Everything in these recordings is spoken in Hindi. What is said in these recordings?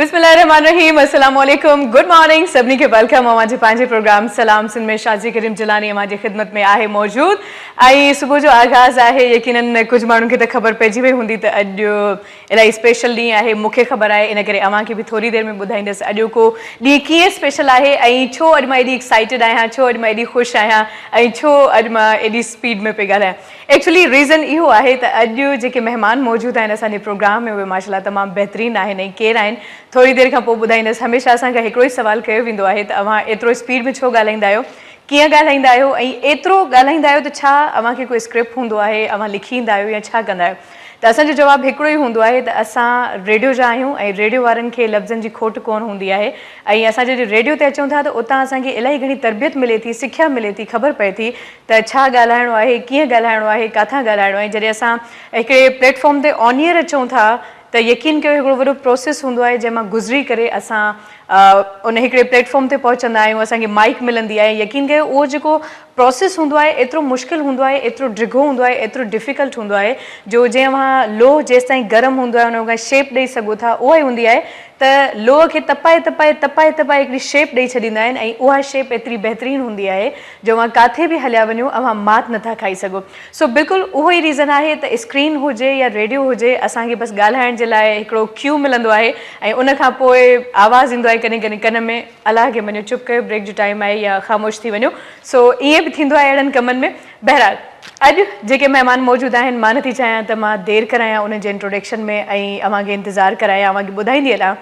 बिस्मिल्लाहिर्रहमानिर्रहीम, अस्सलाम वालेकुम, गुड मॉर्निंग सभिनी के वेलकम। अमांजे पंहिंजे प्रोग्राम सलाम सिंध में शाजी करीम जिलानी अमांजे ख़िदमत में आहे मौजूद। आई सुबह जो आगाज़ आहे, यकीनन कुछ माण्हुनि खे त ख़बर पइजी वई हूंदी त अॼु इलाही स्पेशल ॾींहुं आहे। मूंखे ख़बर आहे, इन करे अव्हां खे बि थोरी देरि में ॿुधाईंदसि अॼु को ॾींहुं कीअं स्पेशल आहे ऐं छो अॼु मां एॾी एक्साइटेड आहियां, छो अॼु मां एॾी ख़ुशि आहियां ऐं छो अॼु मां एॾी स्पीड में पई ॻाल्हायां। एक्चुअली रीज़न इहो आहे त अॼु जेके महिमान मौजूदु आहिनि असांजे प्रोग्राम में, उहे माशाल्लाह तमामु बहितरीनु आहिनि। ऐं केरु आहिनि थोरी देरि खां पोइ ॿुधाईंदसि। हमेशह असांखां हिकिड़ो ई सुवालु कयो वेंदो आहे त अव्हां एतिरो स्पीड में छो ॻाल्हाईंदा आहियो, कीअं ॻाल्हाईंदा आहियो ऐं एतिरो ॻाल्हाईंदा आहियो त छा अव्हांखे कोई स्क्रिप्ट हूंदो आहे, अव्हां लिखी ईंदा आहियो या छा कंदा आहियो? त असांजो जवाबु हिकिड़ो ई हूंदो आहे त असां रेडियो जा आहियूं ऐं रेडियो वारनि खे लफ़्ज़नि जी खोट कोन हूंदी आहे। ऐं असां जॾहिं रेडियो ते अचूं था त उतां असांखे इलाही घणी तरबियत मिले थी, सिख्या मिले थी, ख़बर पए थी त छा ॻाल्हाइणो आहे, कीअं ॻाल्हाइणो आहे, किथां ॻाल्हाइणो आहे। जॾहिं असां हिकिड़े प्लेटफॉर्म ते ऑन ईयर अचूं था त यकीन कयो हिकिड़ो वॾो प्रोसेस हूंदो आहे जंहिंमां गुज़री करे असां उन हिकिड़े प्लेटफॉर्म ते पहुचंदा आहियूं, असांखे माइक मिलंदी आहे। यकीन कयो उहो जेको प्रोसेस हूंदो आहे एतिरो मुश्किल हूंदो आहे, एतिरो ड्रिघो हूंदो आहे, एतिरो डिफ़िकल्ट हूंदो आहे जो जंहिं वहाँ लोह जेसि ताईं गरम हूंदो आहे उन खां शेप ॾेई सघो था, उहा ई हूंदी आहे त लोह खे तपाए तपाए तपाए तपाए हिकिड़ी शेप ॾेई छॾींदा आहिनि ऐं उहा शेप एतिरी बहितरीनु हूंदी आहे जो मां किथे बि हलिया वञो अव्हां मात नथा खाई सघो। सो बिल्कुलु उहो ई रीज़न आहे त स्क्रीन हुजे या रेडियो हुजे, असांखे बसि ॻाल्हाइण जे लाइ हिकिड़ो क्यू मिलंदो आहे ऐं उन खां पोइ आवाज़ु ईंदो आहे कॾहिं कॾहिं कन में, अलाह खे मञो चुप कयो, ब्रेक जो टाइम आहे या ख़ामोश थी वञो। सो ईअं बि थींदो आहे अहिड़नि कमनि में। बहरहाल अॼु जेके महिमान मौजूदु आहिनि, मां नथी चाहियां त मां देरि करायां उन जे इंट्रोडक्शन में ऐं अव्हांखे इंतज़ारु करायां, अव्हांखे ॿुधाईंदी हलां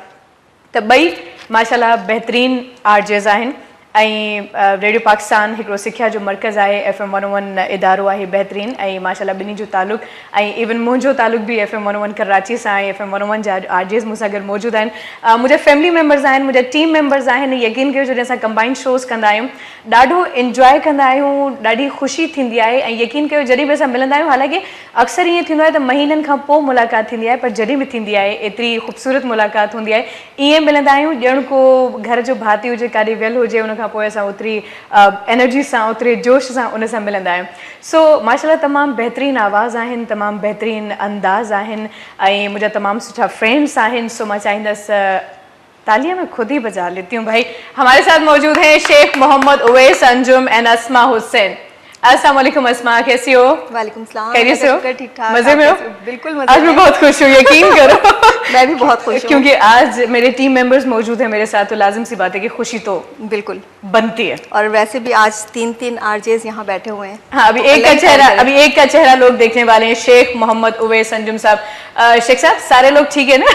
त ॿई माशाल्लाह बहितरीनु आरजेज़ आहिनि। ऐं रेडियो पाकिस्तान हिकिड़ो सिख्या जो मर्कज़ आहे, FM 101 इदारो आहे बहितरीनु ऐं माशाल्लाह ॿिन्ही जो तालुक़ु ऐं इवन मुंहिंजो तालुक़ु बि FM 101 कराची सां आहे। FM 101 जा आरजेज़ मूंसां गॾु मौजूदु आहिनि, मुंहिंजा फैमिली मेम्बर्स आहिनि, मुंहिंजा टीम मेम्बर्स आहिनि। यकीन कयो जॾहिं असां कंबाइंड शोज़ कंदा आहियूं ॾाढो इंजॉय कंदा आहियूं, ॾाढी ख़ुशी थींदी आहे। ऐं यकीन कयो जॾहिं बि असां मिलंदा आहियूं, हालांकि अक्सर ईअं थींदो आहे त महीननि खां पोइ मुलाक़ात थींदी आहे, पर जॾहिं बि थींदी आहे एतिरी ख़ूबसूरत मुलाक़ात हूंदी आहे। ईअं मिलंदा आहियूं ॼण को घर जो भाती हुजे, काॾे वियल हुजे, उन खां पोइ असां ओतिरी एनर्जी सां, ओतिरे जोश सां उन सां मिलंदा आहियूं। सो माशाल्लाह तमामु बहितरीनु आवाज़ आहिनि, तमामु बहितरीनु अंदाज़ आहिनि ऐं मुंहिंजा तमामु सुठा फ्रेंड्स आहिनि। सो मां चाहींदसि तालियां में खुद ही बजा लेती हूँ भाई। हमारे साथ मौजूद हैं शेख मोहम्मद उवैस अंजुम एंड अस्मा हुसैन। अस्सलाम वालेकुम अस्मा, कैसी हो? वालेकुम सलाम। खैरियत से हो? ठीक ठाक। मजे में हो? बिल्कुल मजे में। आज मैं बहुत खुश हूँ, यकीन करो। मैं भी बहुत खुश हूँ क्योंकि आज मेरे टीम मेंबर्स मौजूद हैं मेरे साथ, तो लाजिम सी बात है कि खुशी तो बिल्कुल बनती है। और वैसे भी आज तीन आरजेज यहाँ बैठे हुए हैं। हाँ, अभी एक का चेहरा लोग देखने वाले हैं, शेख मोहम्मद उवैस अंजुम साहब। शेख साहब, सारे लोग ठीक है ना?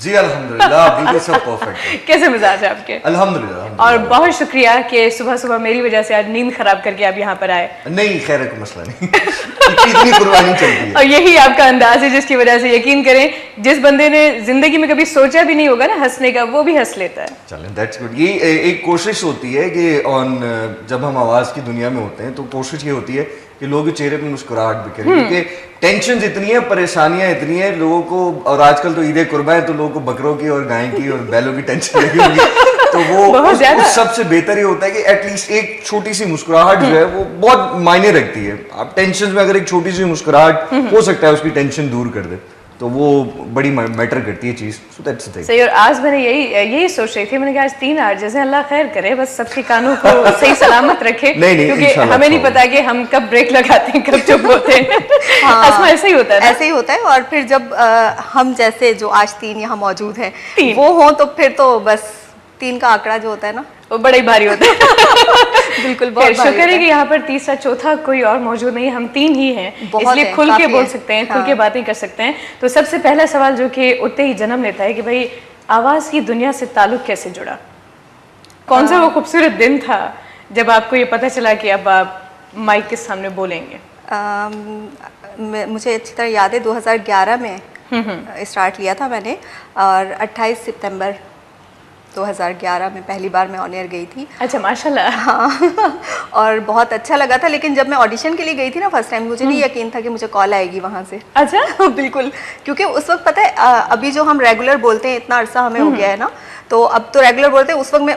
जी अल्हम्दुलिल्लाह, बिल्कुल सब परफेक्ट है। कैसे मिजाज है आपके? अल्हम्दुलिल्लाह। और बहुत शुक्रिया कि सुबह सुबह मेरी वजह से आज नींद खराब करके आप यहाँ पर आए। नहीं, खैर कोई मसला नहीं। इतनी कुर्बानी चलती है। और यही आपका अंदाज है जिसकी वजह से यकीन करें जिस बंदे ने जिंदगी में कभी सोचा भी नहीं होगा ना हंसने का, वो भी हंस लेता है। चलें, दैट्स गुड। ये एक कोशिश होती है कि जब हम आवाज़ की दुनिया में होते हैं तो कोशिश ये होती है कि लोगों के चेहरे पे मुस्कुराहट भी करें, क्योंकि टेंशन इतनी है, परेशानियां इतनी है लोगों को। और आजकल तो ईद कुर्बान है तो लोगों को बकरों की और गाय की और बैलों की टेंशन लगी होगी। तो वो उस सबसे बेहतर ये होता है कि एटलीस्ट एक छोटी सी मुस्कुराहट जो है वो बहुत मायने रखती है। आप टेंशन में अगर एक छोटी सी मुस्कुराहट हो सकता है उसकी टेंशन दूर कर दे, तो वो बड़ी मैटर करती है चीज। So that's the thing. सही। और आज मैंने यही सोच रही थी, मैंने कहा आज 3 आरजेज़ हैं, अल्लाह खैर करे, बस सबके कानों को सही सलामत रखे। नहीं, क्योंकि हमें नहीं पता कि हम कब ब्रेक लगाते हैं, कब चुप होते हैं। हाँ, अस्मा ऐसे ही होता है, ऐसे ही होता है। और फिर जब हम जैसे जो आज 3 यहाँ मौजूद हैं वो हों तो फिर तो बस 3 का आंकड़ा जो होता है ना, वो बड़ा ही भारी होता है। बिल्कुल, बहुत शुक्र है कि यहाँ पर तीसरा चौथा कोई और मौजूद नहीं है, हम 3 ही हैं, इसलिए खुल के बोल सकते हैं, खुल के बातें कर सकते हैं। तो सबसे पहला सवाल जो कि उतने ही जन्म लेता है कि भाई आवाज़ की दुनिया से ताल्लुक़ कैसे जुड़ा? कौन सा वो खूबसूरत दिन था जब आपको ये पता चला कि अब आप माइक के सामने बोलेंगे? मुझे अच्छी तरह याद है 2011 में स्टार्ट लिया था मैंने, और 28 सितंबर 2011 में पहली बार मैं ऑन एयर गई थी। अच्छा, माशाल्लाह। हाँ, और बहुत अच्छा लगा था। लेकिन जब मैं ऑडिशन के लिए गई थी ना फर्स्ट टाइम, मुझे नहीं यकीन था कि मुझे कॉल आएगी वहाँ से। अच्छा। बिल्कुल, क्योंकि उस वक्त पता है अभी जो हम रेगुलर बोलते हैं, इतना अरसा हमें हो गया है ना, तो अब तो रेगुलर बोलते हैं। उस वक्त मैं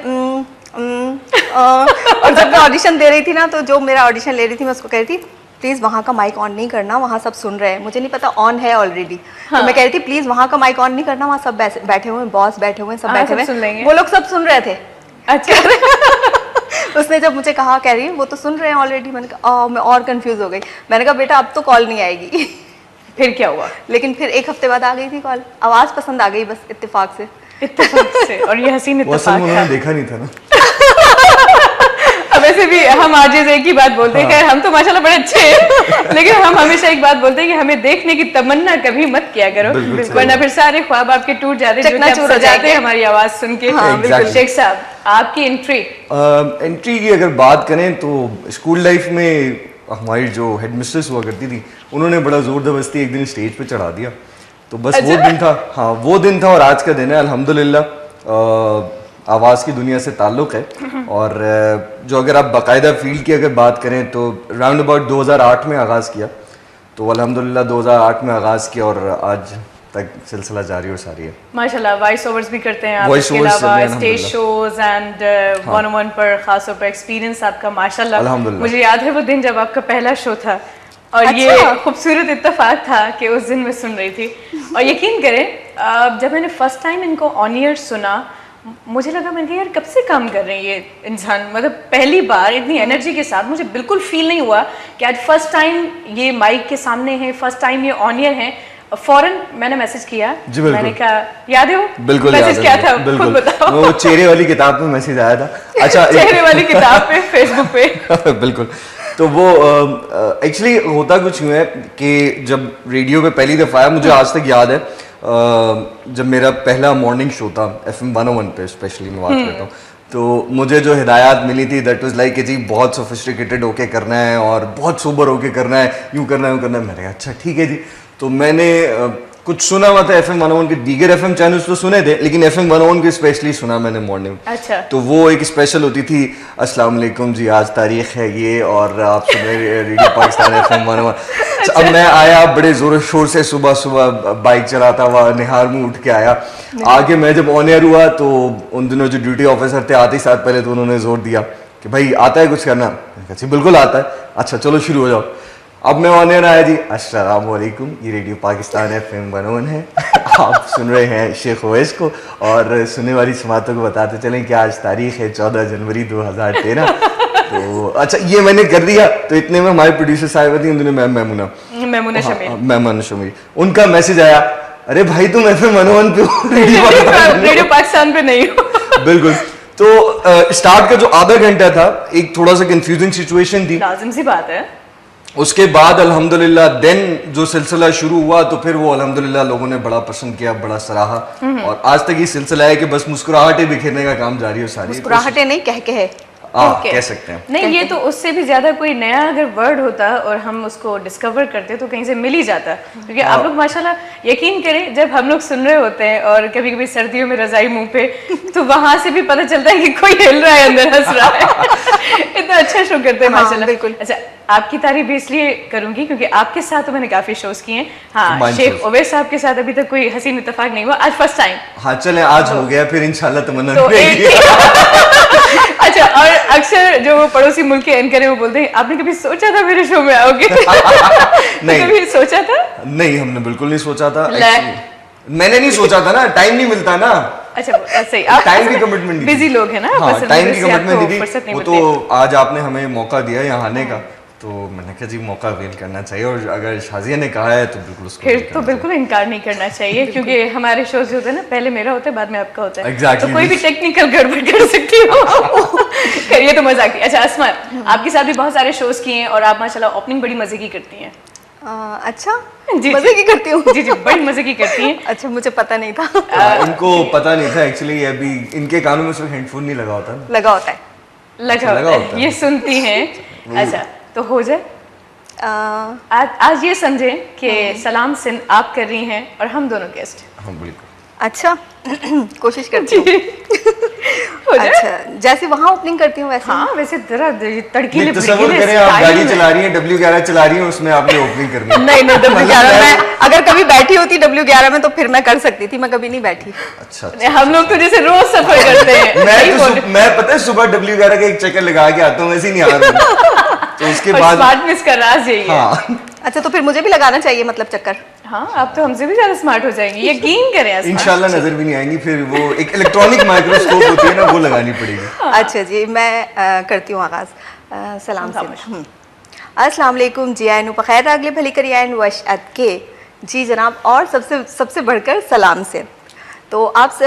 और जब मैं ऑडिशन दे रही थी ना, तो जो मेरा ऑडिशन ले रही थी मैं उसको कह रही थी प्लीज़ वहाँ का माइक ऑन नहीं करना, वहाँ सब सुन रहे हैं। मुझे नहीं पता ऑन है ऑलरेडी। तो मैं कह रही थी प्लीज़ वहाँ का माइक ऑन नहीं करना, वहाँ सब बैठे हुए हैं, बॉस बैठे हुए हैं, सब बैठे हुए हैं, वो लोग सब सुन रहे थे। अच्छा। उसने जब मुझे कहा, कह रही है वो तो सुन रहे हैं ऑलरेडी। मैंने कहा मैं और कंफ्यूज हो गई। मैंने कहा बेटा अब तो कॉल नहीं आएगी। फिर क्या हुआ? लेकिन फिर एक हफ्ते बाद आ गई थी कॉल। आवाज़ पसंद आ गई बस इत्तेफाक से। और ये हसीन वो इत्तेफाक उन्होंने देखा नहीं था ना। वैसे भी हम आज एक ही बात बोलते हैं, खैर हम तो माशाल्लाह बड़े अच्छे हैं, लेकिन हम हमेशा एक बात बोलते हैं कि हमें देखने की तमन्ना कभी मत किया करो, वरना फिर सारे ख्वाब आपके टूट जाते हैं, चकनाचूर हो जाते हैं हमारी आवाज सुन के। हाँ, बिल्कुल। शेख साहब, आपकी एंट्री की अगर बात करें तो स्कूल लाइफ में हमारी जो हेडमिस्ट्रेस हुआ करती थी, उन्होंने बड़ा जोर जबरदस्ती एक दिन स्टेज पे चढ़ा दिया। तो बस वो दिन था। हाँ, वो दिन था और आज का दिन है। अल्हम्दुलिल्लाह आवाज़ की दुनिया से ताल्लुक़ है। और जो अगर आप बाकायदा फील्ड की अगर बात करें तो राउंड अबाउट 2008 में आगाज़ किया। तो अल्हम्दुलिल्लाह 2008 में आगाज़ किया और आज तक सिलसिला जारी और सारी है। माशाल्लाह वॉइस ओवर्स भी करते हैं आप, Voice इसके overs अलावा चल रहे हैं, stage shows and one on one पर खास तौर पर एक्सपीरियंस आपका माशाल्लाह। अल्हम्दुलिल्लाह। मुझे याद है वो दिन जब आपका पहला शो था और अच्छा। ये खूबसूरत इत्तेफाक था कि उस दिन मैं सुन रही थी। और यकीन करें जब मैंने फर्स्ट टाइम इनको ऑन ईयर सुना, मुझे लगा, मैंने कहा यार कब से काम कर रहे हैं ये इंसान, मतलब पहली बार इतनी एनर्जी के साथ। मुझे बिल्कुल फील नहीं हुआ कि आज फर्स्ट टाइम ये माइक के सामने है, फर्स्ट टाइम ये ऑन ईयर है। फौरन मैंने मैसेज किया, मैंने कहा याद है वो बिल्कुल मैसेज क्या था, बिल्कुल बताओ। वो चेहरे वाली किताब में मैसेज आया था। अच्छा, चेहरे वाली किताब पे, फेसबुक पे। बिल्कुल। तो वो एक्चुअली होता कुछ यूँ है कि जब रेडियो पे पहली दफ़ा आया, मुझे आज तक याद है जब मेरा पहला मॉर्निंग शो था FM 101 पे, स्पेशली मैं बात करता हूँ, तो मुझे जो हिदायत मिली थी दैट वाज लाइक कि जी बहुत सोफिस्टिकेटेड होके करना है और बहुत सोबर होके करना है, यूँ करना है, यूँ करना है। मैंने कहा अच्छा ठीक है जी। तो मैंने कुछ सुना हुआ था FM 101 के, दीगर FM चैनल्स तो सुने थे, लेकिन FM 101 के स्पेशली सुना मैंने मॉर्निंग। अच्छा। तो वो एक स्पेशल होती थी, अस्सलाम वालेकुम जी, आज तारीख है ये और आप सुन रहे रेडियो पाकिस्तान FM 101। अब मैं आया बड़े जोर शोर से, सुबह सुबह बाइक चलाता हुआ निहार में उठ के आया। आगे मैं जब ऑन एयर हुआ तो उन दिनों जो ड्यूटी ऑफिसर थे, आते ही साथ पहले तो उन्होंने जोर दिया कि भाई आता है कुछ करना। मैंने कहा जी बिल्कुल आता है। अच्छा चलो शुरू हो जाओ। अब मैं ऑन एयर आया जी, अस्सलाम वालेकुम, ये रेडियो पाकिस्तान FM 101 है, आप सुन रहे हैं शेख ओवैस को और सुनने वाली समातों को बताते चलें कि आज तारीख है 14 जनवरी 2013। तो अच्छा ये मैंने कर दिया। तो इतने में हमारे प्रोड्यूसर साहिबा थी, उन्होंने मैमुना शमील, उनका मैसेज आया, अरे भाई तुम FM 101 पे हो, रेडियो पाकिस्तान पे नहीं हो। बिल्कुल। तो स्टार्ट का जो आधा घंटा था एक थोड़ा सा कंफ्यूजिंग सिचुएशन थी, लाजिम सी बात है। उसके बाद अल्हम्दुलिल्लाह देन जो सिलसिला शुरू हुआ तो फिर वो अल्हम्दुलिल्लाह लोगों ने बड़ा पसंद किया, बड़ा सराहा और आज तक ये सिलसिला है कि बस मुस्कुराहटें बिखेरने का काम जारी हो सारी। मुस्कुराहटें नहीं, कह कह सकते हैं। नहीं, ये तो उससे भी ज्यादा कोई नया अगर वर्ड होता और हम उसको डिस्कवर करते तो कहीं से मिल ही जाता, क्योंकि आप लोग माशाल्लाह यकीन करें जब हम लोग सुन रहे होते हैं और कभी कभी सर्दियों में रजाई मुंह पे, तो वहां से भी पता चलता है कि कोई हिल रहा है, अंदर हंस रहा है। इतना अच्छा शो करते हैं माशाल्लाह। बिल्कुल। अच्छा, आपकी तारीफ इसलिए करूंगी क्योंकि आपके साथ तो मैंने काफी शोज किए हैं। हाँ, शेख ओवैस साहब के साथ अभी तक कोई हसीन इत्तेफाक नहीं हुआ, आज फर्स्ट टाइम। हाँ चले, आज हो गया, फिर इंशाल्लाह तमन्ना तो रहेगी। अच्छा, और अक्सर जो वो पड़ोसी मुल्क के एंकर हैं वो बोलते हैं आपने कभी सोचा था मेरे शो में आओगे? नहीं, कभी सोचा था? नहीं, हमने बिल्कुल नहीं सोचा था। मैंने नहीं सोचा था ना, टाइम नहीं मिलता ना। अच्छा, सही, आप टाइम की कमिटमेंट दी, बिजी लोग हैं ना। हाँ, टाइम की कमिटमेंट दी थी, वो तो आज आपने हमें मौका दिया यहाँ आने का, तो मैंने कहा जी मौका अवेल करना चाहिए और अगर शाजिया ने कहा है तो बिल्कुल उसको फिर तो बिल्कुल इनकार नहीं करना चाहिए, क्योंकि हमारे शोज जो होते हैं ना, पहले मेरा होता है बाद में आपका होता है। Exactly. तो कोई भी टेक्निकल गड़बड़ कर सकती हो। करिए तो मजाक की। अच्छा अस्मा, आपके साथ भी बहुत सारे शोज किए हैं और आप माशाल्लाह ओपनिंग बड़ी मजे की करती हैं। अच्छा, जी, मजे की करती हूँ। जी जी, बड़ी मजे की करती हैं। अच्छा, मुझे पता नहीं था। इनको पता नहीं था एक्चुअली, अभी इनके कानों में सिर्फ हेडफोन नहीं लगा होता ना। लगा होता है, लगा होता है, ये सुनती हैं। अच्छा, तो हो जाए। आज ये समझें कि सलाम सिंध आप कर रही हैं और हम दोनों गेस्ट। हाँ बिल्कुल। अच्छा, कोशिश करती हूँ। अच्छा, जैसे वहाँ ओपनिंग करती हूँ वैसे। हाँ, वैसे जरा तड़कीले तसव्वुर करें आप गाड़ी चला रही हैं, W11 चला रही हैं, उसमें आपने ओपनिंग करनी है। नहीं नहीं, W11 में अगर कभी बैठी होती W11 में तो फिर मैं कर सकती थी, मैं कभी नहीं बैठी। अच्छा, हम लोग तो जैसे रोज सफर करते हैं। मैं पता है सुबह W11 का एक चक्कर लगा के आता हूँ, वैसे ही नहीं आ रहा। तो उसके और बाद स्मार्टनेस का राज यही है। हाँ अच्छा, तो फिर मुझे भी लगाना चाहिए मतलब चक्कर। हाँ, आप तो हमसे भी ज्यादा स्मार्ट हो जाएंगी, यकीन करें आसमा। इंशाल्लाह नजर भी नहीं आएंगी, फिर वो एक इलेक्ट्रॉनिक माइक्रोस्कोप होती है ना, वो लगानी पड़ेगी। अच्छा जी, मैं करती हूँ आगाज सलाम से। अस्सलाम वालेकुम जी, आयन बखैर अगले भली करियान वशअत के जी जनाब, और सबसे बढ़कर सलाम से। तो आप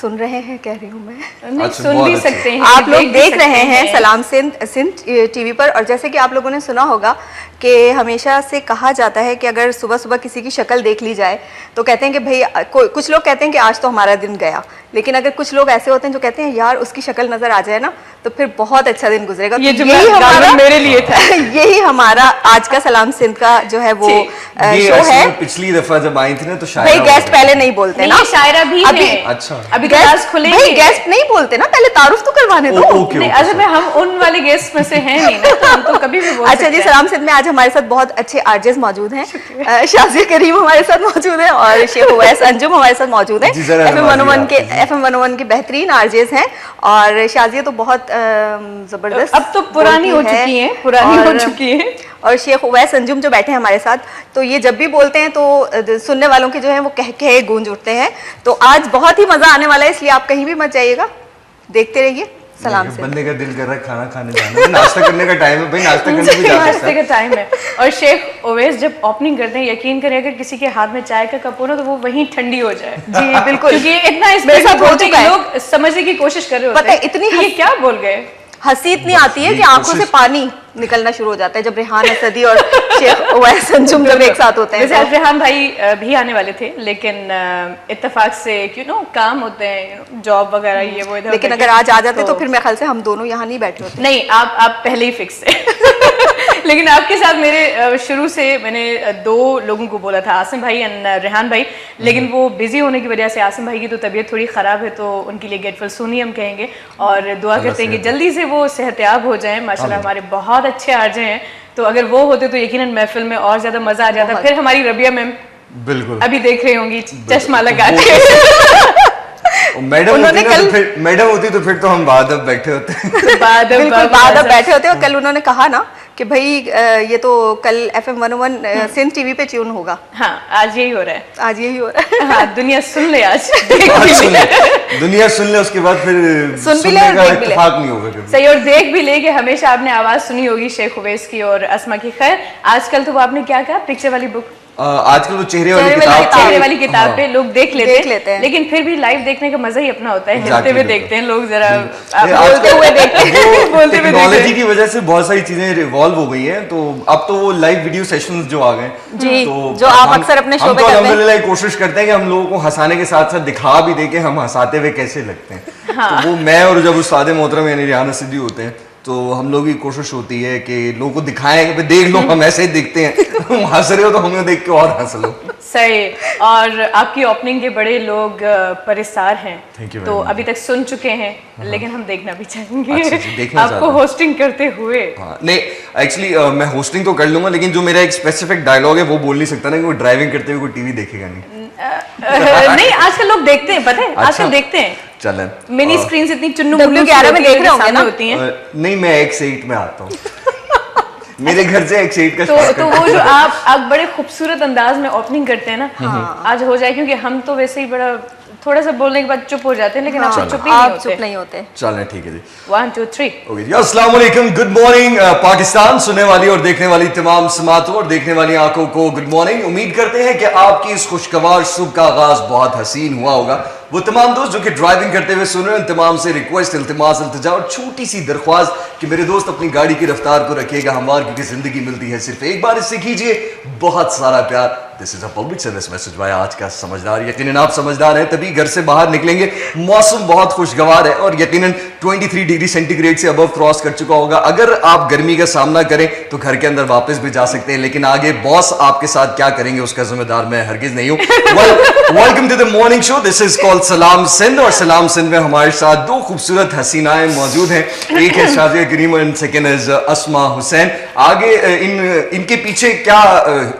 सुन रहे हैं, कह रही हूँ मैं, नहीं अच्छा, सुन बहुत भी अच्छे। सकते हैं, आप लोग देख भी रहे सकते हैं सलाम सिंध टीवी पर। और जैसे कि आप लोगों ने सुना होगा कि हमेशा से कहा जाता है कि अगर सुबह सुबह किसी की शक्ल देख ली जाए तो कहते हैं कि भाई कुछ लोग कहते हैं कि आज तो हमारा दिन गया, लेकिन अगर कुछ लोग ऐसे होते हैं जो कहते हैं यार उसकी शक्ल नजर आ जाए ना तो फिर बहुत अच्छा दिन गुजरेगा। ये तो जुमला गालिबन मेरे लिए था। यही हमारा आज का सलाम सिंध का जो है वो ये शो है। पिछली दफा जब आई थी ना तो भाई गेस्ट पहले नहीं बोलते ना, नहीं, शायरा भी अभी है। अच्छा। अभी तो क्लास खुलेंगे। भाई गेस्ट नहीं बोलते ना, पहले तारुफ तो करवाने दो। ओके नहीं, असल में हम उन वाले गेस्ट में से हैं नहीं ना, तो हम तो कभी भी बोल अच्छा सकते जी, हैं। सलाम सिंध में आज हमारे साथ बहुत अच्छे आरजेस मौजूद हैं। शाजिया करीम हमारे साथ मौजूद हैं और शेख उवैस अंजुम हमारे साथ मौजूद हैं। जी, जरा FM 101 के बेहतरीन आरजेस हैं। और शाजिया तो बहुत जबरदस्त अब तो पुरानी हो बोलती चुकी हैं, पुरानी हो और- चुकी हैं। और शेख उवैस अंजुम जो बैठे हैं हमारे साथ, तो ये जब भी बोलते हैं तो सुनने वालों के जो है वो कह गूंज उठते हैं। तो आज बहुत ही मजा आने वाला है, इसलिए आप कहीं भी मत जाइएगा, देखते रहिए सलाम से। बंदे का दिल कर रहा है खाना खाने जाना, नाश्ता करने का टाइम है भाई, नाश्ता करने भी जा सकता नाश्ते है। का टाइम है। और शेख ओवैस जब ओपनिंग करते हैं, यकीन करें अगर किसी के हाथ में चाय का कप हो ना तो वो वहीं ठंडी हो जाए। जी बिल्कुल, क्योंकि इतना मेरे इसमें साथ हो बोलते हैं चुका कि है। लोग समझने की कोशिश कर रहे होते पता है, हैं इतनी कि ये क्या बोल गए। हंसी इतनी आती है कि यही आंखों से कोशिश- पानी निकलना शुरू हो जाता है जब रेहान असदी और शेख उवैस अंजुम जब एक साथ होते हैं वैसे तो। रेहान भाई भी आने वाले थे, लेकिन इत्तेफाक से काम होते हैं, जॉब वगैरह ये वो इधर लेकिन उधर अगर के, आज आ जाते तो फिर मेरे ख्याल से हम दोनों यहाँ नहीं बैठे होते। नहीं, आप पहले ही फिक्स है। लेकिन आपके साथ मेरे शुरू से मैंने दो लोगों को बोला था, आसिम भाई एंड रेहान भाई, लेकिन वो बिजी होने की वजह से आसिम भाई की तो तबीयत थोड़ी ख़राब है, तो उनके लिए गेट वेल सून ही हम कहेंगे और दुआ करते हैं कि जल्दी से वो सेहतयाब हो जाएं। माशाल्लाह हमारे बहुत अच्छे आरजे हैं, तो अगर वो होते तो यकीनन महफिल में और ज़्यादा मज़ा आ जाता। फिर हमारी रबिया मैम बिल्कुल अभी देख रही होंगी चश्मा लगा वो- के। मैडम उन्होंने होती ना कल- तो फिर मैडम होती तो फिर तो हम बाद अब बैठे होते। बिल्कुल बाद अब बैठे होते हैं। और कल उन्होंने कहा ना कि भाई ये तो कल FM 101 सिंध टीवी पे ट्यून होगा। हाँ, आज यही हो रहा है। आज यही हो रहा है। हाँ, दुनिया सुन ले आज। आज सुन ले, दुनिया सुन ले, उसके बाद फिर सुन भी ले सुनने और का देख भी ले। इत्तेफाक नहीं होगा कभी। सही, और देख भी ले कि हमेशा आपने आवाज सुनी होगी शेख उवैस की और अस्मा की। खैर आजकल तो वो आपने क्या कहा, पिक्चर वाली बुक, आजकल वो चेहरे वाली चेहरे वाली किताब किताब पे लोग देख लेते हैं। लेकिन फिर भी लाइव देखने का मजा ही अपना होता है। Exactly, हिलते हुए बिल्कुल। देखते हैं लोग, जरा ये बोलते हुए देखते हैं, बोलते हुए देखते टेक्नोलॉजी हैं। की वजह से बहुत सारी चीजें रिवॉल्व हो गई हैं, तो अब तो वो लाइव वीडियो सेशंस जो आ गए जी, तो जो आप हम- अक्सर अपने शो हम पे तो करते हैं। अल्हम्दुलिल्लाह कोशिश करते हैं कि हम लोगों को हंसाने के साथ साथ दिखा भी दे के हम हंसाते हुए कैसे लगते हैं। तो वो मैं और जब उस्ताद मोहतरम यानी रेहान सिद्दी होते हैं तो हम लोग की कोशिश होती है कि लोगों को दिखाएं कि भाई देख लो हम ऐसे ही दिखते हैं, तुम हंस रहे हो तो हमें देख के और हंस लो। सही, और आपकी ओपनिंग के बड़े लोग परिसार हैं, Thank you very तो much. अभी तक सुन चुके हैं, लेकिन हम देखना भी चाहेंगे अच्छा जी, देखना आपको चाहते हैं। होस्टिंग करते हुए। हाँ, नहीं एक्चुअली मैं होस्टिंग तो कर लूंगा, लेकिन जो मेरा एक स्पेसिफिक डायलॉग है वो बोल नहीं सकता ना कि वो ड्राइविंग करते हुए कोई टीवी देखेगा नहीं। नहीं, आजकल लोग देखते हैं, पता है अच्छा। आजकल देखते हैं चलें मिनी स्क्रीन इतनी चुन्नू W11 में देख रहे होंगे ना? होती हैं। नहीं, मैं एक से 8 में आता हूँ। मेरे घर से एक से 8 का तो start तो करते वो जो आप बड़े खूबसूरत अंदाज में ओपनिंग करते हैं ना, आज हो जाए, क्योंकि हम तो वैसे ही बड़ा थोड़ा सा बोलने के बाद चुप हो जाते हैं, लेकिन आप तो चुप ही नहीं आप होते। चुप नहीं होते। चलें ठीक है जी। 1 2 3 ओके जी, अस्सलाम वालेकुम, गुड मॉर्निंग पाकिस्तान। सुनने वाली और देखने वाली तमाम समातों और देखने वाली आंखों को गुड मॉर्निंग। उम्मीद करते हैं कि आपकी इस खुशगवार सुबह का आगाज बहुत हसीन हुआ होगा। वो तमाम दोस्त जो कि ड्राइविंग करते हुए सुन रहे हैं, उन तमाम से रिक्वेस्ट, इल्तिमास, इल्तिजा और छोटी सी दरख्वास्त कि मेरे दोस्त अपनी गाड़ी की रफ्तार को रखिएगा हमवार, क्योंकि जिंदगी मिलती है सिर्फ एक बार, इससे कीजिए बहुत सारा प्यार। This is a public service message bye आज का समझदार। यकीनन आप समझदार हैं तभी घर से बाहर निकलेंगे। मौसम बहुत खुशगवार है और यकीनन 23 डिग्री सेंटीग्रेड से अबव क्रॉस कर चुका होगा। अगर आप गर्मी का सामना करें तो घर के अंदर वापस भी जा सकते हैं, लेकिन आगे बॉस आपके साथ क्या करेंगे उसका जिम्मेदार मैं हरगिज नहीं हूं। Welcome to the morning show, this is called Salam Sindh. और सलाम सिंध में हमारे साथ दो खूबसूरत हसीनाएं मौजूद हैं, एक है शाजिया करीम एंड सेकंड इज अस्मा हुसैन। आगे इनके पीछे क्या,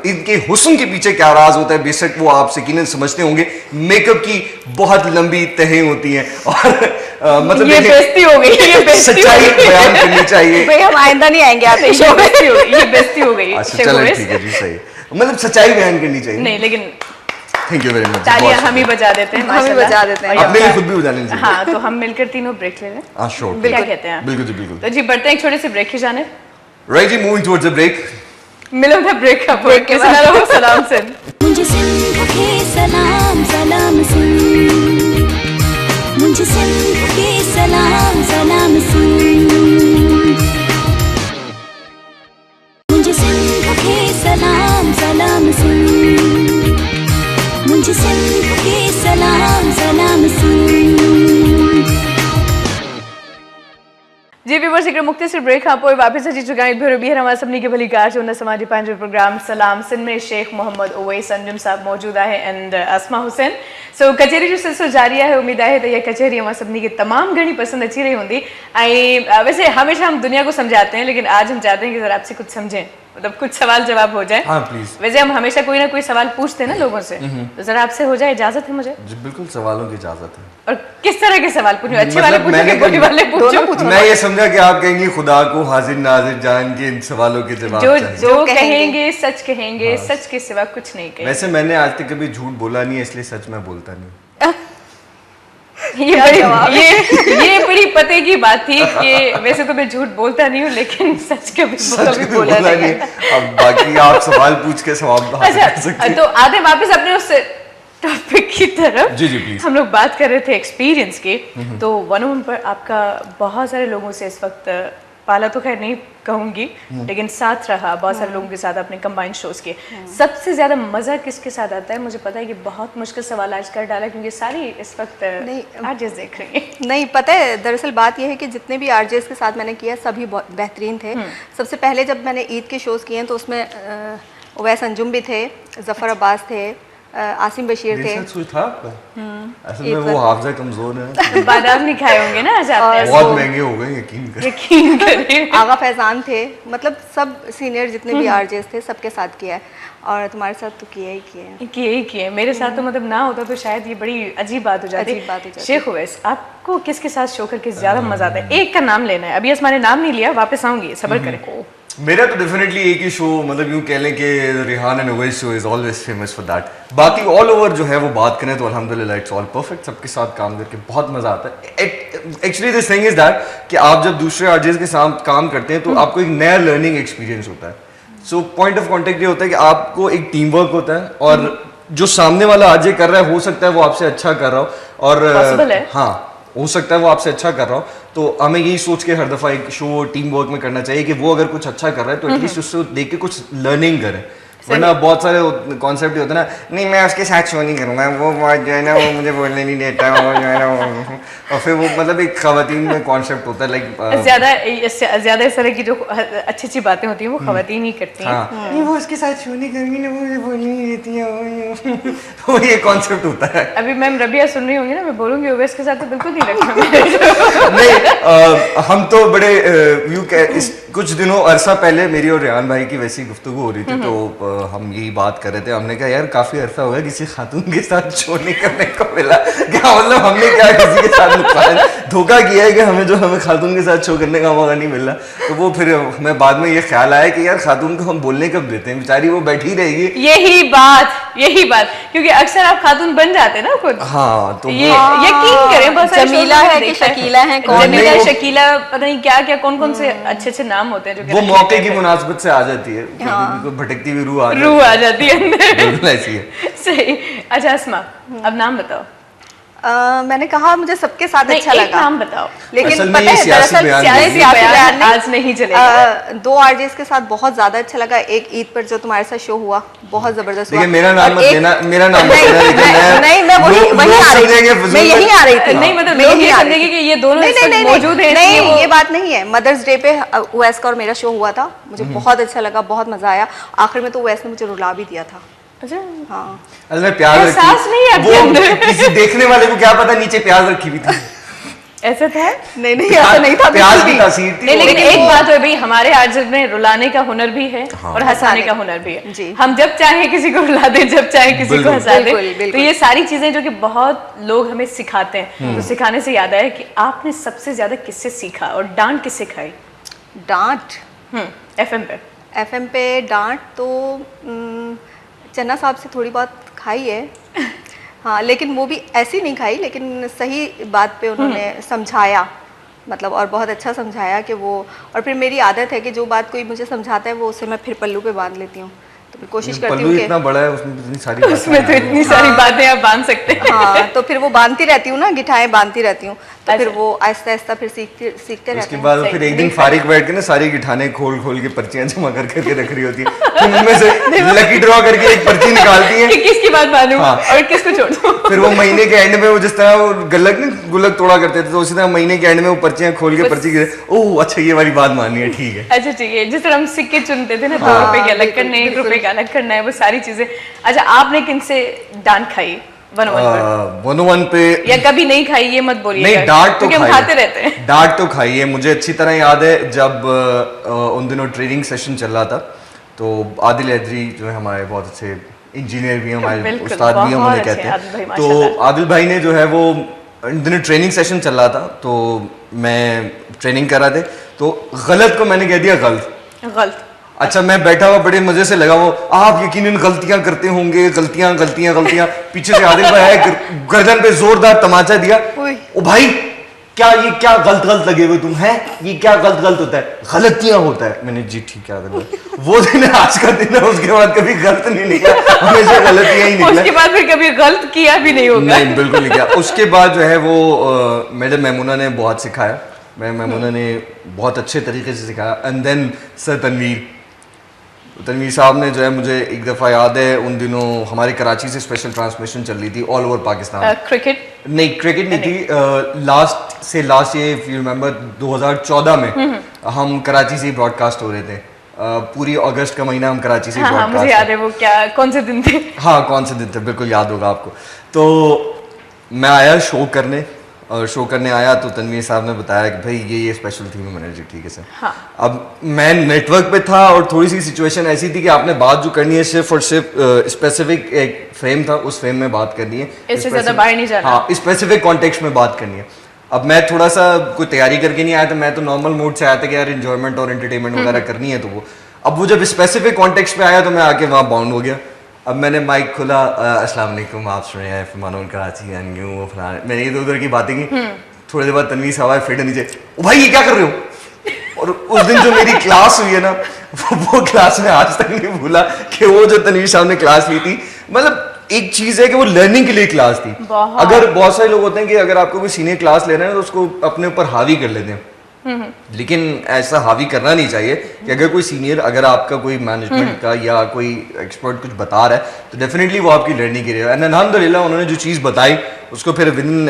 इनके हुस्न के पीछे क्या राज होता है, बेशक वो आप यकीनन समझते होंगे। मेकअप की बहुत लंबी तहें होती हैं और मतलब ये देखिए, बेइज्जती हो गई, ये बेइज्जती हो सच्चाई गई। बयान करनी चाहिए। भाई हम आइंदा नहीं आएंगे आपके ये शो में। बेइज्जती हो गई, ये बेइज्जती हो गई। अच्छा शेख चलो ओवैस। ठीक है जी, सही, मतलब सच्चाई बयान करनी चाहिए। नहीं लेकिन थैंक यू वेरी मच। तालियां हम ही बजा देते हैं, हम ही माशाल्लाह। बजा देते हैं। और अपने लिए खुद भी बजाने चाहिए। हाँ, तो हम मिलकर तीनों ब्रेक ले लें। हाँ श्योर, क्या कहते हैं? बिल्कुल जी बिल्कुल। तो जी बढ़ते हैं एक छोटे से ब्रेक की जाने। राइट जी, मूविंग टुवर्ड्स द ब्रेक। मिलो था ब्रेक का Break के बाद। रहो सलाम से। मुझे सिंध के सलाम सलाम सुन, मुझे सिंध के सलाम सलाम सुन, मुझे सिंध के सलाम सलाम सुन, मुझे सिंध के सलाम सलाम सुन। जी व्यूअर्स, एक मुख्तसर ब्रेक खां पोइ वापस अची चुका आहियूं। भेरो ॿीहर अवां सभिनी खे भली कार जो हुन समाजी पंहिंजो प्रोग्राम सलाम सिंध में शेख मोहम्मद ओवैस अंजुम साहब मौजूद आहे एंड अस्मा हुसैन। सो कचहरी जो सिलसिलो जारी आहे। उम्मीद आहे त यह कचहरी अवां सभिनी खे तमाम घणी पसंद अची रही होंगी। वैसे हमेशा हम दुनिया को समझाते हैं, लेकिन आज हम चाहते हैं कि जरा आपसे कुछ समझें, मतलब कुछ सवाल जवाब हो जाए। हाँ प्लीज। वैसे हम हमेशा कोई ना कोई सवाल पूछते हैं ना लोगों से, तो जरा आपसे हो जाए, इजाजत है मुझे? जी बिल्कुल, सवालों की इजाजत है। और किस तरह के सवाल पूछूं? अच्छे मतलब वाले पूछूं मैंने कि बुरे वाले पूछूं? मैं ये समझा कि आप कहेंगे खुदा को हाजिर नाजिर जान के इन सवालों के जवाब जो चाहिए। जो कहेंगे सच कहेंगे, सच के सिवा कुछ नहीं कहेंगे। वैसे मैंने आज तक कभी झूठ बोला नहीं है, इसलिए सच मैं बोलता नहीं। ये बड़ी पते की बात थी कि वैसे तो मैं झूठ बोलता नहीं हूँ, लेकिन सच कभी सच बोला नहीं है। अब बाकी आप सवाल पूछ के सवाल हासिल कर सकते अच्छा, हैं। तो आधे वापस अपने उस टॉपिक की तरफ। जी जी प्लीज। हम लोग बात कर रहे थे एक्सपीरियंस की। तो वन ऑन पर आपका बहुत सारे लोगों से इस वक्त पाला तो खैर नहीं कहूंगी, लेकिन साथ रहा बहुत सारे लोगों के साथ अपने कंबाइंड शोज के। सबसे ज्यादा मजा किसके साथ आता है? मुझे पता है कि बहुत मुश्किल सवाल आज कर डाला, क्योंकि सारी इस वक्त आरजेस देख रही हैं। नहीं, पता है दरअसल बात यह है कि जितने भी आरजेस के साथ मैंने किया सभी बहुत बेहतरीन थे। सबसे पहले जब मैंने ईद के शोज़ किए हैं तो उसमें ओवैस अंजुम भी थे, जफ़र अब्बास थे, आसिम बशीर थे। था आपका? असल में वो हाफजा कमजोर है। बादाम नहीं खाए होंगे ना आज आपने? बहुत महंगे हो गए, यकीन कर। यकीन करिए। आगा फैजान थे, मतलब सब सीनियर जितने भी आरजेस थे सबके साथ किया है, और तुम्हारे साथ तो किया ही किया है। मेरे साथ तो मतलब ना होता तो शायद ये बड़ी अजीब बात हो जाती। शेख ओवैस, आपको किसके साथ शो करके ज्यादा मजा आता है? एक का नाम लेना है। अभी असमा ने नाम नहीं लिया, वापस आऊंगी, सब्र करें। मेरा तो डेफिनेटली एक ही शो, मतलब यूं कह लें कि Rihan and Owais show is always famous for that. बाकी ऑल ओवर जो है वो बात करें तो अल्हम्दुलिल्लाह इट्स ऑल परफेक्ट। सबके साथ काम करके बहुत मजा आता है। Actually this thing is that कि आप जब दूसरे आरजेस के साथ काम करते हैं तो आपको एक नया लर्निंग एक्सपीरियंस होता है। सो पॉइंट ऑफ कॉन्टेक्ट ये होता है कि आपको एक टीम वर्क होता है, और जो सामने वाला आरजे कर रहा है हो सकता है वो आपसे अच्छा कर रहा हो, और Possible है। हाँ हो सकता है वो आपसे अच्छा कर रहा हो। तो हमें यही सोच के हर दफा एक शो टीम वर्क में करना चाहिए कि वो अगर कुछ अच्छा कर रहा है तो एटलीस्ट उससे देख के कुछ लर्निंग करें। वरना बहुत सारे कॉन्सेप्ट होते हैं ना, नहीं मैं उसके साथ शो नहीं करूँगा, वो जो है ना वो मुझे बोलने नहीं देता, वो जो है ना और फिर वो मतलब एक खवातीन में कॉन्सेप्ट होता है लाइक ज्यादा इस तरह की जो अच्छी अच्छी बातें होती हैं वो खवातीन ही करती हैं। नहीं वो उसके साथ शो नहीं करेंगी ना, वो मुझे बोलने नहीं देती है, वो ये कॉन्सेप्ट होता है। अभी मैम रबिया सुन रही होंगी ना, मैं बोलूंगी ओवैस के साथ तो बिल्कुल नहीं रखना। नहीं हम तो बड़े कुछ दिनों अरसा पहले मेरी और रेहान भाई की वैसी गुफ्तगू हो रही थी, तो हम यही बात कर रहे थे। हमने कहा यार काफी अरसा हो गया किसी खातून के साथ शो नहीं करने को मिला। क्या मतलब हमने क्या किसी के साथ नुकसान धोखा किया है कि हमें खातून के साथ शो करने का मौका नहीं मिला। तो वो फिर हमें बाद में ये ख्याल आया कि यार खातून को हम बोलने कब देते हैं, बेचारी वो बैठी रहेगी। यही बात क्योंकि अक्सर आप खातून बन जाते हैं ना खुद। हाँ तो ये यकीन करें, बहुत सारे जमीला shows में है कि देखा शकीला है, कौन जमीला है? शकीला पता नहीं क्या कौन कौन से अच्छे नाम होते हैं जो वो मौके की मुनासबत से आ जाती है, कोई भटकती हुई रूह आ जाती है अंदर। बिल्कुल ऐसी है। सही। अच्छा अस्मा, अब नाम बताओ। मैंने कहा मुझे सबके साथ नहीं, अच्छा एक लगा, नाम बताओ। लेकिन असल में पता ये है सियासी दरअसल बयान सियासी नहीं है। बयान नहीं। आज नहीं चलेगा। दो आरजेस के साथ बहुत ज्यादा अच्छा लगा। एक ईद पर जो तुम्हारे साथ शो हुआ बहुत जबरदस्त हुआ। देखिए मेरा नाम और मत एक- लेना, मेरा नाम मत लेना, लेकिन नहीं मैं वही लोग आ रही समझेंगे थी, फजूल मैं यही आ रही थी। नहीं मतलब मैं लोग यही ये आ रही समझेंगे थी। कि ये दोनों इस वक्त मौजूद हैं, नहीं इसलिए वो- ये बात नहीं है। मदर्स डे पे उवैस का और मेरा शो हुआ था, मुझे बहुत अच्छा लगा, बहुत मजा आया। आखिर में तो उवैस ने मुझे रुला भी दिया था। अच्छा, हाँ असल में प्याज एहसास नहीं है आपके अंदर। किसी देखने वाले को क्या पता नीचे प्याज रखी हुई थी। ऐसा था? नहीं नहीं ऐसा नहीं था प्याज बिल्कुल की भी। तासीर थी। नहीं, लेकिन और- एक बात है भाई, हमारे आर्टिस्ट में रुलाने का हुनर भी है हाँ। और हंसाने हंसाने का हुनर भी है। जी। हम जब चाहे किसी को रुला दें, जब चाहे किसी को बिल्कुल। हंसा दें। बिल्कुल, तो बिल्कुल। ये सारी चीजें जो कि बहुत लोग हमें सिखाते हैं, तो सिखाने से याद आया कि आपने सबसे ज्यादा किससे सीखा और डांट किससे खाई? डांट एफएम पे। एफएम पे डांट तो चन्ना साहब से थोड़ी बहुत खाई है। हाँ, लेकिन वो भी ऐसी नहीं खाई, लेकिन सही बात पे उन्होंने समझाया, मतलब और बहुत अच्छा समझाया कि वो। और फिर मेरी आदत है कि जो बात कोई मुझे समझाता है वो उसे मैं फिर पल्लू पे बांध लेती हूँ, तो फिर कोशिश करती पल्लू हूँ कि इतना बड़ा है, उसमें इतनी सारी बातें उसमें तो हैं। इतनी सारी बातें आप बांध सकते हैं। हाँ, तो फिर वो बांधती रहती हूँ ना, गिठाएं बांधती रहती हूँ, तो फिर अच्छा। वो आहिस्ता आहिस्ता फिर सीखते उसके रहते हैं। बाद सही, फिर एक नहीं दिन फारिग बैठ के ना सारी गिठाने खोल खोल के पर्चियां जमा कर करके रख रही होती है, फिर उनमें से लकी ड्रॉ करके एक पर्ची निकालती है। कि किसकी बात मानूं हाँ। और किसको छोड़ूं। फिर वो महीने के एंड में वो जिस तरह वो गुल्लक तोड़ा करते थे, तो उसी तरह महीने के एंड में वो पर्चियां खोल के बस- पर्ची गिरे, ओह अच्छा ये वाली बात माननी है, ठीक है। अच्छा ठीक है, जिस तरह हम सिक्के चुनते थे ना, हाँ, 2 रुपए के अलग बिल्कुल, करने, 1 बिल्कुल। रुपए का अलग करना है, वो सारी चीजें। अच्छा, आपने किनसे डांट खाई 101 पर? 101 पे या कभी नहीं खाई, ये मत बोलिए। नहीं, डांट तो क्योंकि हम खाई खाते रहते हैं। डांट तो खाई है। मुझे अच्छी तरह याद है जब उन दिनों ट्रेनिंग सेशन चल रहा था, तो आदिल हैदरी जो है हमारे बहुत अच्छे इंजीनियर भी हैं, हमारे बिल्कुल, उस्ताद भी हैं, बहुत उन्हें अच्छे कहते आदिल भाई, हैं। तो माशाल्लाह। आदिल भाई ने जो है वो इन दिनों ट्रेनिंग सेशन चल रहा था, तो मैं ट्रेनिंग कर रहा थे, तो गलत को मैंने कह दिया गलत। अच्छा, मैं बैठा हुआ बड़े मजे से लगा वो, आप यकीनन गलतियां करते होंगे, गलतियां गलतियां गलतियां। पीछे से आदिल भाई आए, गर्दन पे जोरदार तमाचा दिया, उई। ओ भाई ये क्या गलत गलत लगे हुए तुम हैं, ये क्या गलत गलत होता है, गलतियां होता है। मैंने जी ठीक है आदिल भाई। वो दिन आज का दिन है, उसके बाद कभी गलत नहीं निकला, हमेशा गलतियां ही निकला। उसके बाद फिर कभी गलत किया भी नहीं होगा। नहीं, बिल्कुल नहीं किया। उसके बाद जो है वो मैडम मैमूना ने बहुत सिखाया, मैडम मैमूना ने बहुत अच्छे तरीके से सिखाया। एंड देन सर तनवीर साहब ने जो है, मुझे एक दफ़ा याद है उन दिनों हमारे कराची से स्पेशल ट्रांसमिशन चल रही थी ऑल ओवर पाकिस्तान। क्रिकेट नहीं, क्रिकेट नहीं थी। लास्ट ये इफ यू रिमेंबर 2014 में हम कराची से ही ब्रॉडकास्ट हो रहे थे। पूरी अगस्त का महीना हम कराची से ही हाँ, मुझे ब्रॉडकास्ट। याद है वो क्या, कौन से दिन थे? हाँ, कौन से दिन थे, बिल्कुल याद होगा आपको। तो मैं आया शो करने, और शो करने आया तो तनवीर साहब ने बताया कि भाई ये स्पेशल थीम है। मैंने जी ठीक है सर। हाँ। अब मैं नेटवर्क पे था और थोड़ी सी सिचुएशन ऐसी थी कि आपने बात जो करनी है सिर्फ और सिर्फ स्पेसिफिक एक फ्रेम था, उस फ्रेम में बात करनी है, इससे ज्यादा बाहर नहीं जाना। हाँ, स्पेसिफिक कॉन्टेक्स्ट में बात करनी है। अब मैं थोड़ा सा कोई तैयारी करके नहीं आया था, मैं तो नॉर्मल मूड से आया था कि यार एंजॉयमेंट और एंटरटेनमेंट वगैरह करनी है। तो वो अब वो जब स्पेसिफिक कॉन्टेक्स्ट पे आया तो मैं आके वहाँ बाउंड हो गया। अब मैंने माइक खोला, अस्सलाम वालेकुम, आप सुन रहे हैं फरमान कराची एंड न्यू वो फलाने, मैंने इधर उधर की बातें की। थोड़ी देर बाद तनवीर साहब आए फिर नीचे, ओ भाई ये क्या कर रहे हो। और उस दिन जो मेरी क्लास हुई है ना, वो क्लास में आज तक नहीं भूला कि वो जो तनवीर साहब ने क्लास ली थी, मतलब एक चीज है कि वो लर्निंग के लिए क्लास थी। बहुत। अगर बहुत सारे लोग होते हैं कि अगर आपको कोई सीनियर क्लास ले रहे हैं तो उसको अपने ऊपर हावी कर लेते हैं, लेकिन ऐसा हावी करना नहीं चाहिए कि अगर कोई सीनियर, अगर आपका कोई मैनेजमेंट का या कोई एक्सपर्ट कुछ बता रहा है तो डेफिनेटली वो आपकी लर्निंग के लिए। एंड अल्हम्दुलिल्लाह उन्होंने जो चीज़ बताई उसको फिर विदिन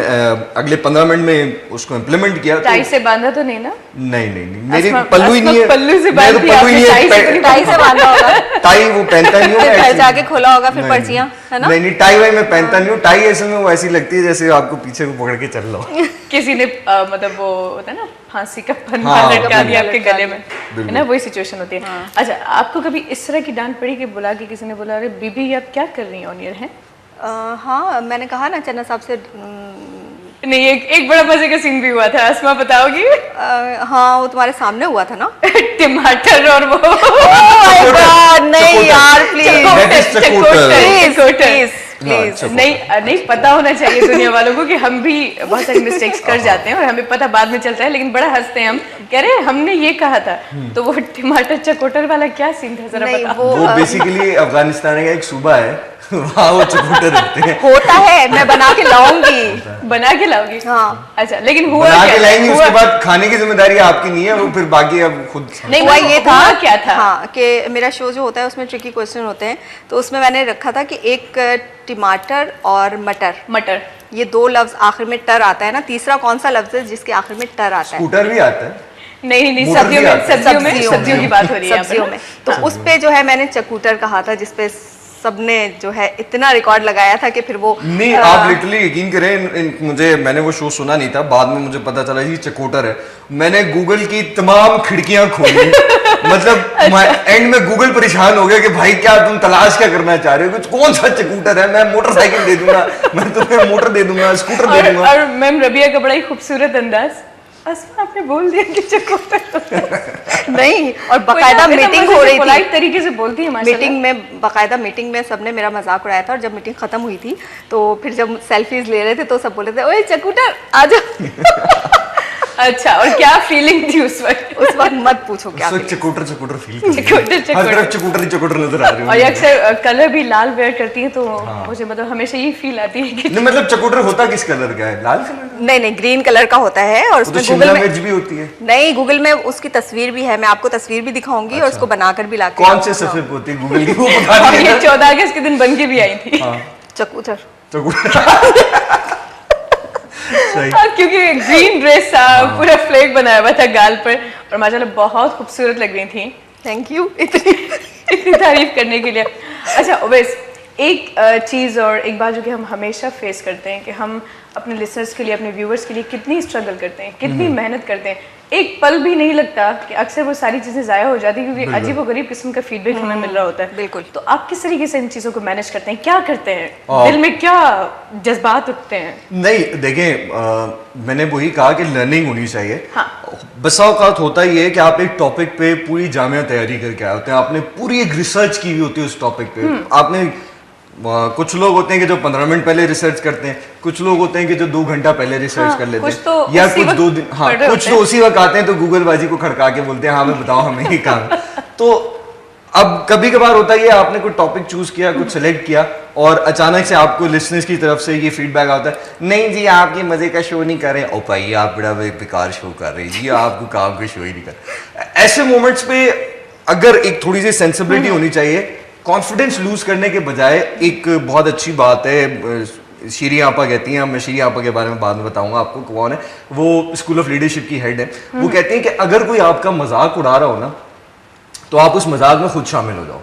अगले 15 मिनट में उसको इम्प्लीमेंट किया। टाई से बांधा तो नहीं ना? नहीं, मेरे अस्मा- पल्लू ही नहीं है, पल्लू से मेरे बांध तो दिया पल्लू ही आपने, नहीं टाई से है, तो नहीं टाई से बांधा होगा, टाई वो पहनता नहीं हूँ फिर मैं घर actually। जाके खोला होगा फिर नहीं, पर्चियां, है ना? नहीं, टाई वाई मैं पहनता नहीं हूँ। टाई ऐसे में वो ऐसी लगती है जैसे आपको पीछे को पकड़ के चल लो। किसी ने मतलब वो होता है ना, फांसी का फंदा हाँ, लटका बिल्कुल। दिया आपके गले में, है बिल्कुल। ना, वही सिचुएशन होती है। अच्छा, आपको कभी इस तरह की डांट पड़ी कि बुला के किसी ने बोला अरे बीबी आप क्या कर रही हैं, ऑन ईयर हैं? हाँ, मैंने कहा ना चन्ना साहब से नहीं, एक बड़ा मजे का सीन भी हुआ था, अस्मा बताओगी? हाँ, वो तुम्हारे सामने हुआ था ना। टमाटर और वो नहीं यार, प्लीज That is चकोटर। प्लीज नहीं पता होना चाहिए दुनिया वालों को कि हम भी बहुत सारी मिस्टेक्स कर जाते हैं और हमें पता बाद में चलता है, लेकिन बड़ा हंसते हैं हम, कह रहे हैं हमने ये कहा था। तो वो टमाटर चकोटर वाला क्या सीन था, जरा नहीं, बताओ। वो बेसिकली अफगानिस्तान का एक सूबा है, वहाँ वो चकोटर रखते हैं। होता है, मैं बना के लाऊंगी। बना के लाओगी? हाँ। अच्छा, लेकिन हुआ बना क्या के था? लाएंगे, हुआ- उसके बाद खाने की जिम्मेदारी आपकी नहीं है, वो फिर बाकी अब खुद। नहीं, हुआ ये था, हुआ क्या था? हाँ, कि मेरा शो जो होता है उसमें ट्रिकी क्वेश्चन होते हैं, तो उसमें मैंने रखा था कि एक टमाटर और मटर, ये 2 लफ्ज आखिर में टर आता है ना, तीसरा कौन सा लफ्ज है जिसके आखिर में टर आता है? स्कूटर भी आता है। नहीं, मोटर भी सब्जियों में आता है। सब्जियों की बात हो रही है यहाँ पर सब्जियों ना? में, तो उस पे जो है मैंने चकूटर कहा था, जिसपे सबने जो है इतना रिकॉर्ड लगाया था कि फिर वो नहीं, आप लिटरली यकीन करें, मुझे मैंने वो शो सुना नहीं था, बाद में मुझे पता चला ये चकोटर है। मैंने गूगल की तमाम खिड़कियां खोली मतलब एंड में गूगल परेशान हो गया कि भाई क्या तुम तलाश क्या करना चाह रहे हो, कुछ कौन सा चकूटर है, मैं मोटरसाइकिल दे दूंगा, मैं तुम्हें मोटर दे दूंगा, स्कूटर दे दूंगा। और मैम रबिया का बड़ा ही खूबसूरत अंदाज, असमा आपने बोल दिया कि चकोटर नहीं, और बाकायदा मीटिंग हो रही थी, पोलाइट तरीके से बोलती है माशाल्लाह। मीटिंग में बाकायदा मीटिंग में सबने मेरा मजाक उड़ाया था, और जब मीटिंग खत्म हुई थी तो फिर जब सेल्फीज ले रहे थे तो सब बोल रहे थे ओए चकूटर आजा। अच्छा, और क्या फीलिंग थी उस वक्त? उस वक्त मत पूछो क्या उस वक्त चकोटर चकोटर फील कर चकोटर हर तरफ चकोटर ही चकोटर नजर आ रहे और ये हो। अक्सर कलर भी लाल वेयर करती है तो मुझे मतलब हमेशा ये फील आती है कि नहीं मतलब चकोटर होता किस कलर का है? लाल कलर का? नहीं नहीं, ग्रीन कलर का होता है, और वो तो उसमें शिमला गूगल में मिर्च भी होती है। नहीं, गूगल में उसकी तस्वीर भी है, मैं आपको तस्वीर भी दिखाऊंगी और उसको बनाकर भी लाके कौन से सफेद होती है गूगल की वो बता और दीजिए ये ना। 14 अगस्त के दिन बन के भी आई थी। चकूतर। चकोटर सही। क्योंकि ग्रीन ड्रेस पूरा फ्लैग बनाया हुआ था गाल पर और माशाल्लाह बहुत खूबसूरत लग रही थी। थैंक यू इतनी तारीफ करने के लिए। अच्छा ओवैस, एक चीज़ और एक बात जो कि हम हमेशा फेस करते हैं कि हम अपने लिसनर्स के लिए, अपने व्यूवर्स के लिए कितनी स्ट्रगल करते हैं, कितनी मेहनत करते हैं, एक पल भी नहीं लगता कि अक्सर वो सारी चीज़ें ज़ाया हो जाती हैं क्योंकि अजीब व गरीब किस्म का फीडबैक हमें मिल रहा होता है। बिल्कुल। तो आप किस तरीके से इन चीज़ों को मैनेज करते हैं, क्या करते हैं, दिल में क्या जज्बात उठते हैं? नहीं देखें, मैंने वही कहा कि लर्निंग होनी चाहिए। हाँ। बसा औकात होता ही है कि आप एक टॉपिक पे पूरी जामिया तैयारी करके आए होते हैं, आपने पूरी एक रिसर्च की हुई होती है उस टॉपिक पे। आपने कुछ लोग होते हैं कि जो 15 मिनट पहले रिसर्च करते हैं, कुछ लोग होते हैं कि जो 2 घंटा पहले रिसर्च कर लेते कुछ हैं, तो या उसी कुछ वक्त 2 दिन, हाँ पढ़ रहे कुछ होते तो हैं। उसी वक्त आते हैं तो गूगल बाजी को खड़का के बोलते हैं हाँ मैं बताओ हमें ये काम। तो अब कभी कभार होता है आपने कोई टॉपिक चूज किया, कुछ सेलेक्ट किया और अचानक से आपको लिसनर्स की तरफ से ये फीडबैक आता है नहीं जी आप ये मजे का शो नहीं कर रहे, ओ भाई आप बड़ा बेकार शो कर रहे हैं जी, आपको काम का शो ही नहीं कर। ऐसे मोमेंट्स पे अगर एक थोड़ी सी सेंसिबिलिटी होनी चाहिए, कॉन्फिडेंस लूज करने के बजाय एक बहुत अच्छी बात है, शीरी आपा कहती हैं, मैं शीरी आपा के बारे में बाद में बताऊंगा आपको कौन है, वो स्कूल ऑफ लीडरशिप की हेड है। वो कहती हैं कि अगर कोई आपका मजाक उड़ा रहा हो ना तो आप उस मजाक में खुद शामिल हो जाओ,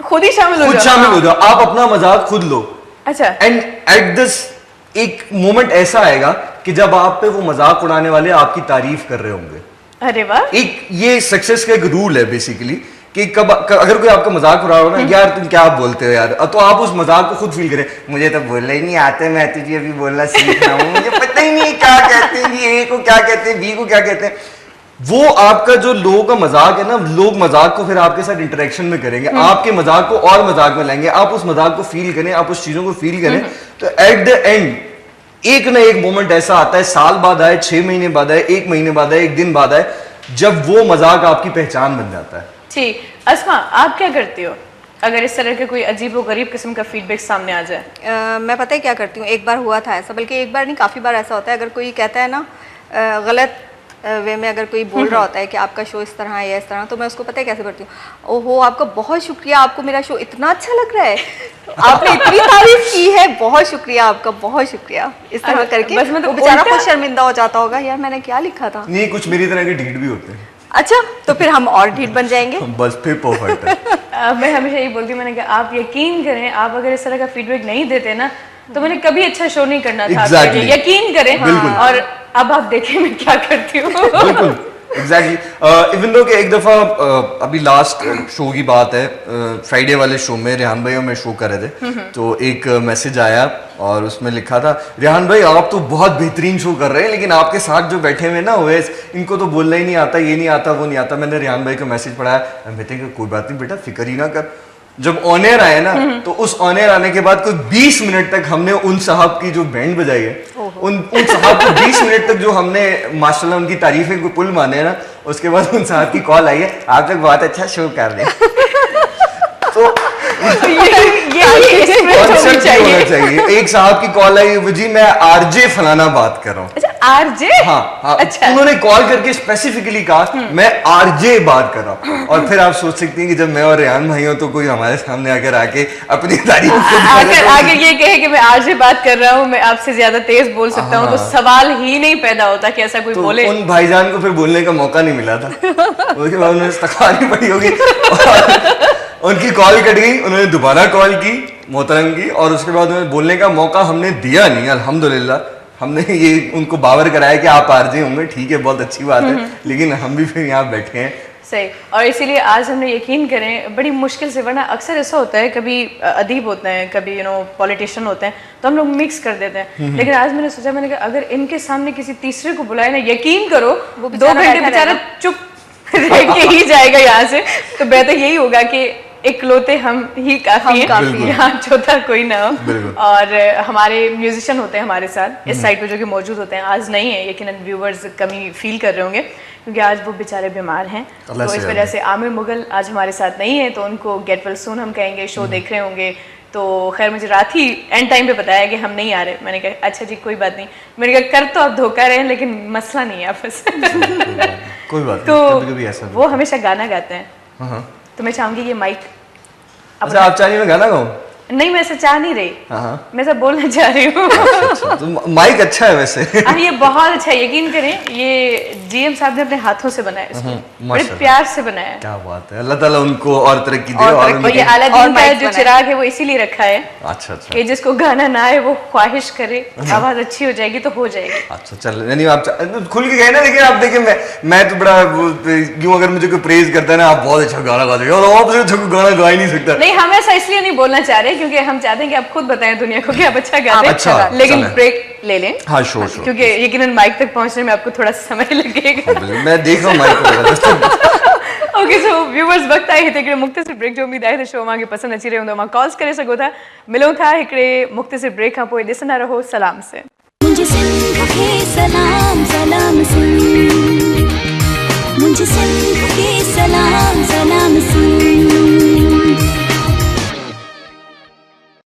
खुद ही शामिल खुद शामिल हो जाओ, आप अपना मजाक खुद लो। अच्छा, एंड एट दिस एक मोमेंट ऐसा आएगा कि जब आप पे वो मजाक उड़ाने वाले आपकी तारीफ कर रहे होंगे। अरे वाह। एक ये सक्सेस का एक रूल है बेसिकली कि अगर कोई आपका मजाक उड़ा रहा हो ना, यार तुम क्या बोलते हो यार, तो आप उस मजाक को खुद फील करें, मुझे तो बोलना ही नहीं आता, मैं तुझे अभी बोलना सीख रहा हूँ, मुझे पता ही नहीं क्या कहते हैं, ए को क्या कहते हैं, बी को क्या कहते हैं। वो आपका जो लोगों का मजाक है ना, लोग मजाक को फिर आपके साथ इंटरेक्शन में करेंगे, आपके मजाक को और मजाक में लाएंगे, आप उस मजाक को फील करें, आप उस चीजों को फील करें, तो एट द एंड एक ना एक मोमेंट ऐसा आता है, साल बाद आए, 6 महीने बाद आए, 1 महीने बाद आए, 1 दिन बाद आए, जब वो मजाक आपकी पहचान बन जाता है। ठीक, अस्मा आप क्या करती हो अगर इस तरह के कोई अजीब व गरीब किस्म का फीडबैक सामने आ जाए? मैं पता है क्या करती हूँ, एक बार हुआ था ऐसा, बल्कि एक बार नहीं काफ़ी बार ऐसा होता है, अगर कोई कहता है ना गलत वे में अगर कोई बोल रहा होता है कि आपका शो इस तरह है या इस तरह, तो मैं उसको पता है कैसे करती हूँ, ओहो आपका बहुत शुक्रिया, आपको मेरा शो इतना अच्छा लग रहा है, आपने इतनी तारीफ की है, बहुत शुक्रिया आपका, बहुत शुक्रिया, इस तरह करके बस मतलब वो बेचारा उल्टा- खुद शर्मिंदा हो जाता होगा, यार मैंने क्या लिखा था। नहीं कुछ मेरी तरह के ढीठ भी होते हैं। अच्छा, तो फिर हम और ढीठ बन जाएंगे। बस फिर परफेक्ट है। मैं हमेशा यही बोलती हूँ, मैंने कहा आप यकीन करें, आप अगर इस तरह का फीडबैक नहीं देते ना तो मैंने कभी अच्छा शो नहीं करना था आपके Exactly. लिए, यकीन करें। बिल्कुल। और अब आप देखें मैं क्या करती हूँ। बिल्कुल एग्जैक्टली। इवन दो कि एक दफा अभी लास्ट शो की बात है, फ्राइडे वाले शो में रेहान भाई और मैं शो कर रहे थे, तो एक मैसेज आया और उसमें लिखा था, रेहान भाई आप तो बहुत बेहतरीन शो कर रहे हैं लेकिन आपके साथ जो बैठे हुए ना ओवैस, इनको तो बोलना ही नहीं आता, ये नहीं आता, वो नहीं आता। मैंने रेहान भाई का मैसेज पढ़ाया, मैं कहते कोई बात नहीं बेटा, फिक्र ही ना कर। जब ऑन एयर आए ना तो उस ऑन एयर आने के बाद कोई 20 मिनट तक हमने उन साहब की जो बैंड बजाई है, उन साहब को 20 मिनट तक जो हमने माशाल्लाह उनकी तारीफें को पुल माने हैं ना, उसके बाद उन साहब की कॉल आई है, आप लोग बहुत अच्छा शो कर रहे हैं। तो ये कॉन्सेप्ट ये होना चाहिए। एक साहब की कॉल आई, वो जी मैं आरजे फलाना बात कर रहा हूँ। अच्छा आरजे? हाँ, अच्छा। उन्होंने कॉल करके स्पेसिफिकली कहा मैं आरजे बात कर रहा हूँ। और फिर आप सोच सकती हैं कि जब मैं और रेहान भाई हो तो कोई हमारे सामने आकर आके अपनी तारीफ आगे ये कहे कि मैं आरजे बात कर रहा हूँ, मैं आपसे ज्यादा तेज बोल सकता हूँ, तो सवाल ही नहीं पैदा होता कि ऐसा कोई तो बोले। उन भाईजान को फिर बोलने का मौका नहीं मिला था। उसके बाद उन्हें इस्तग़फ़ार ही पड़ी होगी। उनकी कॉल कट गई, उन्होंने दोबारा कॉल की मोहतरम की, और उसके बाद उन्हें बोलने का मौका हमने दिया नहीं। अल्हम्दुलिल्लाह हमने ये उनको बावर कराया कि आप आरजे होंगे, ठीक है, बहुत अच्छी बात है, लेकिन हम भी फिर यहाँ बैठे हैं। सही, और इसीलिए आज हमने यकीन करें बड़ी मुश्किल से, वरना अक्सर ऐसा होता है कभी अदीब होते हैं, कभी पॉलिटिशियन होते हैं, तो हम लोग मिक्स कर देते हैं। लेकिन आज मैंने सोचा, मैंने कहा अगर इनके सामने किसी तीसरे को बुलाए ना, यकीन करो वो 2 घंटे बेचारा चुप रह के ही जाएगा यहाँ से। तो बेहतर यही होगा कि इकलौते हम ही काफी हैं, यहाँ चौथा कोई ना हो। और हमारे म्यूजिशियन होते हैं हमारे साथ इस साइड पे जो कि मौजूद होते हैं, आज नहीं है, यकीनन व्यूवर्स कमी फील कर रहे होंगे क्योंकि आज वो बेचारे बीमार हैं, तो इस वजह से आमिर मुगल आज हमारे साथ नहीं है, तो उनको गेट वेल सून हम कहेंगे, शो देख रहे होंगे। तो खैर मुझे रात ही एंड टाइम पे बताया कि हम नहीं आ रहे। मैंने कहा अच्छा जी कोई बात नहीं, मैंने कहा कर तो आप धोखा रहे हैं लेकिन मसला नहीं है आपस कोई बात तो नहीं, कभी-कभी ऐसा वो हमेशा गाना गाते हैं, तो मैं चाहूंगी ये माइक अच्छा आप चाहिए मैं गाना गाऊं? नहीं, मैं ऐसा चाह नहीं रही, हाँ। मैं सब बोलना चाह रही हूँ। अच्छा, तो माइक अच्छा है वैसे। ये बहुत अच्छा है, यकीन करें, ये जीएम साहब ने अपने हाथों से बनाया इसको, बड़े माशाल्लाह। प्यार से बनाया है। क्या बात है, अल्लाह ताला उनको और तरक्की दे। और ये अलादीन का जो चिराग है वो इसीलिए रखा है अच्छा अच्छा कि जिसको गाना ना आए वो ख्वाहिश करे, आवाज अच्छी हो जाएगी तो हो जाएगी। अच्छा चल, यानी आप खुल के गए ना, लेकिन आप देखिए मैं तो बड़ा यूं अगर मुझे कोई प्रेज करता है ना, आप बहुत अच्छा गाना गाते हो, और आपसे अच्छा गा ही नहीं सकता। नहीं, हम ऐसा इसलिए नहीं बोलना चाह रहे क्योंकि हम चाहते हैं कि आप खुद बताएं दुनिया को कि आप अच्छा गाते हैं। अच्छा, लेकिन ब्रेक ले लें। हाँ श्योर क्योंकि यकीनन माइक तक पहुंचने में आपको थोड़ा समय लगेगा। मैं देख रहा हूँ माइक। ओके सो व्यूअर्स, वक्त आहे हिकिड़े मुख़्तसिर ब्रेक जो। उम्मीद आहे त शो मांखे पसंदि अची रहियो हूंदो, मां कॉल्स करे सघो था। मिलूं था हिकिड़े मुख़्तसिर ब्रेक खां पोइ, ॾिसंदा रहो सलाम से। मुझे सिंध के सलाम सलाम सुन, मुझे सिंध के सलाम सलाम सुन,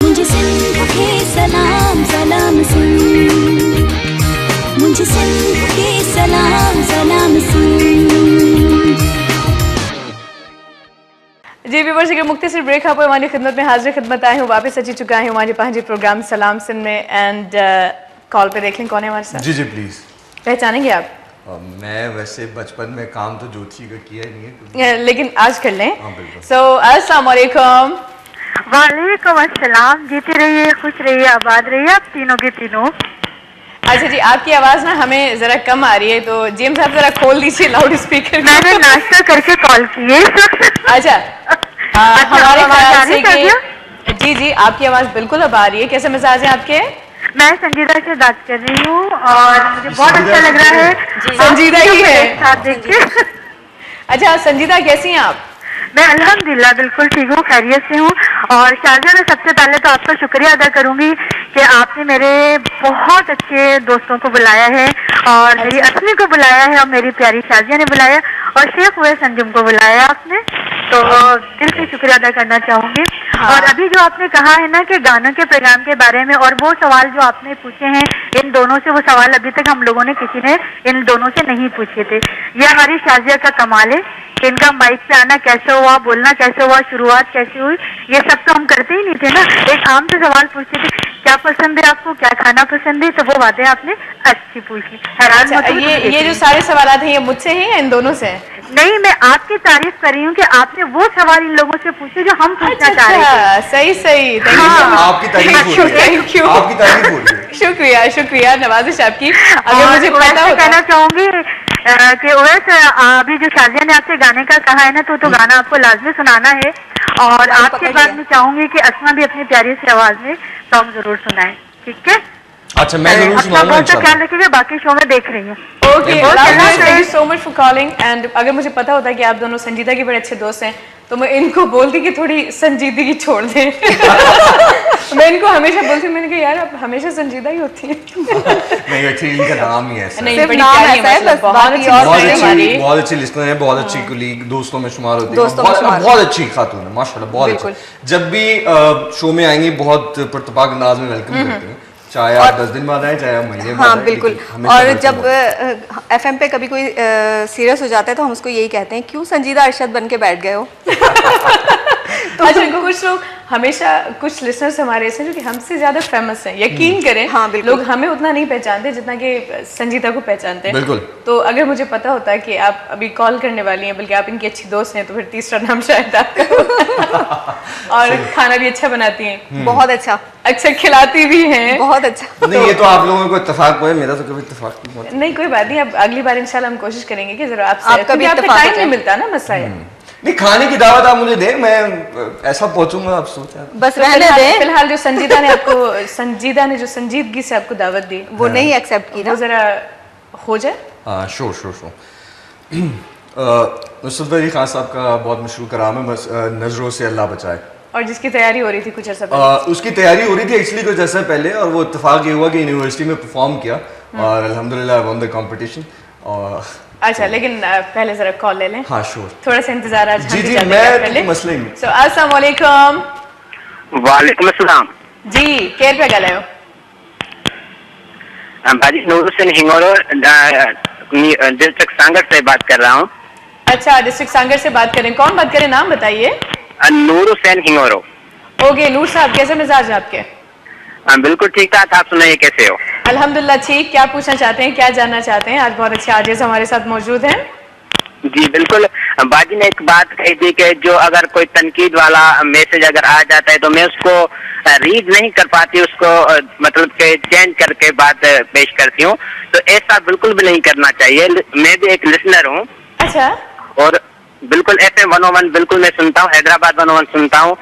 मुझे सिंध के सलाम सलाम सुन, मुझे सिंध के सलाम सलाम सुन। जी व्यूअर्स, हिकिड़े मुख़्तसिर ब्रेक खां पोइ मुंहिंजी ख़िदमत में हाज़िर ख़िदमत आहियूं, वापसि अची चुका आहियूं पंहिंजे प्रोग्राम सलाम सिंध में। एंड कॉल पे देख लें कौन है हमारे साथ। जी जी प्लीज। पहचानेंगे आप? मैं वैसे बचपन में काम तो ज्योति का किया नहीं है, लेकिन आज कर लें। हाँ बिल्कुल। सो अस्सलाम वालेकुम। वालेकुम अस्सलाम। जीते रहिए, खुश रहिए, आबाद रहिए आप तीनों के तीनों। अच्छा जी, आपकी आवाज ना हमें जरा कम आ रही है, तो जेम साहब जरा खोल दीजिए लाउड स्पीकर। मैंने नाश्ता करके कॉल की है इस वक्त। अच्छा, हमारे आवाज ख्याल आ रही से है कि जी जी आपकी आवाज बिल्कुल अब आ रही है। कैसे मिजाज है आपके? मैं संजीदा से बात कर रही हूँ और मुझे बहुत अच्छा लग रहा है। संजीदा ही है साथ देख के। अच्छा संजीदा, कैसी हैं आप? मैं अल्हम्दुलिल्लाह बिल्कुल ठीक हूँ, खैरियत से हूँ। और शारजा में सबसे पहले तो आपका शुक्रिया अदा करूंगी कि आपने मेरे बहुत अच्छे दोस्तों को बुलाया है, और मेरी असमी को बुलाया है, और मेरी प्यारी शारजा ने बुलाया, और शेख हुए संजुम को बुलाया आपने, तो दिल से शुक्रिया अदा करना चाहूंगी। और अभी जो आपने कहा है ना कि गानों के प्रोग्राम के बारे में, और वो सवाल जो आपने पूछे हैं इन दोनों से, वो सवाल अभी तक हम लोगों ने किसी ने इन दोनों से नहीं पूछे थे। ये हमारी शारजा का कमाल है कि इनका माइक पे आना कैसे हुआ, बोलना कैसे हुआ, शुरुआत कैसे हुई, ये सब तो हम करते ही नहीं थे ना। एक आम से सवाल पूछते थे, क्या पसंद है आपको, क्या खाना पसंद है, तो वो बातें आपने अच्छी पूछी। हैरान मत होइए। ये जो सारे सवाल हैं ये मुझसे हैं या इन दोनों से? नहीं, मैं आपकी तारीफ कर रही हूँ कि आपने वो सवाल इन लोगों से पूछे जो हम पूछना चाह रहे थे। सही सही, आपकी तारीफ हो रही है, थैंक यू, आपकी तारीफ हो रही है। शुक्रिया शुक्रिया, नवाजिश आपकी। अगर मुझे पता होता, कहना चाहूंगी कि वैसे अभी जो शारजा ने आपसे गाने का कहा है ना, तो गाना आपको लाजमी सुनाना है, और आपके बाद में चाहूंगी कि अस्मा भी अपनी प्यारी सी आवाज में सॉन्ग जरूर सुनाए, ठीक है? अच्छा मैं जरूर अपना सुनाऊंगा बहुत सा इंशाल्लाह। ख्याल रखिएगा, बाकी शो में देख रही हूँ। Okay, thank you so much for calling. And अगर मुझे पता होता कि आप दोनों संजीदा के बड़े अच्छे दोस्त हैं, तो मैं इनको बोलती कि थोड़ी संजीदगी छोड़ दें। मैं इनको हमेशा बोलती, मैंने कहा यार आप हमेशा संजीदा ही होती हैं। नहीं एक्चुअली इनका नाम ही ऐसा है। नहीं, सिर्फ बड़ी नाम प्यारी ऐसा है, है, बस बहुत बाकी अच्छी और दोस्त बहुत हैं हमारी। अच्छी, बहुत अच्छी लिस्टर है, बहुत अच्छी कुलीग, दोस्तों में शुमार होती है, दोस्तों में शुमार। बहुत अच्छी खातून है माशाल्लाह, बहुत अच्छी। जब भी शो में आएंगी बहुत पुरतपाक अंदाज में वेलकम करते हैं, चाहे आप 10 दिन बाद आए, चाहे आप महीने बाद हाँ आए, बिल्कुल। लेकिन हमेशा और welcome जब होता है। एफएम पे कभी कोई सीरियस हो जाता है तो हम उसको यही कहते हैं, क्यों संजीदा अरशद बन के बैठ गए हो। अच्छा, कुछ लोग हमेशा, कुछ लिसनर्स हमारे ऐसे हैं जो कि हमसे ज्यादा फेमस हैं, यकीन करें। हाँ, बिल्कुल। लोग हमें उतना नहीं पहचानते जितना कि संजीता को पहचानते हैं। बिल्कुल। तो अगर मुझे पता होता है कि आप अभी कॉल करने वाली हैं, बल्कि आप इनकी अच्छी दोस्त हैं, तो फिर तीसरा नाम शायद आपका होता। और खाना भी अच्छा बनाती हैं, बहुत अच्छा, अक्सर खिलाती भी हैं। बहुत अच्छा। नहीं, ये तो आप लोगों को इत्तेफाक हुआ है, मेरा तो कभी इत्तेफाक नहीं हुआ। नहीं, कोई बात नहीं, अब अगली बार इंशाल्लाह हम कोशिश करेंगे कि जरा आपसे, आपका भी क्योंकि आपका इत्तेफाक टाइम हो नहीं जाए। मिलता ना, मसला है। नहीं, खाने की दावत आप मुझे दें, मैं ऐसा पहुंचूंगा, आप सोचा। बस तो रहने दें, फिलहाल जो संजीदा ने जो संजीदगी से आपको दावत दी, वो नहीं एक्सेप्ट की वो ना। जरा हो जाए। हाँ, श्योर। नुसरत अली खान साहब का बहुत मशहूर कलाम है, बस नजरों से अल्लाह बचाए। और जिसकी तैयारी हो रही थी कुछ अर्सा पहले। उसकी तैयारी हो रही थी एक्चुअली कुछ ऐसा पहले, और वो इत्तेफाक ये हुआ कि यूनिवर्सिटी में परफॉर्म किया और अल्हम्दुलिल्लाह वन द कंपटीशन। और अच्छा, लेकिन पहले जरा कॉल ले लें। हाँ, श्योर। थोड़ा सा इंतजार आज जी, हम भी जी, करते मैं हैं पहले। मसला ही नहीं। सो अस्सलाम वालेकुम। वालेकुम अस्सलाम। जी, केर पे गए हो? भाजी नूर हुसैन हिंगोरो डिस्ट्रिक्ट सांगर से बात कर रहा हूँ। अच्छा, डिस्ट्रिक्ट सांगर से बात करें, कौन बात करें, नाम बताइए। नूर हुसैन हिंगोरो। ओके, नूर साहब, कैसे मिजाज है आपके? बिल्कुल ठीक ठाक, आप सुनाइए कैसे हो? अल्हम्दुलिल्लाह ठीक। क्या पूछना चाहते हैं, क्या जानना चाहते हैं? आज बहुत अच्छे आजिज हमारे साथ मौजूद हैं। जी बिल्कुल, बाजी ने एक बात कही थी कि जो अगर कोई तनकीद वाला मैसेज अगर आ जाता है तो मैं उसको रीड नहीं कर पाती, उसको मतलब के चेंज करके बात पेश करती हूँ, तो ऐसा बिल्कुल भी नहीं करना चाहिए। मैं भी एक लिसनर हूँ। अच्छा। और बिल्कुल FM 101 बिल्कुल मैं सुनता हूँ, हैदराबाद 101 सुनता हूँ।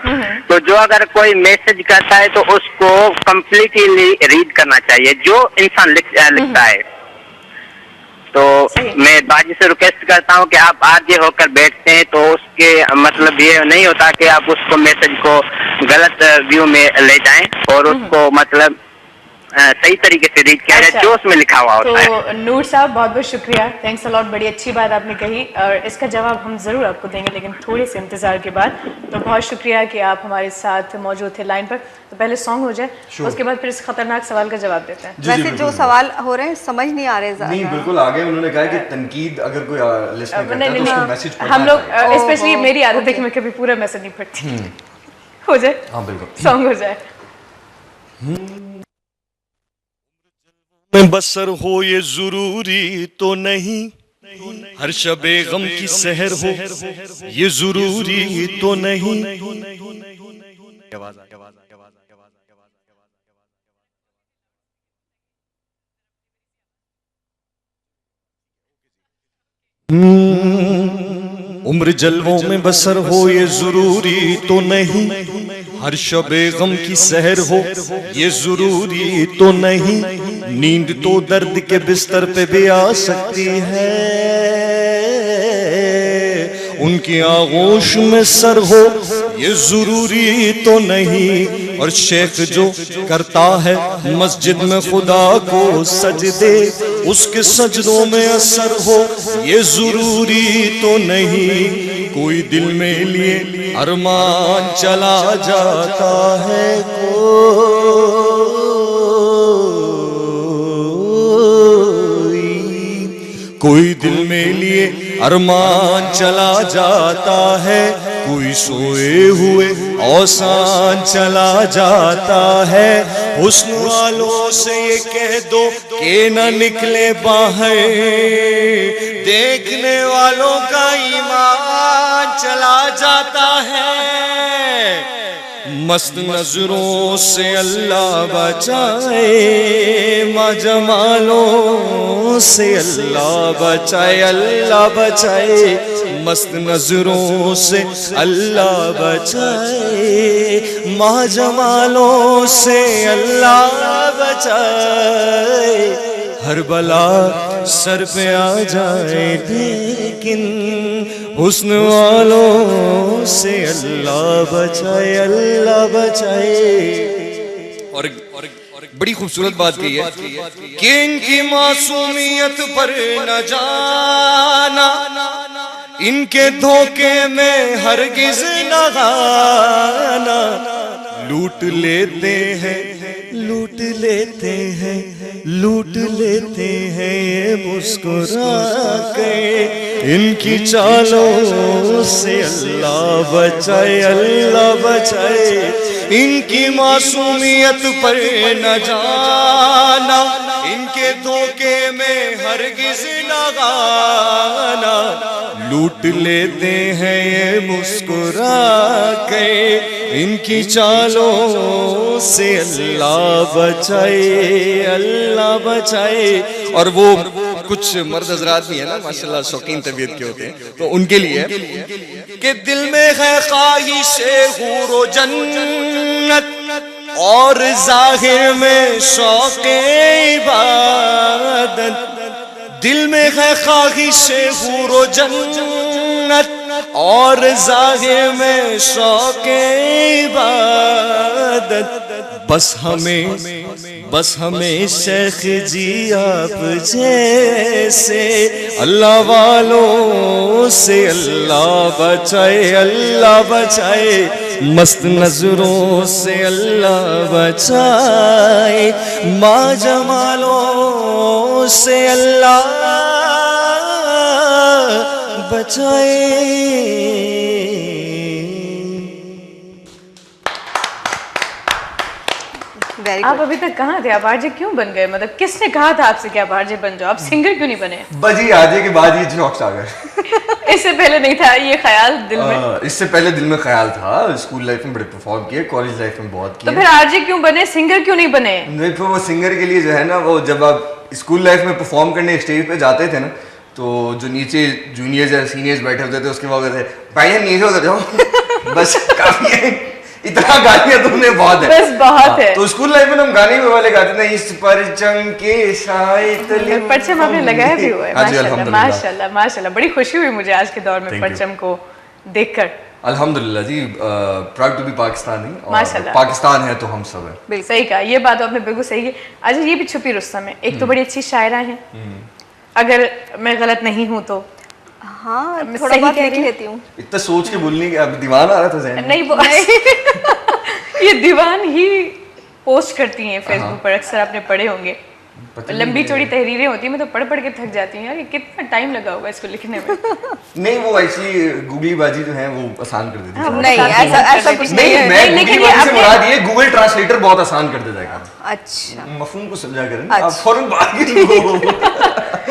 तो जो अगर कोई मैसेज करता है तो उसको कम्प्लीटली रीड करना चाहिए, जो इंसान लिखता है। तो मैं बाजी से रिक्वेस्ट करता हूँ कि आप आगे होकर बैठते हैं तो उसके मतलब ये नहीं होता कि आप उसको मैसेज को गलत व्यू में ले जाएं और उसको मतलब सही तरीके से रीड किया जाए जो उसमें लिखा हुआ होता है। तो नूर साहब, बहुत बहुत शुक्रिया, थैंक्स अ लॉट, बड़ी अच्छी बात आपने कही और इसका जवाब हम ज़रूर आपको देंगे, लेकिन थोड़े से इंतज़ार के बाद। तो बहुत शुक्रिया कि आप हमारे साथ मौजूद थे लाइन पर। तो पहले सॉन्ग हो जाए, उसके बाद फिर इस खतरनाक सवाल का जवाब देते हैं। वैसे जो सवाल हो रहे हैं समझ नहीं आ रहे नहीं, बिल्कुल आगे उन्होंने कहा कि तनकीद अगर कोई लिसनर करता है तो उसको मैसेज पढ़ना हम लोग चाहिए। स्पेशली मेरी आदत है कि मैं कभी पूरा मैसेज नहीं पढ़ती। हो जाए, हाँ बिल्कुल, सॉन्ग हो जाए। में बसर हो ये जरूरी तो नहीं, हर शबे गम की सहर हो ये जरूरी तो नहीं। उम्र जलवों में बसर हो ये जरूरी तो नहीं, हर शबे गम की सहर हो ये जरूरी तो नहीं। नींद तो दर्द के बिस्तर पे भी आ सकती है, उनकी आगोश में सर हो ये जरूरी तो नहीं। और शेख जो करता है मस्जिद में खुदा को सजदे, उसके सजदों में असर हो ये जरूरी तो नहीं। कोई दिल में लिए अरमान चला जाता है, कोई दिल में लिए अरमान चला जाता है, कोई सोए हुए औसान चला जाता है। हुस्न वालों से ये कह दो कि न निकले बाहर, देखने वालों का ईमान चला जाता है। मस्त नजरों से अल्लाह बचाए, माजमालों से अल्लाह बचाए, अल्लाह बचाए। मस्त नजरों से अल्लाह बचाए, माजमालों से अल्लाह बचाए। हर बला सर पे आ जाए लेकिन हुस्न वालों से अल्लाह बचाए, अल्लाह बचाए। और बड़ी खूबसूरत बात कही है कि इनकी मासूमियत पर न जाना, इनके धोखे में हरगिज न आना। लूट लेते हैं, लूट लेते हैं लूट लेते हैं ये मुस्कुरा के। इनकी चालों से अल्लाह बचाए, अल्लाह बचाए। इनकी मासूमियत पर न जाना, इनके धोखे में हरगिज न आना। लूट लेते हैं ये मुस्कुरा के। इनकी चालों से अल्लाह बचाए, अल्लाह बचाए। और वो कुछ मर्द हजरात भी है ना माशाल्लाह शौकीन तबीयत के होते हैं, तो उनके लिए कि दिल में है ख्वाहिशे हूरो जन्नत और जाहिर में शौक़े इबादत। दिल में है ख्वाहिशे हूरो जन्नत और जाहिर में शौक़े इबादत। बस हमें शेख जी आप जैसे अल्लाह वालों से अल्लाह बचाए, अल्लाह बचाए। मस्त नजरों से अल्लाह बचाए, माँ जमालों से अल्लाह बचाए। वेरी आप अभी तक कहाँ थे? आप आरजे क्यों बन गए? मतलब किसने कहा था आपसे कि आप आरजे बन जाओ? आप सिंगर क्यों नहीं बने? बजी आजे के बाद ये शौक आ गए। इससे पहले नहीं था ये ख्याल दिल में? इससे पहले दिल में ख्याल था। स्कूल लाइफ में बड़े परफॉर्म किए, कॉलेज लाइफ में बहुत तो किए। फिर आरजे क्यों बने, सिंगर क्यों नहीं बने? नहीं, फिर वो सिंगर के लिए जो है ना, वो जब आप स्कूल लाइफ में परफॉर्म करने स्टेज पे जाते थे ना, तो जो नीचे जूनियर्स या सीनियर्स बैठे होते थे उसके बाद कहते थे भाई नीचे उतर जाओ बस काफी है, इतना गालियां तुमने बहुत है, बस बहुत है। तो स्कूल लाइफ में हम गाने भी वाले गाते थे, इस परचम के शायद परचम आपने लगाया भी हुआ है? हाँ जी, माशाल्लाह अल्हम्दुलिल्लाह। माशाल्लाह माशाल्लाह। बड़ी खुशी हुई मुझे आज के दौर में Thank you. परचम को देखकर। अल्हम्दुलिल्लाह जी, प्राउड टू बी पाकिस्तानी, और माशाल्लाह। पाकिस्तान है तो हम सब हैं। बिल्कुल सही कहा, ये बात आपने बिल्कुल सही की। अच्छा, ये भी छुपी रुस्तम है, एक तो बड़ी अच्छी शायरा है, अगर मैं गलत नहीं हूँ तो। हाँ, मैं थोड़ा सही बहुत कह लिख रही हूँ? लेती हूँ। इतना सोच के बोलने के अब दीवान आ रहा था ज़हन में। नहीं वो ये दीवान ही पोस्ट करती हैं फेसबुक पर, अक्सर आपने पढ़े होंगे। पता लंबी नहीं चौड़ी तहरीरें होती हैं, मैं तो पढ़ पढ़ के थक जाती हूँ यार, ये कितना टाइम लगा होगा इसको लिखने में। नहीं, वो एक्चुअली गूगली बाजी जो है वो आसान कर देती है। नहीं, ऐसा कुछ नहीं नहीं, है। मैं लेकिन गूगली ये बाजी से अपने- मुराद ये गूगल ट्रांसलेटर बहुत आसान कर देता है काम। अच्छा, मफहूम को समझा करें, अच्छा। आप फौरन बात की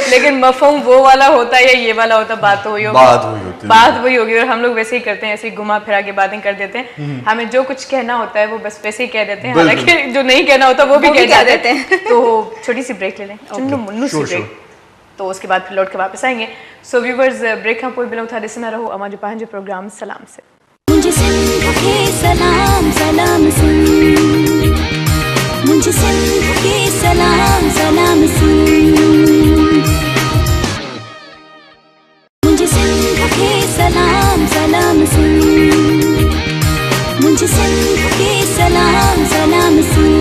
लेकिन मफहूम वो वाला होता है या ये वाला होता, बात तो वही होगी। बात वही होती है। बात वही होगी, और हम लोग वैसे ही करते हैं, ऐसे ही घुमा फिरा के बातें कर देते हैं। हमें जो कुछ कहना होता है वो बस वैसे ही कह देते हैं, बिल्कुल। हालांकि जो नहीं कहना होता वो भी कह कह देते देते हैं। तो छोटी सी ब्रेक ले लें, चुन्नू मुन्नू सी Sure, ब्रेक, तो उसके बाद फिर लौट के वापस आएंगे। सो व्यूवर्स, ब्रेक खां पोइ बिलो था ॾिसंदा रहो अमांजो पंहिंजो प्रोग्राम सलाम से। मुझे सिंध के सलाम सलाम सुन, मुझे सिंध के सलाम सलाम सुन, मुझे सिंध के सलाम सलाम सुन, मुझे सिंध के सलाम सलाम सुन।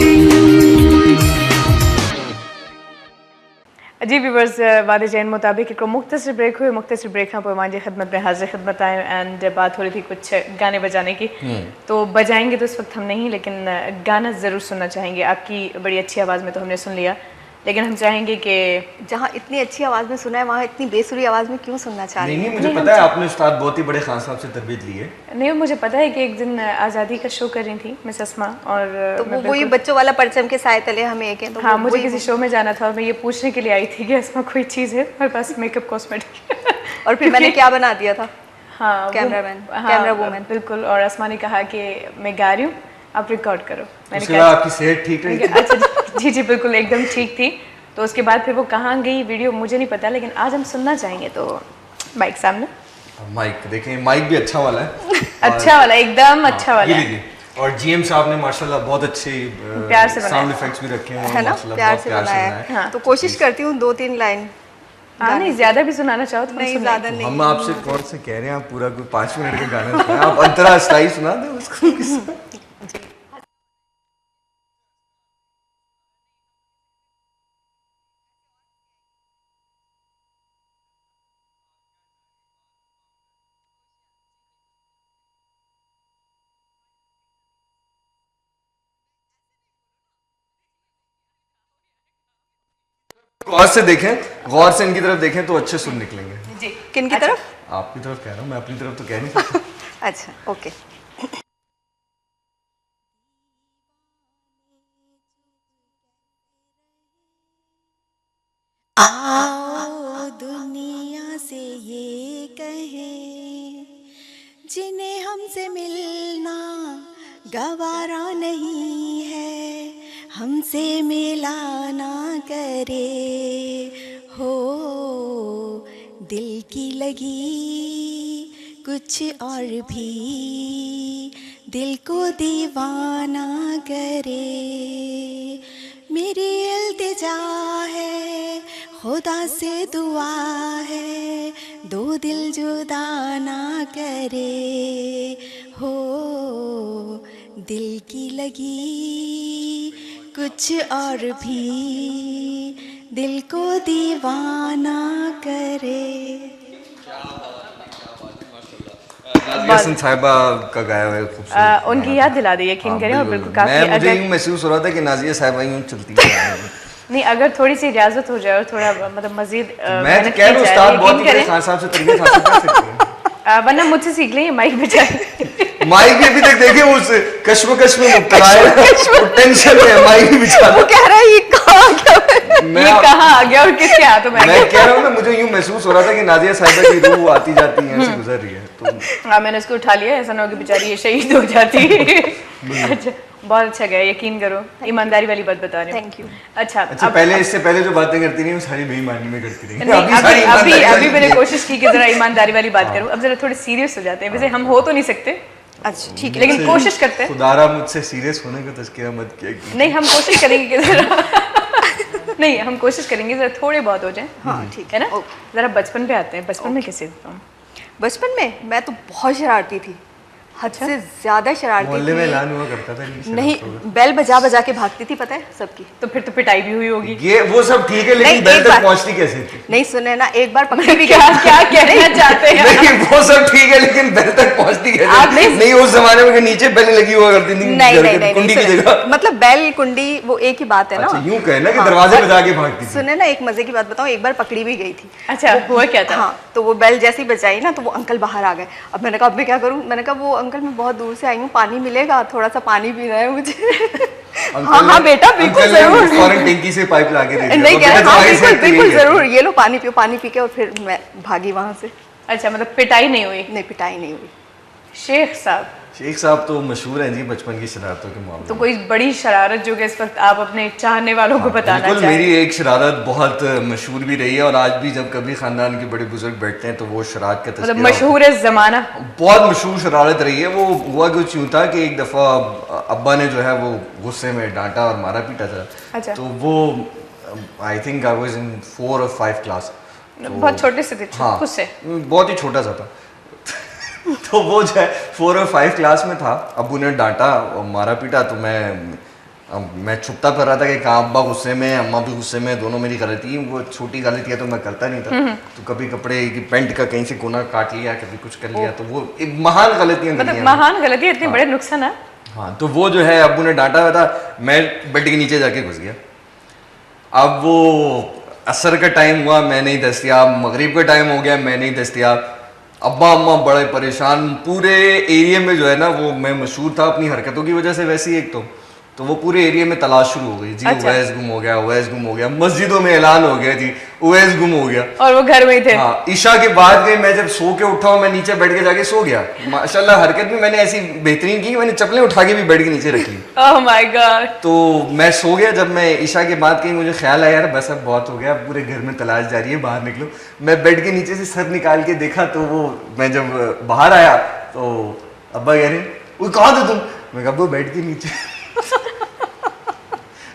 जी व्यूवर्स, वादे जैन मुताबिक एक मुख्तसर ब्रेक हुए, मुख्तसर ब्रेक खां पोइ मुंहिंजी खिदमत में हाजिर खिदमत आए एंड बात हो रही थी कुछ गाने बजाने की। तो बजाएंगे तो इस वक्त हम नहीं, लेकिन गाना ज़रूर सुनना चाहेंगे। आपकी बड़ी अच्छी आवाज़ में तो हमने सुन लिया, लेकिन हम चाहेंगे कि जहाँ इतनी अच्छी आवाज में सुना है वहाँ इतनी बेसुरी आवाज में क्यों सुनना चाह रही नहीं हैं? नहीं, मुझे पता है आपने उस्ताद बहुत ही बड़े खान साहब से तरबियत ली है। नहीं, मुझे पता है कि एक दिन आज़ादी का शो कर रही थी मिस अस्मा, और तो मैं वो वही बिल्कुल- बच्चों वाला परचम के साए तले हमें एक है, तो हाँ, वो मुझे वही- किसी शो में जाना था और मैं ये पूछने के लिए आई थी कि अस्मा कोई चीज़ है मेरे पास मेकअप कॉस्मेटिक और फिर मैंने क्या बना दिया था? हाँ वो- कैमरामैन, हाँ, कैमरा वूमन। बिल्कुल। और अस्मा ने कहा कि मैं गा रही हूँ, आप रिकॉर्ड करो। मैंने उसके बाद आपकी सेहत ठीक रही थी? अच्छा जी जी बिल्कुल एकदम ठीक थी। तो उसके बाद फिर वो कहाँ गई वीडियो मुझे नहीं पता, लेकिन आज हम सुनना चाहेंगे। तो माइक सामने, माइक देखें, माइक भी अच्छा वाला है। अच्छा वाला, एकदम अच्छा वाला ये है। लीजिए। और जीएम साहब ने माशाल्लाह बहुत अच्छे प्यार से बनाया। साउंड इफेक्ट्स भी रखे हैं, है ना, माशाल्लाह प्यार बहुत से प्यार से बनाया बनाया है। है। तो कोशिश करती हूँ 2-3 लाइन। हाँ नहीं, ज्यादा भी सुनाना चाहो तो हम नहीं, सुन ज्यादा लेंगे। नहीं। हम आपसे कौन से कह रहे हैं, आप पूरा कोई 5 मिनट का गाना सुनाएं, आप अंतरा स्टाइल सुना दें उसको। गौर से देखें, गौर से इनकी तरफ देखें तो अच्छे सुन निकलेंगे। जी किन की तरफ? आपकी तरफ कह रहा हूँ, मैं अपनी तरफ तो कह नहीं सकता। अच्छा, ओके। आओ दुनिया से ये कहें, जिन्हें हमसे मिलना गवारा नहीं है, हमसे मिलाना करे हो। दिल की लगी कुछ और भी दिल को दीवाना करे। मेरी इल्तिजा है, खुदा से दुआ है, दो दिल जुदा ना करे हो। दिल की लगी कुछ और भी दिल को दीवाना करे। यासिन साहिबा का गाया हुआ है खूबसूरत। उनकी याद दिला दी, यकीन करें। और बिल्कुल काफी, मुझे अगर यूं महसूस हो रहा था कि नाजिया साहिबा यूं चलती है। नहीं, अगर थोड़ी सी इजाजत हो जाए और थोड़ा मतलब मजीद मैं तो कह रहा हूं उस्ताद बहुत ही खान साहब से तरबियत हासिल कर सकते हैं। वरना मुझसे सीख लें, माइक बजाए। माइक भी अभी तक देखे उस कश्मकश में मुब्तला है, टेंशन में माइक भी बेचारा। वो कह रहा है ये कहाँ आ गया? ये कहाँ आ गया और किसके हाथों में आ मैं गया? कह रहा हूँ ना, मुझे यूं महसूस हो रहा था कि नाजिया साहिबा की रूह आती जाती है, ऐसे गुजर रही है। तो हाँ, मैंने उसको उठा लिया, ऐसा ना हो कि बेचारी ये शहीद हो जाती। अच्छा, बहुत अच्छा गया, यकीन करो, ईमानदारी वाली बात बता रही हूँ। Thank you. अच्छा, अच्छा, पहले इससे पहले जो बातें करती रही वो सारी बेईमानी में करती रही। नहीं, अभी मैंने कोशिश की कि जरा ईमानदारी वाली बात करूं। अब जरा थोड़े सीरियस हो जाते हैं। वैसे हम हो तो नहीं सकते, अच्छा ठीक है। लेकिन कोशिश करते हैं। खुदारा मुझसे सीरियस होने का तज़किरा मत किया। नहीं, हम कोशिश करेंगे कि जरा नहीं, हम कोशिश करेंगे जरा थोड़े बहुत हो जाए। हाँ ठीक है ना। जरा बचपन पे आते हैं। बचपन में कैसे था? बचपन में मैं तो बहुत शरारती थी, हद से ज्यादा शरारती मोहल्ले में थी। ऐलान हुआ करता था कि नहीं, बेल बजा बजा के भागती थी, पता है सबकी। तो फिर तो पिटाई भी हुई होगी। ये वो सब ठीक है, लेकिन नहीं, बेल एक तक बार- पहुंचती कैसे थी? नहीं सुने ना, एक बार पकड़ी भी क्या क्या कहना चाहते हैं? नहीं, वो सब ठीक है, लेकिन बेल तक पहुंचती कैसे? आप नहीं, उस जमाने में नीचे बेल लगी हुआ करती थी, नहीं घर नहीं के नहीं कुंडी नहीं, की सुने। जगह। मतलब बैल कुंडी वो एक ही बात है ना। अच्छा, यूं कहना कि हाँ, दरवाजे और बजा के भागती थी। सुने ना, एक मजे की बात बताऊं, एक बार पकड़ी भी गई थी। अच्छा, हुआ क्या था? हाँ, तो वो बेल जैसी बजाई ना, तो वो अंकल बाहर आ गए। अब मैंने कहा अब मैं क्या करूं? मैंने कहा वो अंकल मैं बहुत दूर से आई हूँ, पानी मिलेगा? थोड़ा सा पानी पीना है मुझे। हाँ हाँ बेटा, बिल्कुल जरूर। फौरन टंकी से पाइप लाके दे दिया। नहीं और कह बेटा रहे, हाँ तुम्हारी बिल्कुल सेहत के लिए बिल्कुल है। जरूर, ये लो पानी पियो। पानी पी के और फिर मैं भागी वहां से। अच्छा, मतलब पिटाई नहीं हुई? नहीं, पिटाई नहीं हुई। शेख साहब, शेख साहब तो मशहूर हैं जी बचपन की शरारतों के मामले तो में। कोई बड़ी शरारत जो कि इस वक्त आप अपने चाहने वालों को बताना बिल्कुल, चाहें? मेरी एक शरारत बहुत मशहूर भी रही है, और आज भी जब कभी खानदान के बड़े बुजुर्ग बैठते हैं तो वो शरारत का मतलब तज़किरा मशहूर है जमाना। बहुत मशहूर शरारत रही है। वो हुआ कुछ यूँ था कि एक दफ़ा अब्बा ने जो है वो गुस्से में डांटा और मारा पीटा था। अच्छा। तो वो I think I was in 4 और 5 क्लास। बहुत छोटे से थे, हाँ, खुद से। बहुत ही छोटा सा था। तो वो जो है 4 और 5 क्लास में था, अब्बू ने डांटा और मारा पीटा, तो मैं छुपता कर रहा था कि कहाँ अब्बा गुस्से में, अम्मा भी गुस्से में, दोनों मेरी गलती। वो छोटी गलती है तो मैं करता नहीं था। तो कभी कपड़े की पैंट का कहीं से कोना काट लिया, कभी कुछ कर लिया, तो वो एक महान गलतियां करी मतलब हैं। महान गलती, इतने बड़े नुकसान है। हाँ, तो वो जो है अब्बू ने डांटा हुआ था, मैं बेड के नीचे जाके घुस गया। अब वो असर का टाइम हुआ, मैं नहीं दस्तयाब, मगरिब का टाइम हो गया, मैं नहीं दस्तयाब। अब्बा अम्मा बड़े परेशान, पूरे एरिया में जो है ना वो मैं मशहूर था अपनी हरकतों की वजह से। वैसे ही एक तो वो पूरे एरिया में तलाश शुरू हो गई जी। अच्छा। उवैस गुम हो गया, उवैस गुम हो गया, मस्जिदों में ऐलान हो गया जी उवैस गुम हो गया। और वो घर में ही थे। हाँ, ईशा के बाद गई, मैं जब सो के उठा हूँ, मैं नीचे बैठ के जाके सो गया। माशाल्लाह हरकत भी मैंने ऐसी बेहतरीन की कि मैंने चप्पलें उठा के भी बेड के नीचे रखी। Oh my God. तो मैं सो गया। जब मैं ईशा के बाद कहीं मुझे ख्याल आया यार बस अब बहुत हो गया, पूरे घर में तलाश जारी है, बाहर निकलो। मैं बेड के नीचे से सर निकाल के देखा तो वो, मैं जब बाहर आया तो अब्बा कह रहे वो कहाँ थे तुम? मैं कहा वो बेड के नीचे।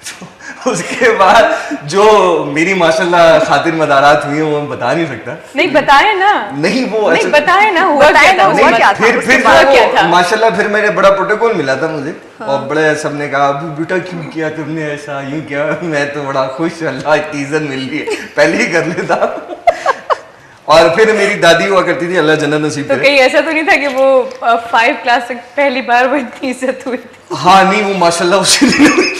तो उसके बाद जो मेरी माशाल्लाह खातिर मदारात हुई है वो मैं बता नहीं सकता। नहीं बताए ना। नहीं वो नहीं अच्छा- बताए ना, हुआ क्या था? हुआ क्या था? फिर उसके बाद क्या था? माशाल्लाह फिर मेरे बड़ा प्रोटोकॉल मिला था मुझे। और बड़े सबने कहा अभी बेटा क्यों किया तुमने ऐसा, यूं किया। मैं तो बड़ा खुश, अल्लाह इतनी इज्जत मिल रही है, पहले ही कर लेता। और फिर मेरी दादी हुआ करती थी, अल्लाह जन्नत नसीब तो करे। कहीं ऐसा तो नहीं था कि वो 5 क्लास तक पहली बार वो इतनी इज्जत हुई थी? हाँ नहीं, वो माशाल्लाह उसी दिन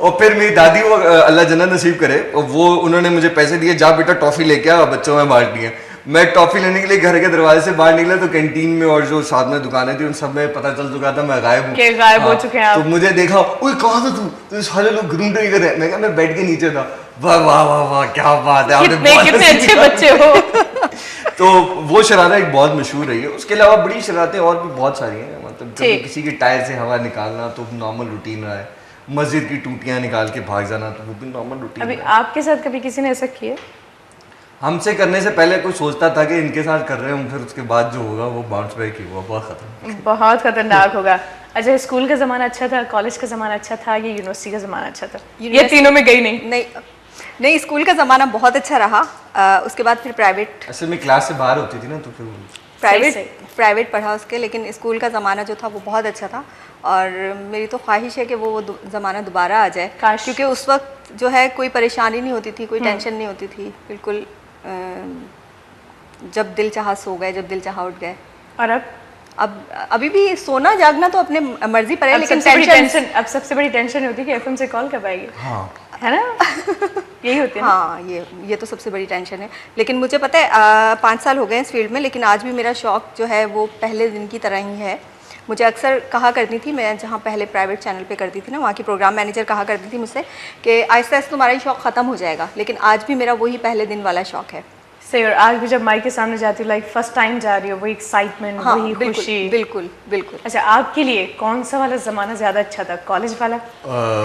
और फिर मेरी दादी वो अल्लाह जन्नत नसीब करे, और वो उन्होंने मुझे पैसे दिए, जा बेटा टॉफी लेके आ, बच्चों में बांटनी है। मैं टॉफी लेने के लिए घर के दरवाजे से बाहर निकला तो कैंटीन में और जो साथ में दुकानें थी उन सब में पता चल चुका था मैं गायब हूँ, कि गायब हो चुके हैं आप। तो मुझे देखा, ओए कहाँ था तू, तो सारे लोग घूम रहे कर रहे। मैं कहा मैं बेड के नीचे था। वाह वाह वाह वाह क्या बात है, आपने बहुत कितने हंसी अच्छे की। बच्चे हो। तो वो शरारत एक बहुत मशहूर रही है। उसके अलावा बड़ी शरारतें और भी बहुत सारी हैं, मतलब कभी ठीक। किसी के टायर से हवा निकालना तो नॉर्मल रूटीन रहा है, मस्जिद की टूटियां निकाल के भाग जाना तो वो भी नॉर्मल रूटीन अभी रहा है। आपके साथ कभी किसी ने ऐसा किया? हमसे करने से पहले कोई सोचता था कि इनके साथ कर रहे हैं, फिर उसके बाद जो होगा वो बाउंस बैक ही हुआ, बहुत खतरनाक। बहुत खतरनाक होगा। अच्छा, स्कूल का ज़माना अच्छा था, कॉलेज का ज़माना अच्छा था, या यूनिवर्सिटी का ज़माना अच्छा था? ये तीनों में गई नहीं। नहीं, स्कूल का ज़माना बहुत अच्छा रहा। उसके बाद फिर प्राइवेट असल में क्लास से बाहर होती थी ना, तो फिर प्राइवेट पढ़ा उसके, लेकिन स्कूल का ज़माना जो था वो बहुत अच्छा था। और मेरी तो ख्वाहिश है कि वो ज़माना दोबारा आ जाए, क्योंकि उस वक्त जो है कोई परेशानी नहीं होती थी, कोई टेंशन नहीं होती थी, बिल्कुल जब दिल चाहा सो गए, जब दिल चाहा उठ गए। और अब अभी भी सोना जागना तो अपने मर्जी पर है, लेकिन अब सबसे बड़ी टेंशन होती है कि एफएम से कॉल कब आएगी। हाँ। है ना? यही होती है। हाँ, ये तो सबसे बड़ी टेंशन है। लेकिन मुझे पता है 5 साल हो गए इस फील्ड में, लेकिन आज भी मेरा शौक जो है वो पहले दिन की तरह ही है। मुझे अक्सर कहा करती थी, मैं जहाँ पहले प्राइवेट चैनल पे करती थी ना, वहाँ की प्रोग्राम मैनेजर कहा करती थी मुझसे कि आहिस्ता आहिस्ता तुम्हारा ये शौक ख़त्म हो जाएगा, लेकिन आज भी मेरा वही पहले दिन वाला शौक है। सही। और आज भी जब माइक के सामने जाती हो, लाइक फर्स्ट टाइम जा रही हो, वही एक्साइटमेंट, हाँ, वही खुशी। बिल्कुल बिल्कुल। अच्छा, आपके लिए कौन सा वाला ज़माना ज़्यादा अच्छा था? कॉलेज वाला,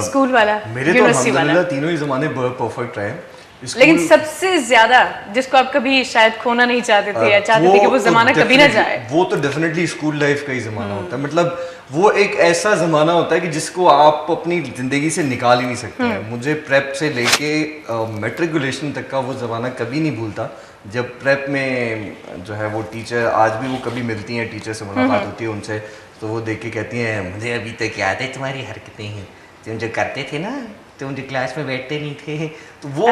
स्कूल वाला, मेरे तो यूनिवर्सिटी वाला? अल्हम्दुलिल्लाह तीनों ही ज़माने परफेक्ट रहे। लेकिन सबसे ज्यादा जिसको आप कभी शायद खोना नहीं चाहते थे, या चाहते थे कि वो ज़माना कभी ना जाए? वो तो डेफिनेटली स्कूल लाइफ का ही ज़माना होता है। मतलब वो एक ऐसा ज़माना होता है कि जिसको आप अपनी ज़िंदगी से निकाल ही नहीं सकते हैं। मुझे प्रेप से लेके मैट्रिकुलेशन तक का वो ज़माना कभी नहीं भूलता, जब प्रेप में जो है वो टीचर, आज भी वो कभी मिलती हैं, टीचर से मुलाकात होती है उनसे, तो वो देख के कहती हैं मुझे अभी तक याद है तुम्हारी हरकतें हैं, तुम जो करते थे ना, तुम जो क्लास में बैठते नहीं थे, तो वो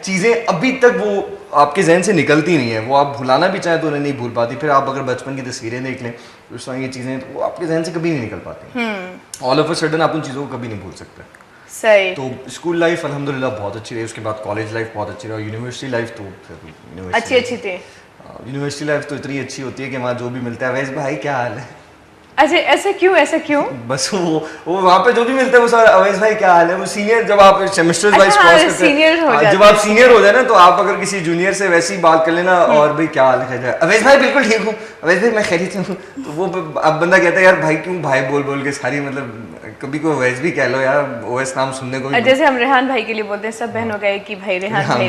चीज़ें अभी तक वो आपके जहन से निकलती नहीं है। वो आप भुलाना भी चाहें तो उन्हें नहीं भूल पाती। फिर आप अगर बचपन की तस्वीरें देख लें तो उस तरह की चीज़ें, तो वो आपके जहन से कभी नहीं निकल पाती। ऑल ऑफ अ सडन आप उन चीज़ों को कभी नहीं भूल सकते। सही। तो स्कूल लाइफ अल्हम्दुलिल्लाह बहुत अच्छी रही, उसके बाद कॉलेज लाइफ बहुत अच्छी रही, यूनिवर्सिटी लाइफ तो अच्छी थी। यूनिवर्सिटी लाइफ तो इतनी अच्छी होती है कि वहाँ जो भी मिलता है, वैसे भाई क्या हाल है, अच्छा ऐसे क्यों? बस वो वहाँ पे जो भी मिलता है वो सारा अवैस भाई क्या हाल है। वो सीनियर, जब आप सेमेस्टर वाइज क्रॉस करते हैं, जब आप सीनियर हो जाए ना, तो आप अगर किसी जूनियर से वैसी बात कर लेना, और भाई क्या हाल है, अवैस भाई बिल्कुल ठीक हूँ, अवैस भाई मैं खैरियत से हूँ, तो वो अब बंदा कहता है यार भाई क्यों भाई बोल बोल के सारी, मतलब कभी कोई अवैस भी कह लो यार, ओएस नाम सुनने को भी। जैसे हम रेहान भाई के लिए बोलते हैं, सब बहनों का कि भाई रेहान भाई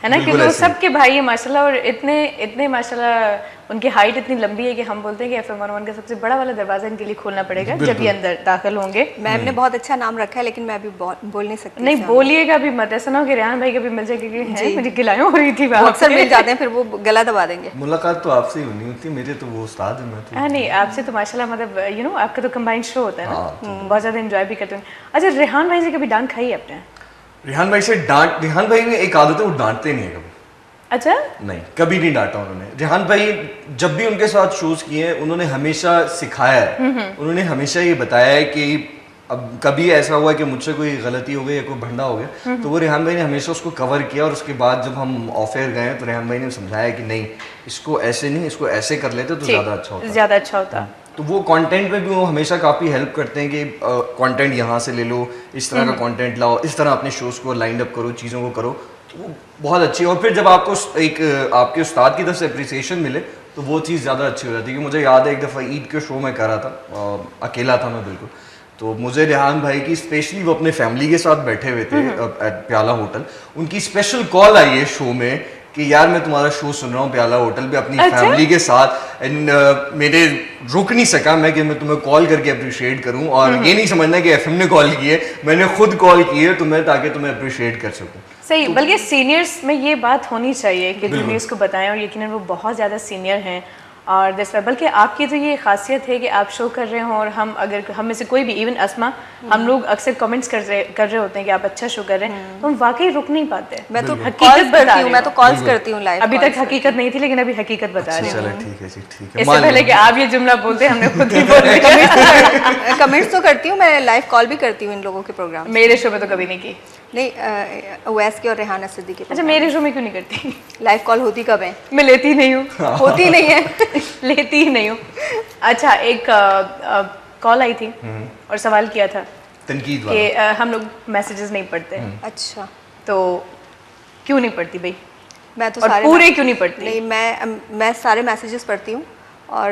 है ना, क्योंकि वो सबके भाई है माशाल्लाह, और इतने माशाल्लाह उनकी हाइट इतनी लंबी है कि हम बोलते हैं कि FM 101 का सबसे बड़ा वाला दरवाजा इनके लिए खोलना पड़ेगा जब ये अंदर दाखिल होंगे। मैम ने बहुत अच्छा नाम रखा है, लेकिन मैं अभी बोल नहीं सकती। नहीं बोलिएगा भी मत, ऐसा ना हो कि रेहान भाई का भी मिल जाए, क्योंकि मुझे गिलाएं हो रही थी, अक्सर मिल जाते हैं, फिर वो गला दबा देंगे। मुलाकात तो आपसे ही होनी होती है, मेरे तो वो उस्ताद है। मैं तो नहीं, आपसे तो माशाल्लाह, मतलब आपका तो कंबाइंड शो होता है ना, बहुत ज़्यादा एंजॉय भी करते हैं। अच्छा, रेहान भाई से कभी डांट खाई है आपने? रेहान भाई से डांट, रेहान भाई में एक आदत है, वो डांटते नहीं है कभी। अच्छा? नहीं, कभी नहीं डांटा उन्होंने। रेहान भाई जब भी उनके साथ शोज किए हैं, उन्होंने हमेशा सिखाया है, उन्होंने हमेशा ये बताया है कि अब कभी ऐसा हुआ कि मुझसे कोई गलती हो गई या कोई भंडा हो गया, तो वो रेहान भाई ने हमेशा उसको कवर किया, और उसके बाद जब हम ऑफ एयर गए तो रेहान भाई ने समझाया कि नहीं, इसको ऐसे नहीं, इसको ऐसे कर लेते तो ज़्यादा अच्छा होता। तो वो कंटेंट में भी वो हमेशा काफ़ी हेल्प करते हैं कि कंटेंट यहाँ से ले लो, इस तरह का कंटेंट लाओ, इस तरह अपने शोज़ को लाइंड अप करो, चीज़ों को करो, तो वो बहुत अच्छी है। और फिर जब आपको एक आपके उस्ताद की तरफ से अप्रिसिएशन मिले तो वो चीज़ ज़्यादा अच्छी हो जाती है। कि मुझे याद है एक दफ़ा ईद के शो में कर रहा था, अकेला था मैं बिल्कुल, तो मुझे रेहान भाई की स्पेशली, वो अपने फैमिली के साथ बैठे हुए थे एट प्याला होटल, उनकी स्पेशल कॉल आई है शो में कि यार मैं तुम्हारा शो सुन रहा हूँ प्याला होटल पे अपनी फैमिली के साथ, एंड मेरे रुक नहीं सका मैं कि मैं तुम्हें कॉल करके अप्रिशिएट करूँ, और ये नहीं समझना कि FM ने कॉल की है, मैंने खुद कॉल की है तुम्हें, ताकि तुम्हें अप्रिशिएट कर सकूँ। सही, बल्कि सीनियर्स में ये बात होनी चाहिए कि जूनियर्स को बताएं, और यकीनन वो बहुत ज़्यादा सीनियर हैं, और दिस बल्कि आपकी तो ये खासियत है कि आप शो कर रहे हों और हम अगर हम में से कोई भी इवन अस्मा हम लोग अक्सर कमेंट्स कर रहे होते हैं कि आप अच्छा शो कर रहे हैं तो हम वाकई रुक नहीं पाते। मैं तो हकीकत बता रही हूँ, मैं तो कॉल्स करती हूँ लाइव। अभी तक हकीकत नहीं थी लेकिन अभी हकीकत बता रही चलो हूँ। ठीक है जी, ठीक है। इससे पहले कि आप ये जुमला बोलते हमने खुद ही बोल दिया। कमेंट्स तो करती हूँ मैं, लाइव कॉल भी करती हूँ इन लोगों के प्रोग्राम। मेरे शो में तो कभी नहीं की। नहीं उवैस की और रेहाना सिद्दीकी अच्छा मेरे शो में क्यों नहीं करती? लाइव कॉल होती कब है? मैं लेती नहीं हूँ। होती नहीं है। लेती ही नहीं हूँ। अच्छा एक कॉल आई थी और सवाल किया था तनकीद कि वाला। हम लोग मैसेजेस नहीं पढ़ते अच्छा तो क्यों नहीं पढ़ती भाई? मैं तो और सारे पूरे क्यों नहीं पढ़ती? नहीं मैं सारे मैसेजेस पढ़ती हूँ और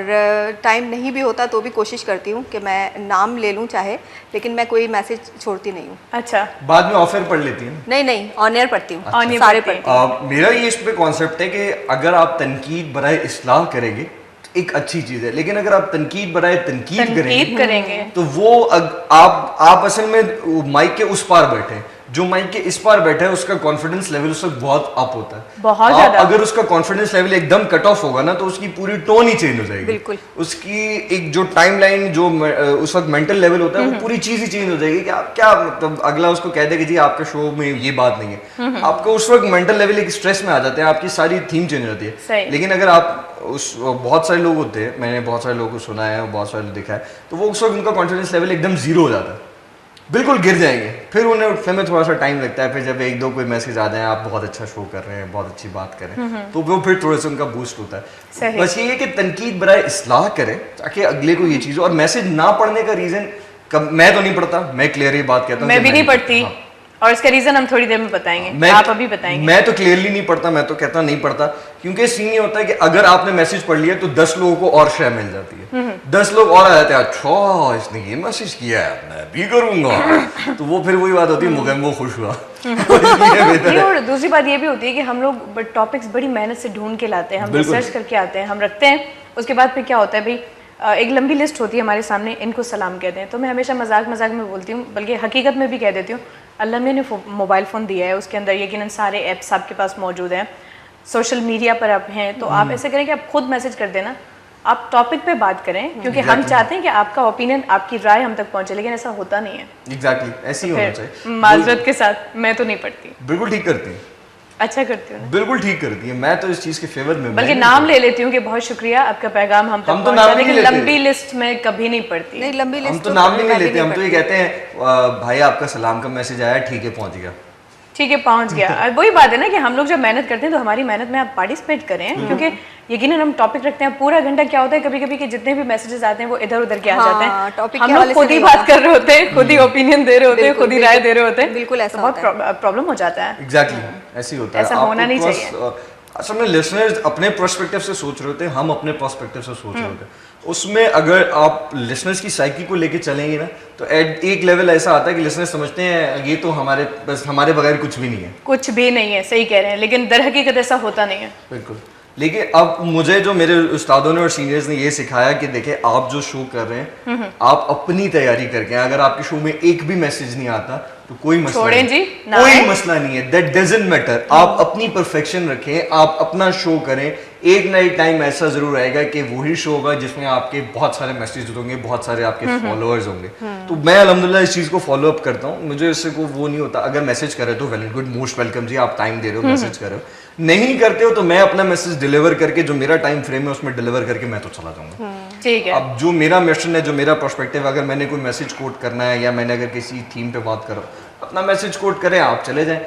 टाइम नहीं भी होता तो भी कोशिश करती हूँ कि मैं नाम ले लूँ चाहे, लेकिन मैं कोई मैसेज छोड़ती नहीं हूँ। अच्छा बाद में ऑफर पढ़ लेती हैं? नहीं ऑन एयर पढ़ती हूँ। On air सारे पढ़ती पढ़ती हूँ। मेरा ये इस पे कॉन्सेप्ट है कि अगर आप तनकीद बराए इस्लाह करेंगे तो एक अच्छी चीज है, लेकिन अगर आप तनकीद बराए तनकीद करेंगे तो वो आप असल में माइक के उस पार बैठे हैं, जो माइक के इस पार बैठा है उसका कॉन्फिडेंस लेवल उस वक्त बहुत अप होता है, बहुत आप ज्यादा। अगर उसका कॉन्फिडेंस लेवल एकदम कट ऑफ होगा ना तो उसकी पूरी टोन ही चेंज हो जाएगी। बिल्कुल। उसकी एक जो टाइमलाइन जो उस वक्त मेंटल लेवल होता है वो पूरी चीज ही चेंज हो जाएगी कि आप क्या मतलब अगला उसको कह दे कि जी आपके शो में ये बात नहीं है, आपको उस वक्त मेंटल लेवल एक स्ट्रेस में आ जाते हैं, आपकी सारी थीम चेंज हो जाती है। सही। लेकिन अगर आप उस बहुत सारे लोग होते हैं, मैंने बहुत सारे लोगों को सुना है और बहुत सारे लोग देखा है, तो वो उस वक्त उनका कॉन्फिडेंस लेवल एकदम जीरो हो जाता है, बिल्कुल गिर जाएंगे, फिर उन्हें उठने में थोड़ा सा टाइम लगता है, फिर जब एक दो कोई मैसेज आ जाए आप बहुत अच्छा शो कर रहे हैं, बहुत अच्छी बात कर रहे हैं, तो वो फिर थोड़ा सा उनका बूस्ट होता है। सही। बस ये है कि तनकीद बराए इस्लाह करें ताकि अगले को ये चीज़ हो। और मैसेज ना पढ़ने का रीज़न मैं तो नहीं पढ़ता, मैं क्लियर ये बात कहता हूँ मैं कि भी नहीं पढ़ती हाँ। और इसका रीजन हम थोड़ी देर में बताएंगे, आप अभी बताएंगे। मैं तो क्लियरली नहीं पढ़ता, मैं तो कहता नहीं पढ़ता, क्योंकि सीन ये होता है कि अगर आपने मैसेज पढ़ लिया तो 10 लोगों को और शेयर मिल जाती है, 10 लोग और आ जाते हैं, अच्छा इसने ये मैसेज किया है मैं भी करूंगा, तो वो फिर वही बात होती है मुगम वो खुश हुआ। नहीं, और दूसरी बात ये भी होती है कि हम लोग टॉपिक्स बड़ी मेहनत से ढूंढ के लाते हैं, हम बिल्कुल। रिसर्च करके आते हैं, हम रखते हैं, उसके बाद फिर क्या होता है भाई एक लंबी लिस्ट होती है हमारे सामने, इनको सलाम कहते हैं। तो मैं हमेशा मजाक में बोलती हूँ, बल्कि हकीकत में भी कह देती हूँ, अल्लाह ने मोबाइल फ़ोन दिया है, उसके अंदर यकीनन सारे ऐप्स आपके पास मौजूद हैं, सोशल मीडिया पर आप हैं, तो आप ऐसे करें कि आप खुद मैसेज कर देना, आप टॉपिक पे बात करें, क्योंकि हम चाहते हैं कि आपका ओपिनियन, आपकी राय हम तक पहुंचे, लेकिन ऐसा होता नहीं है। एग्जैक्टली ऐसे ही होना चाहिए। माजरत के साथ मैं तो नहीं पढ़ती। बिल्कुल ठीक करती है, अच्छा करती हूँ ना? बिल्कुल ठीक करती है, मैं तो इस चीज के फेवर में, बल्कि नाम ले लेती हूँ कि बहुत शुक्रिया आपका पैगाम हम तक हम तो पहुंचा, नाम नहीं लेकिन लेते। लंबी लिस्ट में कभी नहीं पढ़ती। नहीं लंबी लिस्ट हम तो नाम भी नहीं लेते, हम तो ये कहते हैं भाई आपका सलाम का मैसेज आया, ठीक है पहुंच गया, ठीक है पहुंच गया। और वही बात है ना कि हम लोग जब मेहनत करते हैं तो हमारी मेहनत में आप पार्टिसिपेट करें, क्योंकि यकीनन हम टॉपिक रखते हैं पूरा घंटा, क्या होता है कभी कभी कि जितने भी मैसेजेस आते हैं वो इधर उधर के आ हाँ, जाते टॉपिक हैं, के हम लोग हवाले से खुद ही नहीं बात होता। कर रहे होते हैं, खुद ही ओपिनियन दे रहे होते हैं, बिल्कुल, खुद ही राय दे रहे होते हैं, बिल्कुल ऐसा तो बहुत होता है। प्रॉब्लम हो जाता है। एग्जैक्टली ऐसे ही होता है। ऐसा आपको होना नहीं plus, चाहिए। असल में लिसनर्स अपने पर्सपेक्टिव से सोच रहे होते हैं, हम अपने पर्सपेक्टिव से सोच रहे होते हैं, उसमें अगर आप लिसनर्स की साइकी को लेके चलेंगे ना तो एक लेवल ऐसा आता है कि लिसनर्स समझते हैं ये तो हमारे बगैर कुछ भी नहीं है। कुछ भी नहीं है, सही कह रहे हैं, लेकिन दर हकीकत ऐसा होता नहीं है। बिल्कुल। लेकिन अब मुझे जो मेरे उस्तादों ने और सीनियर्स ने ये सिखाया कि देखें आप जो शो कर रहे हैं आप अपनी तैयारी करके, अगर आपके शो में एक भी मैसेज नहीं आता तो कोई मसला छोड़ें नहीं, जी, ना कोई आए। मसला नहीं है, दैट डजंट मैटर। आप अपनी परफेक्शन रखें, आप अपना शो करें, एक ना एक टाइम ऐसा जरूर आएगा कि वही शो होगा जिसमें आपके बहुत सारे मैसेज होंगे, बहुत सारे आपके फॉलोअर्स होंगे। तो मैं अल्हम्दुलिल्लाह इस चीज़ को फॉलो अप करता हूँ, मुझे इससे कोई वो नहीं होता। अगर मैसेज करे तो well and good, most welcome जी, आप टाइम दे रहे हो, मैसेज कर रहे हो। नहीं करते हो तो मैं अपना मैसेज डिलीवर करके, जो मेरा टाइम फ्रेम है उसमें डिलीवर करके मैं तो चला जाऊंगा। ठीक है। अब जो मेरा मिशन है, जो मेरा पर्सपेक्टिव, अगर मैंने कोई मैसेज कोट करना है या मैंने अगर किसी थीम पे बात करो, अपना मैसेज कोट करें, आप चले जाएं,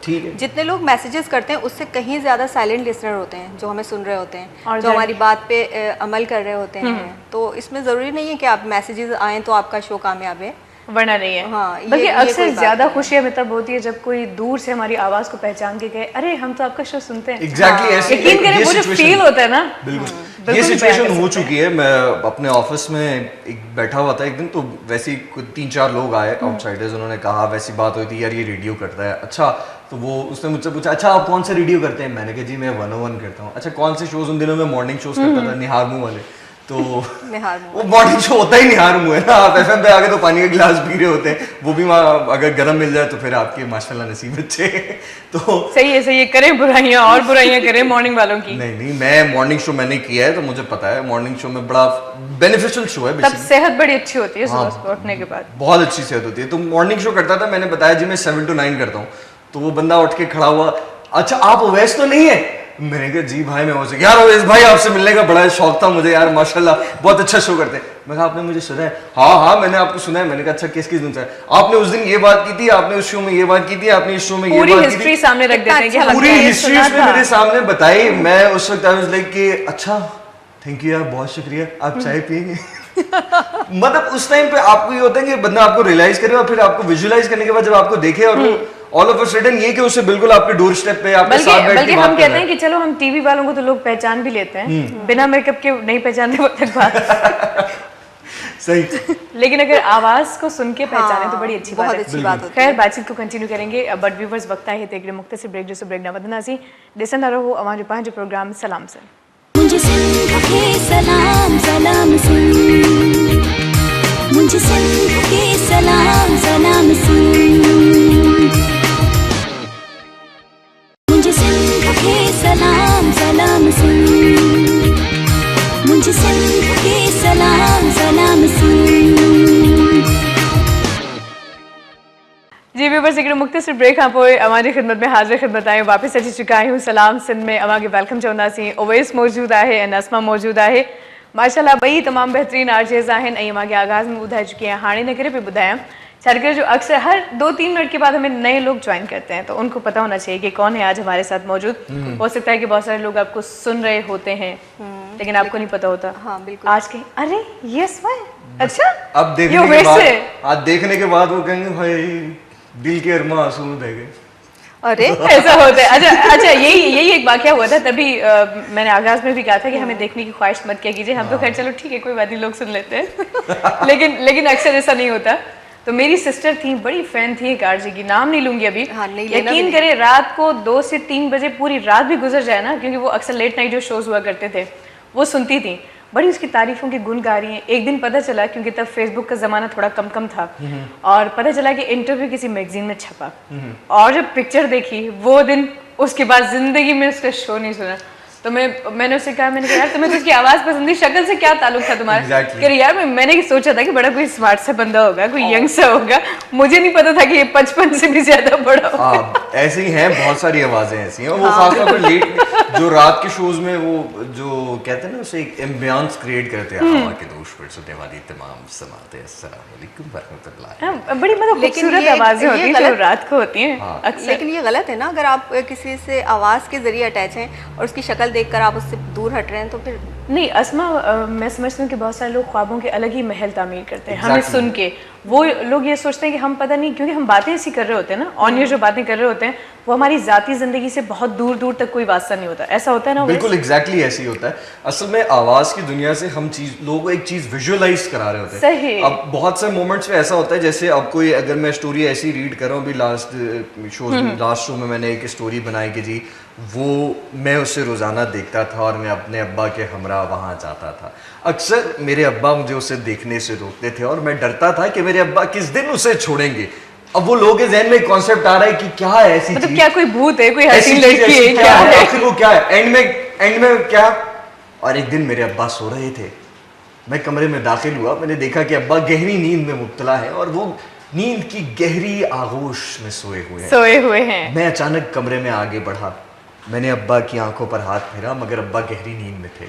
ठीक है। जितने लोग मैसेजेस करते हैं उससे कहीं ज़्यादा साइलेंट लिसनर होते हैं, जो हमें सुन रहे होते हैं, और जो हमारी बात पे अमल कर रहे होते हैं। तो इसमें ज़रूरी नहीं है कि आप मैसेजेस आएँ तो आपका शो कामयाब है, वरना नहीं है। हाँ, बल्कि ये अक्सर कोई बात ज्यादा नहीं है। खुशी हमें तब होती है जब कोई दूर से हमारी आवाज को पहचान के कहे, अरे हम तो आपका शो सुनते हैं। एग्जैक्टली ऐसे यकीन करें, वो जो फील होता है ना, बिल्कुल ये बिल्कुल बयान सिचुएशन कर हो सकते हैं। चुकी है। मैं अपने ऑफिस में एक बैठा हुआ था एक दिन, तो वैसे ही कुछ 3-4 लोग आए आउटसाइडर्स, उन्होंने कहा, वैसी बात हुई थी यार ये रेडियो करता है, अच्छा तो वो उसने मुझसे पूछा अच्छा आप कौन से रेडियो करते हैं, मैंने कहा जी मैं 101 करता हूँ। अच्छा कौन से शोज, उन दिनों में मॉर्निंग शोज करता था निहारमू वाले, तो निहार मुँह। वो मॉर्निंग शो होता ही निहार मुँह है ना। आप एफएम पे आगे तो पानी का गिलास पी रहे होते हैं, वो भी वहाँ अगर गर्म मिल जाए तो फिर आपके माशाल्लाह नसीब अच्छे। तो सही है, करें बुराइयां और बुराइयां करें मॉर्निंग वालों की। नहीं, मैं मॉर्निंग शो मैंने किया है तो मुझे पता है मॉर्निंग शो में बड़ा बेनिफिशियल शो है तब बेसिकली। सेहत बड़ी अच्छी होती है हाँ, सुबह उठने के बाद। बहुत अच्छी सेहत होती है। तो मॉर्निंग शो करता था, मैंने बताया जी मैं 7 to 9 करता हूँ। तो वो बंदा उठ के खड़ा हुआ, अच्छा आप ओवैस तो नहीं है? मैंने कहा जी भाई मैं ओवैस। यार ओवैस भाई आपसे मिलने का बड़ा शौक था मुझे यार, माशाल्लाह बहुत अच्छा शो करते हैं। मैं कहा आपने मुझे सुना है? हाँ मैंने आपको सुना है। मैंने कहा अच्छा किस दिन से? आपने उस दिन ये बात की थी, आपने उस शो में ये बात की थी, आपने इस शो में ये बात की थी। पूरी हिस्ट्री सामने रख देते हैं कि पूरी हिस्ट्री उसने मेरे सामने बताई। मैं उस वक्त आई वाज लाइक कि अच्छा थैंक यू यार, बहुत शुक्रिया, आप चाय पिएंगे? मतलब उस टाइम पे आपको ये होता है कि बंदा आपको रियलाइज करे और फिर आपको विजुअलाइज करने के बाद जब आपको देखे और ऑल ऑफ अ सडन ये कि उसे बिल्कुल आपके डोर स्टेप पे आपके साथ बैठ के बल्कि बात हम कर कहते रहा हैं कि चलो हम टीवी वालों को तो लोग पहचान भी लेते हैं, बिना मेकअप के नहीं पहचानते वो तक बात। सही। लेकिन अगर आवाज को सुन के पहचाने तो बड़ी अच्छी बात बहुत है। अच्छी बात होती है। खैर बातचीत को कंटिन्यू करेंगे, बट व्यूवर्स वक्त आहे ते मुख्तसर ब्रेक जो ब्रेक ना वधंदासीं। ॾिसंदा रहो अवांजो पंहिंजो प्रोग्राम सलाम से। मुझे सिंध के सलाम सलाम सुन, मुझे सिंध के सलाम सलाम सुन, मुझे सिंध के सलाम सलाम सुन, मुझे सिंध के सलाम सलाम सुन। जी व्यूवर्स हिकिड़ो मुख़्तसिर ब्रेक खां पोइ अवांजी ख़िदमत में हाज़िर ख़िदमत आहियूं, वापसि अची चुका आहियूं सलाम सिंध में। अवांखे वेलकम चवंदासीं। ओवैस मौजूद आहे ऐं नस्मा मौजूद आहे। माशाल्लाह ॿई तमामु बहितरीन आरजेज़ आहिनि ऐं मां आगाज़ में ॿुधाए चुकी आहियां, हाणे न करे पे ॿुधायां छा करे जो अक्सर हर 2-3 मिनट के बाद हमें नए लोग ज्वाइन करते हैं तो उनको पता होना चाहिए कि कौन है आज हमारे साथ मौजूद। हो सकता है कि बहुत सारे लोग आपको सुन रहे होते हैं लेकिन आपको नहीं पता होता। हाँ, बिल्कुल। आज के अरे यस वाई अच्छा अब देखने के बाद आज देखने के बाद वो कहेंगे भाई दिल के अरमा आंसू में बह गए। अरे ऐसा होता है। अच्छा यही एक वाकया हुआ था, तभी मैंने आगाज में भी कहा था कि हमें देखने की ख्वाहिश मत किया कीजिए। हम तो खैर चलो ठीक है कोई बात नहीं, लोग सुन लेते हैं लेकिन अक्सर ऐसा नहीं होता। तो मेरी सिस्टर थी, बड़ी फैन थी एक आरजे की, नाम नहीं लूंगी अभी। हाँ, नहीं लेना यकीन भी करें रात को 2 से 3 बजे पूरी रात भी गुजर जाए ना, क्योंकि वो अक्सर लेट नाइट जो शोज हुआ करते थे वो सुनती थी, बड़ी उसकी तारीफों की गुण गा रही हैं। एक दिन पता चला, क्योंकि तब फेसबुक का ज़माना थोड़ा कम था, और पता चला कि इंटरव्यू किसी मैगजीन में छपा, और जब पिक्चर देखी वो दिन, उसके बाद ज़िंदगी में उसका शो नहीं सुना। तो मैंने उससे कहा, मैंने कहा यार तुम्हें तो उसकी आवाज़ पसंद थी, शक्ल से क्या ताल्लुक था तुम्हारा? Exactly. कह रही यार मैंने सोचा था कि बड़ा कोई स्मार्ट सा बंदा होगा, कोई यंग सा होगा, मुझे नहीं पता था कि ये 55 से भी ज़्यादा बड़ा होगा। ऐसे ही हैं बहुत सारी आवाजें ऐसी हैं। वो खासतौर पर लेट जो रात के शोज में वो जो कहते हैं ना उसे एक एम्बियंस क्रिएट करते हैं। हवा के दोष पर सुनने वाली तमाम समाते अस्सलाम वालेकुम वरहमतुल्लाह। हाँ, बड़ी मतलब लेकिन खूबसूरत ये- आवाज़ें होती ये हैं जो गलत- रात को होती हैं अक्सर। लेकिन ये गलत है ना, अगर आप किसी से आवाज़ के जरिए अटैच हैं और उसकी शक्ल देखकर आप उससे दूर हट रहे हैं तो फिर नहीं अस्मा, मैं समझती हूँ कि बहुत सारे लोग ख्वाबों के अलग ही महल तामीर करते हैं। हमें Exactly. सुन के वो लोग ये सोचते हैं कि हम पता नहीं, क्योंकि हम बातें ऐसी कर रहे होते हैं ना, ऑन एयर जो बातें कर रहे होते हैं वो हमारी जाती ज़िंदगी से बहुत दूर दूर तक कोई वास्ता नहीं होता। ऐसा होता है ना? बिल्कुल एग्जैक्टली ऐसे ही होता है। असल में आवाज की दुनिया से हम लोगों को एक चीज विजुअलाइज करा रहे होते हैं। सही। अब बहुत से मोमेंट्स में ऐसा होता है, जैसे अब कोई अगर मैं स्टोरी ऐसी रीड कर रहा हूँ, अभी लास्ट शो में मैंने एक स्टोरी बनाई कि जी वो मैं उसे रोज़ाना देखता था और मैं अपने अब्बा के हमरा वहाँ जाता था। अक्सर मेरे अब्बा मुझे उसे देखने से रोकते थे और मैं डरता था कि मेरे अब्बा किस दिन उसे छोड़ेंगे। अब वो लोगों के ज़हन में एक कॉन्सेप्ट आ रहा है कि क्या है ऐसी मतलब चीज, क्या कोई भूत है, कोई ऐसी हसीन चीज लड़की है, ऐसी क्या है? आखिर वो क्या है? एंड में क्या? और एक दिन मेरे अब्बा सो रहे थे, मैं कमरे में दाखिल हुआ, मैंने देखा कि अब्बा गहरी नींद में मुब्तला है और वो नींद की गहरी आगोश में सोए हुए हैं। मैं अचानक कमरे में आगे बढ़ा, मैंने अब्बा की आंखों पर हाथ फेरा, मगर अब्बा गहरी नींद में थे।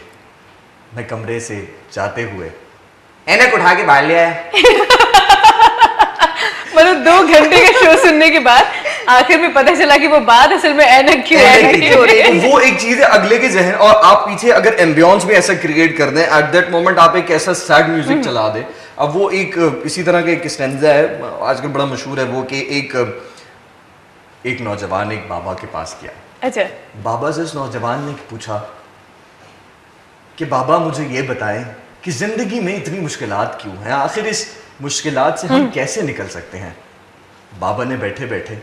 मैं कमरे से जाते हुए ऐनक उठा के बाहर ले आया। मतलब 2 घंटे का शो सुनने के बाद आखिर में पता चला कि वो बात असल में ऐनक क्यों हो रही है। वो एक चीज है अगले के जहन, और आप पीछे अगर एम्बियंस भी ऐसा क्रिएट कर दें, एट दैट मोमेंट आप एक ऐसा सैड म्यूजिक चला दें। अब वो एक इसी तरह का एक स्टैंजा है आजकल बड़ा मशहूर है वो, कि एक नौजवान एक बाबा के पास गया। अच्छा, बाबा से उस नौजवान ने पूछा कि बाबा मुझे ये बताएं कि जिंदगी में इतनी मुश्किलात क्यों हैं, आखिर इस मुश्किलात से हम कैसे निकल सकते हैं। बाबा ने बैठे बैठे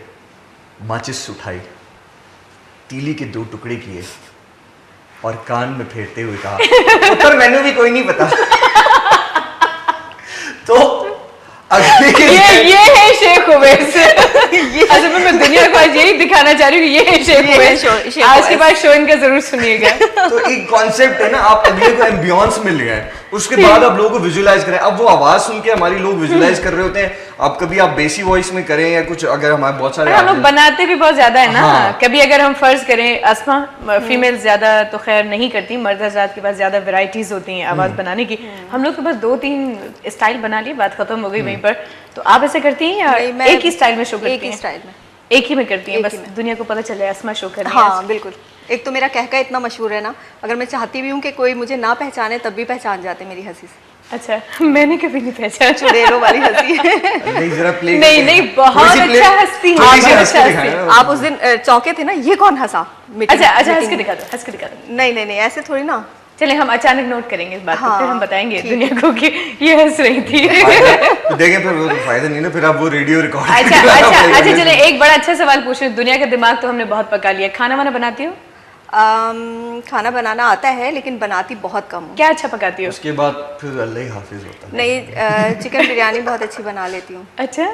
माचिस उठाई, तीली के 2 टुकड़े किए, और कान में फेरते हुए कहा, पर मैंने भी कोई नहीं पता। तो ये है शेख उवैस। असल में मैं दुनिया को आज यही दिखाना चाह रही हूँ कि ये है शेख उवैस। आज के बाद शो इनका जरूर सुनिएगा। तो एक कॉन्सेप्ट है ना, आप अगले को एम्बियंस मिल गए, उसके बाद आप लोगों को विजुअलाइज करें। अब वो आवाज सुन के हमारी लोग विजुअलाइज कर रहे होते हैं। अब कभी आप बेसी वॉइस में करें या कुछ, अगर हमारे बहुत सारे हम लोग बनाते भी बहुत ज्यादा है ना। हाँ। कभी अगर हम फर्ज करें, अस्मा फीमेल ज्यादा तो खैर नहीं करती, मर्द हज़रात के पास ज्यादा वैरायटीज होती हैं आवाज बनाने की। हम लोग के पास 2-3 स्टाइल बना लिए, बात खत्म हो गई वहीं पर। तो आप ऐसे करती हैं या एक ही स्टाइल में शो करती हैं? एक ही स्टाइल में, एक ही में करती हैं, बस दुनिया को पता चले अस्मा शो कर रही है। हाँ बिल्कुल। एक तो मेरा कहका इतना मशहूर है ना, अगर मैं चाहती भी हूँ कि कोई मुझे ना पहचाने तब भी पहचान जाते मेरी हंसी से। अच्छा, मैंने कभी नहीं पहचाना। चुड़ैलों वाली हंसी। नहीं, जरा प्ले नहीं, बहुत अच्छा हंसती है। थोड़ी सी हंस के दिखाएं ना। आप उस दिन चौंके थे ना, ये कौन हंसा? अच्छा, हंस के दिखा दो, हंस के दिखा दो। नहीं ऐसे थोड़ी ना। चले हम अचानक नोट करेंगे इस बात को, हाँ, फिर हम बताएंगे दुनिया को कि ये हंस रही थी। देखें फिर वो फायदा नहीं ना, फिर आप वो रेडियो रिकॉर्ड। अच्छा, चले एक बड़ा अच्छा सवाल पूछ रहे। दुनिया का दिमाग तो हमने बहुत पका लिया, खाना वाना बनाती हो? खाना बनाना आता है लेकिन बनाती बहुत कम हूँ। क्या अच्छा पकाती हो? उसके बाद फिर अल्लाह ही हाफिज होता है। नहीं, चिकन बिरयानी बहुत अच्छी बना लेती हूँ। अच्छा,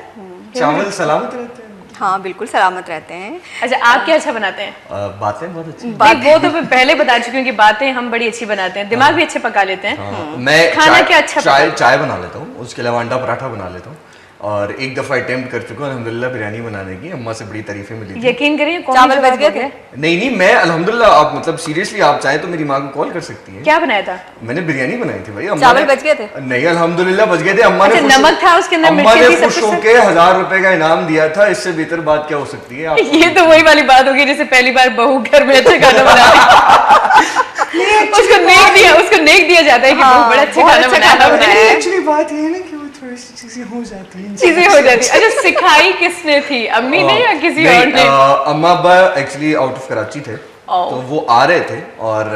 चावल सलामत रहते हैं? हाँ बिल्कुल सलामत रहते हैं। अच्छा, आप क्या अच्छा बनाते हैं? बातें बहुत अच्छी। वो तो मैं पहले बता चुकी हूँ कि बातें हम बड़ी अच्छी बनाते हैं, दिमाग भी अच्छे पका लेते हैं। मैं खाना क्या अच्छा चाय बना लेता हूँ, उसके अलावा अंडा पराठा बना लेता हूँ। और एक दफा अटेम्प्ट कर चुका हूँ अल्हम्दुलिल्लाह बिरयानी बनाने की, अम्मा से बड़ी तारीफें मिली थी। यकीन करिए चावल बच गए थे? नहीं, मैं अल्हम्दुलिल्लाह, आप मतलब सीरियसली आप चाहें तो मेरी माँ को कॉल कर सकती हैं। क्या बनाया था? मैंने बिरयानी बनाई थी भाई। चावल बच गए थे? नहीं, अल्हम्दुलिल्लाह बच गए थे। अम्मा ने नमक था उसके अंदर, अम्मा ने खुश होके 1000 रुपए का इनाम दिया था। इससे बेहतर बात क्या हो सकती है? ये तो वही वाली बात होगी जैसे पहली बार बहू घर में अच्छा खाना बनाती है। उसको नेक दिया जाता है कि बहू बड़ा अच्छा खाना बनाया है। एक्चुअली बात ये है ना कि वो थोड़ी सी चीजें हो जाती हैं। अच्छा, सिखाई किसने थी, अम्मी ने या किसी और ने? अम्मा अब्बा एक्चुअली आउट ऑफ कराची थे, तो वो आ रहे थे और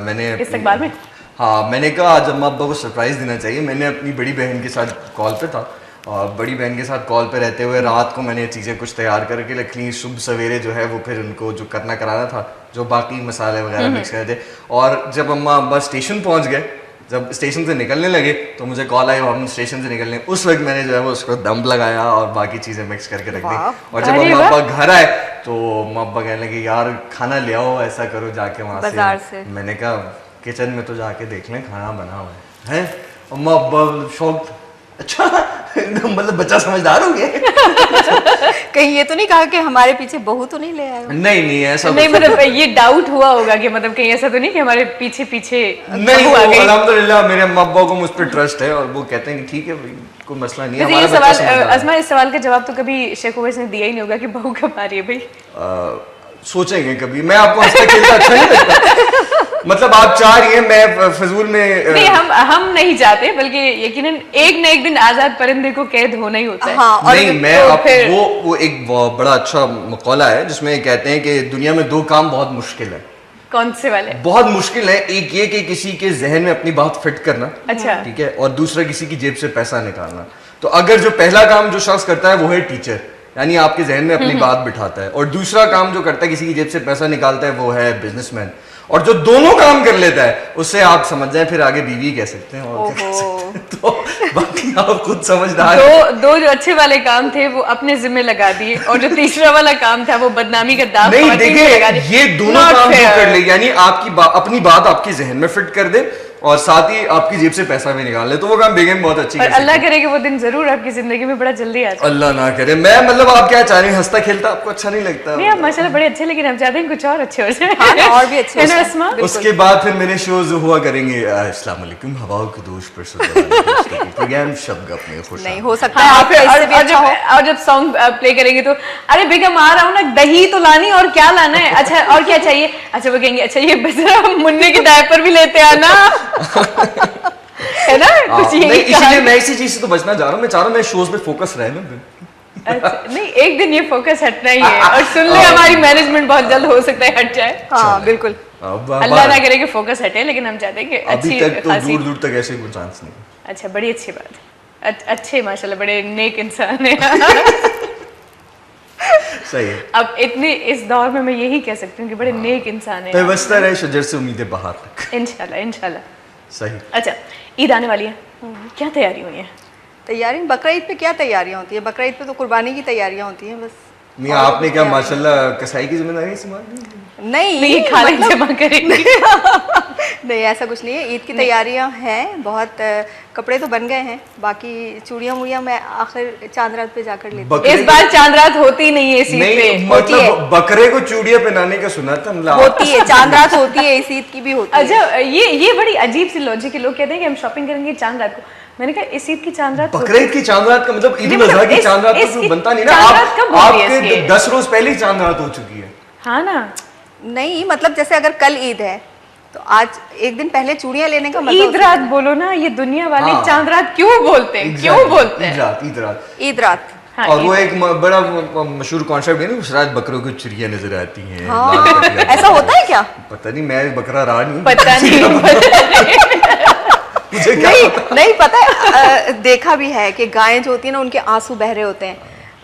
मैंने इस्तकबाल में, हाँ, मैंने कहा आज अम्मा अब्बा को सरप्राइज देना चाहिए। मैंने अपनी बड़ी बहन के साथ कॉल पे था और बड़ी बहन के साथ कॉल पे रहते हुए रात को मैंने चीज़ें कुछ तैयार करके रख ली। सुबह सवेरे जो है वो फिर उनको जो करना कराना था, जो बाकी मसाले वगैरह मिक्स कर थे। और जब अम्मा अब्बा स्टेशन पहुंच गए, जब स्टेशन से निकलने लगे तो मुझे कॉल आई, हम स्टेशन से निकलने, उस वक्त मैंने जो है वो उसको दम लगाया और बाकी चीज़ें मिक्स करके रख दी। और जब अम्मा अब्बा घर आए तो अम्मा अब्बा कहने लगे यार खाना ले आओ, ऐसा करो जाके वहाँ से। मैंने कहा किचन में तो जाके देख लें खाना बना हुआ है। अम्मा अब्बा शौक, अच्छा मतलब बच्चा समझदार हो गया। कहीं ये तो नहीं कहा कि हमारे पीछे बहू तो नहीं ले आए? नहीं ऐसा नहीं, मतलब ये डाउट हुआ होगा कि मतलब कहीं ऐसा तो नहीं कि हमारे पीछे नहीं। अल्हम्दुलिल्लाह मेरे अम्मा अब्बा को मुझ पर ट्रस्ट है और वो कहते हैं कि ठीक है भाई, कोई मसला नहीं है। ये सवाल अज़मा, इस सवाल का जवाब तो कभी शेख उवैस ने दिया ही नहीं होगा कि बहू कब आ रही है भाई? सोचेंगे कभी। मैं आपको हंसते खेलते अच्छा नहीं लगता? मतलब आप चाह रही हैं मैं फजूल में? नहीं, हम नहीं चाहते, बल्कि यकीनन एक न एक दिन आजाद परिंदे को कैद होना ही होता है। हाँ, नहीं, मैं वो एक बड़ा अच्छा मकौला है जिसमें कहते हैं कि दुनिया में 2 काम बहुत मुश्किल है। कौन से वाले? बहुत मुश्किल है। एक ये कि किसी के जहन में अपनी बात फिट करना, अच्छा, ठीक है, और दूसरा किसी की जेब से पैसा निकालना। तो अगर जो पहला काम जो शख्स करता है वो है टीचर, यानी आपके जहन में अपनी बात बिठाता है, और दूसरा काम जो करता है किसी की जेब से पैसा निकालता है वो है बिजनेसमैन। और जो दोनों काम कर लेता है उससे आप समझ जाए फिर आगे बीवी कह सकते हैं और क्या कह सकते हैं। तो बाकी आप खुद समझदार। दो जो अच्छे वाले काम थे वो अपने जिम्मे लगा दिए, और जो तीसरा वाला काम था वो बदनामी का दाग नहीं, देखिए ये दोनों काम जो कर ले, यानी आपकी अपनी बात आपके जहन में फिट कर दे और साथ ही आपकी जेब से पैसा भी निकाल ले, तो वो काम बेगम बहुत अच्छी कर सकती है। अल्लाह करे कि वो दिन जरूर आपकी जिंदगी में बड़ा जल्दी आ जाए। अल्लाह ना करे। मैं मतलब आप क्या चाह रही हैं, हंसता खेलता आपको अच्छा नहीं लगता? नहीं, आप माशाल्लाह बड़े अच्छे, लेकिन हम चाहते हैं कुछ और अच्छे हो जाए। हाँ, और भी अच्छे अस्मा। उसके बाद फिर मेरे शोज हुआ करेंगे अस्सलाम वालेकुम, हवाओं के दोष पर प्रोग्राम शब गप में खुश नहीं हो सकता है। और जब सॉन्ग प्ले करेंगे तो अरे बेगम आ रहा हूँ ना, दही तो लानी, और क्या लाना है, अच्छा और क्या चाहिए, अच्छा वो कहेंगे अच्छा ये बजरा मुन्ने की डायपर भी लेते आना। है ना कुछ यही। इसलिए मैं इसी चीज से तो बचना चाह रहा हूँ। मैं चाह रहा हूँ मैं शोज पे फोकस रहे ना। अच्छा, नहीं एक दिन ये फोकस हटना ही है, और सुन ले हमारी मैनेजमेंट बहुत जल्द हो सकता है हट जाए। हाँ बिल्कुल, अल्लाह ना करे कि फोकस हटे, लेकिन हम चाहते हैं कि अच्छी अभी तक तो दूर तक ऐसे कोई चांस नहीं। अच्छा, बड़ी अच्छी बात है। अच्छे माशाल्लाह बड़े नेक इंसान है। सही है। अब इतने इस दौर में मैं यही कह सकती हूँ कि बड़े नेक इंसान है। पेवस्ता रहे शजर से उम्मीदें बाहर तक। इंशाल्लाह इंशाल्लाह। सही। अच्छा, ईद आने वाली है, क्या तैयारी हुई है? तैयारी बकरा ईद पे क्या तैयारियां होती है? बकरा ईद पे तो कुर्बानी की तैयारियां होती हैं बस। नहीं आपने क्या माशाल्लाह कसाई की जिम्मेदारी संभाली? नहीं खाली जमा करेंगे। नहीं ऐसा कुछ नहीं है। ईद की तैयारियां हैं बहुत। कपड़े तो बन गए हैं, बाकी चूड़ियां मुड़ियां मैं आखिर चांद रात पे जाकर लेती हूँ। बकरे इस बार चांद रात होती नहीं है इस ईद पे। नहीं मतलब बकरे को चूड़ियां पहनाने का सुना था मतलब होती है, चांद रात होती है, इस ईद की भी होती है। अच्छा, ये बड़ी अजीब सी लॉजिक है। लोग कहते हैं कि हम शॉपिंग करेंगे चांद रात को। मैंने कहा इस ईद की चांद रात बकरे ईद की चांद रात का मतलब ईद नहीं, उल अजहा मतलब की चांद रात इस तो ईद बनता नहीं ना। चांद रात कब होती है आपके इसकी? 10 रोज पहले ही चांद रात हो चुकी है। हाँ ना, नहीं मतलब जैसे अगर कल ईद है तो आज एक दिन पहले चूड़ियां लेने का मजा ईद होता रात है। बोलो ना, ये दुनिया वाले हाँ। चांद रात क्यों बोलते हैं? क्यों बोलते ईद हैं? रात ईद रात ईद रात। हाँ, और वो ईद एक बड़ा मशहूर कॉन्सेप्ट है ना, उस रात बकरों को चुरियां नजर आती हैं। हाँ, लाल बकरियां। ऐसा होता है क्या? पता नहीं, मैं बकरा रहा नहीं। पता नहीं। मुझे क्या नहीं पता? नहीं पता है। देखा भी है कि गायें जो होती है ना उनके आंसू बह रहे होते हैं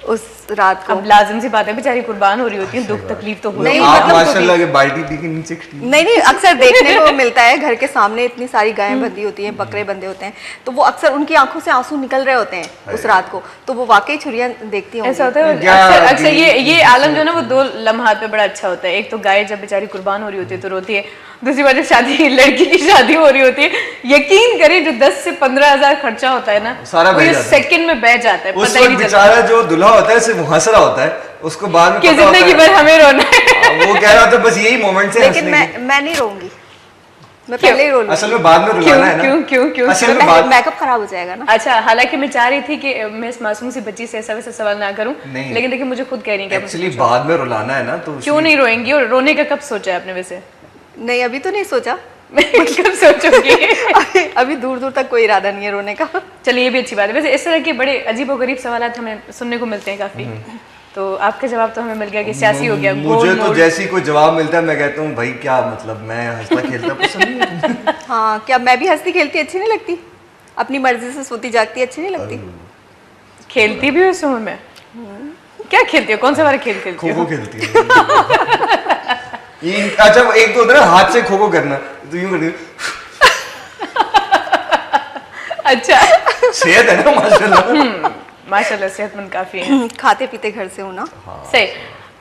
उस रात को। अब लाजिम सी बात है, बेचारी कुर्बान हो रही होती है, दुख तकलीफ तो नहीं, होती है। आप मतलब माशाल्लाह के बाल्टी पी के नीचे खड़ी। नहीं अक्सर देखने को मिलता है घर के सामने इतनी सारी गायें बंधी होती हैं, बकरे बंधे होते हैं, तो वो अक्सर उनकी आंखों से आंसू निकल रहे होते हैं उस रात को, तो वो वाकई छुरियां देखती होंगी। ऐसा होता है क्या अक्सर ये आलम जो है ना वो 2 लम्हात पे बड़ा अच्छा होता है। एक तो गाय जब बेचारी कुर्बान हो रही होती है तो रोती है, दूसरी बार जब लड़की की शादी हो रही होती है, यकीन करें जो 10 से 15 हजार खर्चा होता है ना, सारा वो बह ये जाता है। सेकंड में बह जाता है, उस पता ही वक्त नहीं चलता बेचारा जो दूल्हा होता है सिर्फ हंस रहा होता है, उसको बाद में कि पता होता जिंदगी है। भर हमें रोना है। वो कह रहा होता है बस यही मोमेंट से लेकिन हंसने की। मैं नहीं रोऊंगी, मैं पहले ही रो लूंगी। असल में बाद में रुलाना है ना। क्यों? असल में बाद मेकअप खराब हो जाएगा ना। अच्छा, हालांकि मैं चाह रही थी कि मैं इस मासूम सी बच्ची से ऐसा वैसा सवाल ना करूं, नहीं। लेकिन देखिए मुझे खुद कह रही है कि आप मुझसे एक्चुअली पूछो। बाद में रुलाना है ना, तो क्यों नहीं रोएंगी? और रोने का कब सोचा है आपने वैसे? नहीं अभी तो नहीं सोचा। कब सोचोगी? अभी दूर दूर तक कोई इरादा नहीं है रोने का। चलिए, ये भी अच्छी बात है। वैसे इस तरह के बड़े अजीब और गरीब सवाल हमें सुनने को मिलते हैं काफी, तो आपका जवाब तो हमें मिल गया कि सियासी हो गया। मुझे गोल तो मोल। जैसी कोई जवाब मिलता है मैं कहता हूँ भाई क्या मतलब, मैं हंसता खेलता पसंद नहीं है। हाँ, क्या मैं भी हंसती खेलती अच्छी नहीं लगती? अपनी मर्जी से सोती जागती अच्छी नहीं लगती? खेलती भी हो इस उम्र में? क्या खेलती हो? कौन सा वाला खेल खेलती खो हो? खो खेलती है। अच्छा एक तो होता है ना हाथ से खो खो करना, तो यूं करती है। अच्छा, सेहत है ना माशाल्लाह। माशाल्लाह सेहतमंद काफी है। खाते पीते घर से हूँ ना। सही।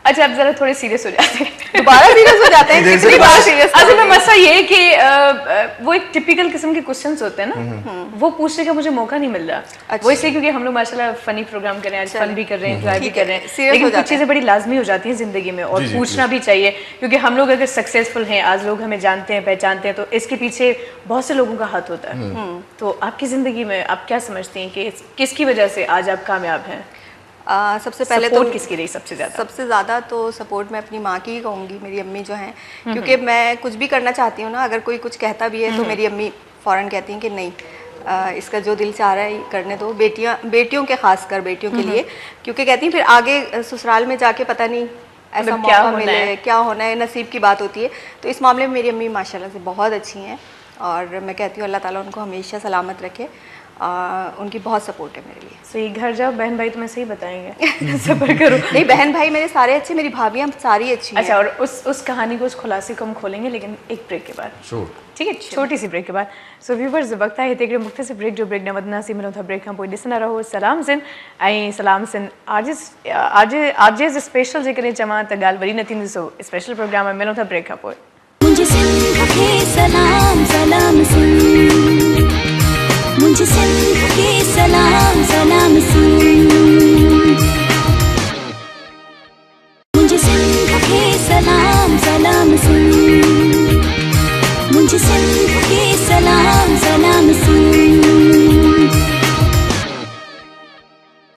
अच्छा, अब जरा थोड़े सीरियस हो जाते हैं। दोबारा सीरियस हो जाते हैं। इधर से कितनी बार दोबारा- सीरियस असल में मसला ये है कि वो एक टिपिकल किस्म के क्वेश्चंस होते हैं ना, वो पूछने का मुझे मौका नहीं मिल रहा। अच्छा। वो इसलिए क्योंकि हम लोग माशाल्लाह फनी प्रोग्राम कर रहे हैं, आज फन भी कर रहे हैं, एंजॉय भी ठीक कर है, रहे हैं, serious लेकिन हो कुछ जाते चीजें बड़ी लाजमी हो जाती हैं जिंदगी में, और जी, जी, पूछना भी चाहिए, क्योंकि हम लोग अगर सक्सेसफुल हैं, आज लोग हमें जानते हैं, पहचानते हैं, तो इसके पीछे बहुत से लोगों का हाथ होता है। तो आपकी जिंदगी में आप क्या समझती हैं कि किसकी वजह से आज आप कामयाब हैं? सबसे पहले तो सपोर्ट किसकी रही सबसे ज्यादा? सबसे ज़्यादा तो सपोर्ट मैं अपनी माँ की ही कहूँगी, मेरी अम्मी जो हैं, क्योंकि मैं कुछ भी करना चाहती हूँ ना, अगर कोई कुछ कहता भी है तो मेरी अम्मी फ़ौरन कहती हैं कि नहीं, इसका जो दिल चाह रहा है करने दो। बेटियों के खासकर बेटियों के लिए, क्योंकि कहती हैं फिर आगे ससुराल में जाके पता नहीं ऐसा मतलब क्या मौका होना मिले, है। क्या होना है, नसीब की बात होती है। तो इस मामले में मेरी अम्मी माशाल्लाह से बहुत अच्छी हैं, और मैं कहती हूँ अल्लाह ताला उनको हमेशा सलामत रखे। उनकी बहुत सपोर्ट है मेरे लिए। तो ये घर जाओ बहन भाई तुम्हें सही बताएंगे। सब्र करो। नहीं, बहन भाई मेरे सारे अच्छे, मेरी भाभियाँ सारी अच्छी हैं। अच्छा, और उस कहानी को, उस खुलासे को हम खोलेंगे, लेकिन एक ब्रेक के बाद। ठीक है, छोटी सी ब्रेक के बाद। सो व्यूवर्स, वक्त आहे हिकिड़े मुख़्तसिर ब्रेक जो ब्रेक न वधंदासीं, मिलूं था ब्रेक खां पोइ ॾिसंदा रहो सलाम सिन ऐं सलाम सिन आरजेस स्पेशल जेकॾहिं चवां त ॻाल्हि वरी न थींदी, सो स्पेशल प्रोग्राम में मिलूं था ब्रेक खां पोइ। मुझे सिंध के सलाम सलाम सुन, मुझे सिंध के सलाम सलाम सुन, मुझे सिंध के सलाम सलाम सुन, मुझे सिंध के सलाम सलाम सुन।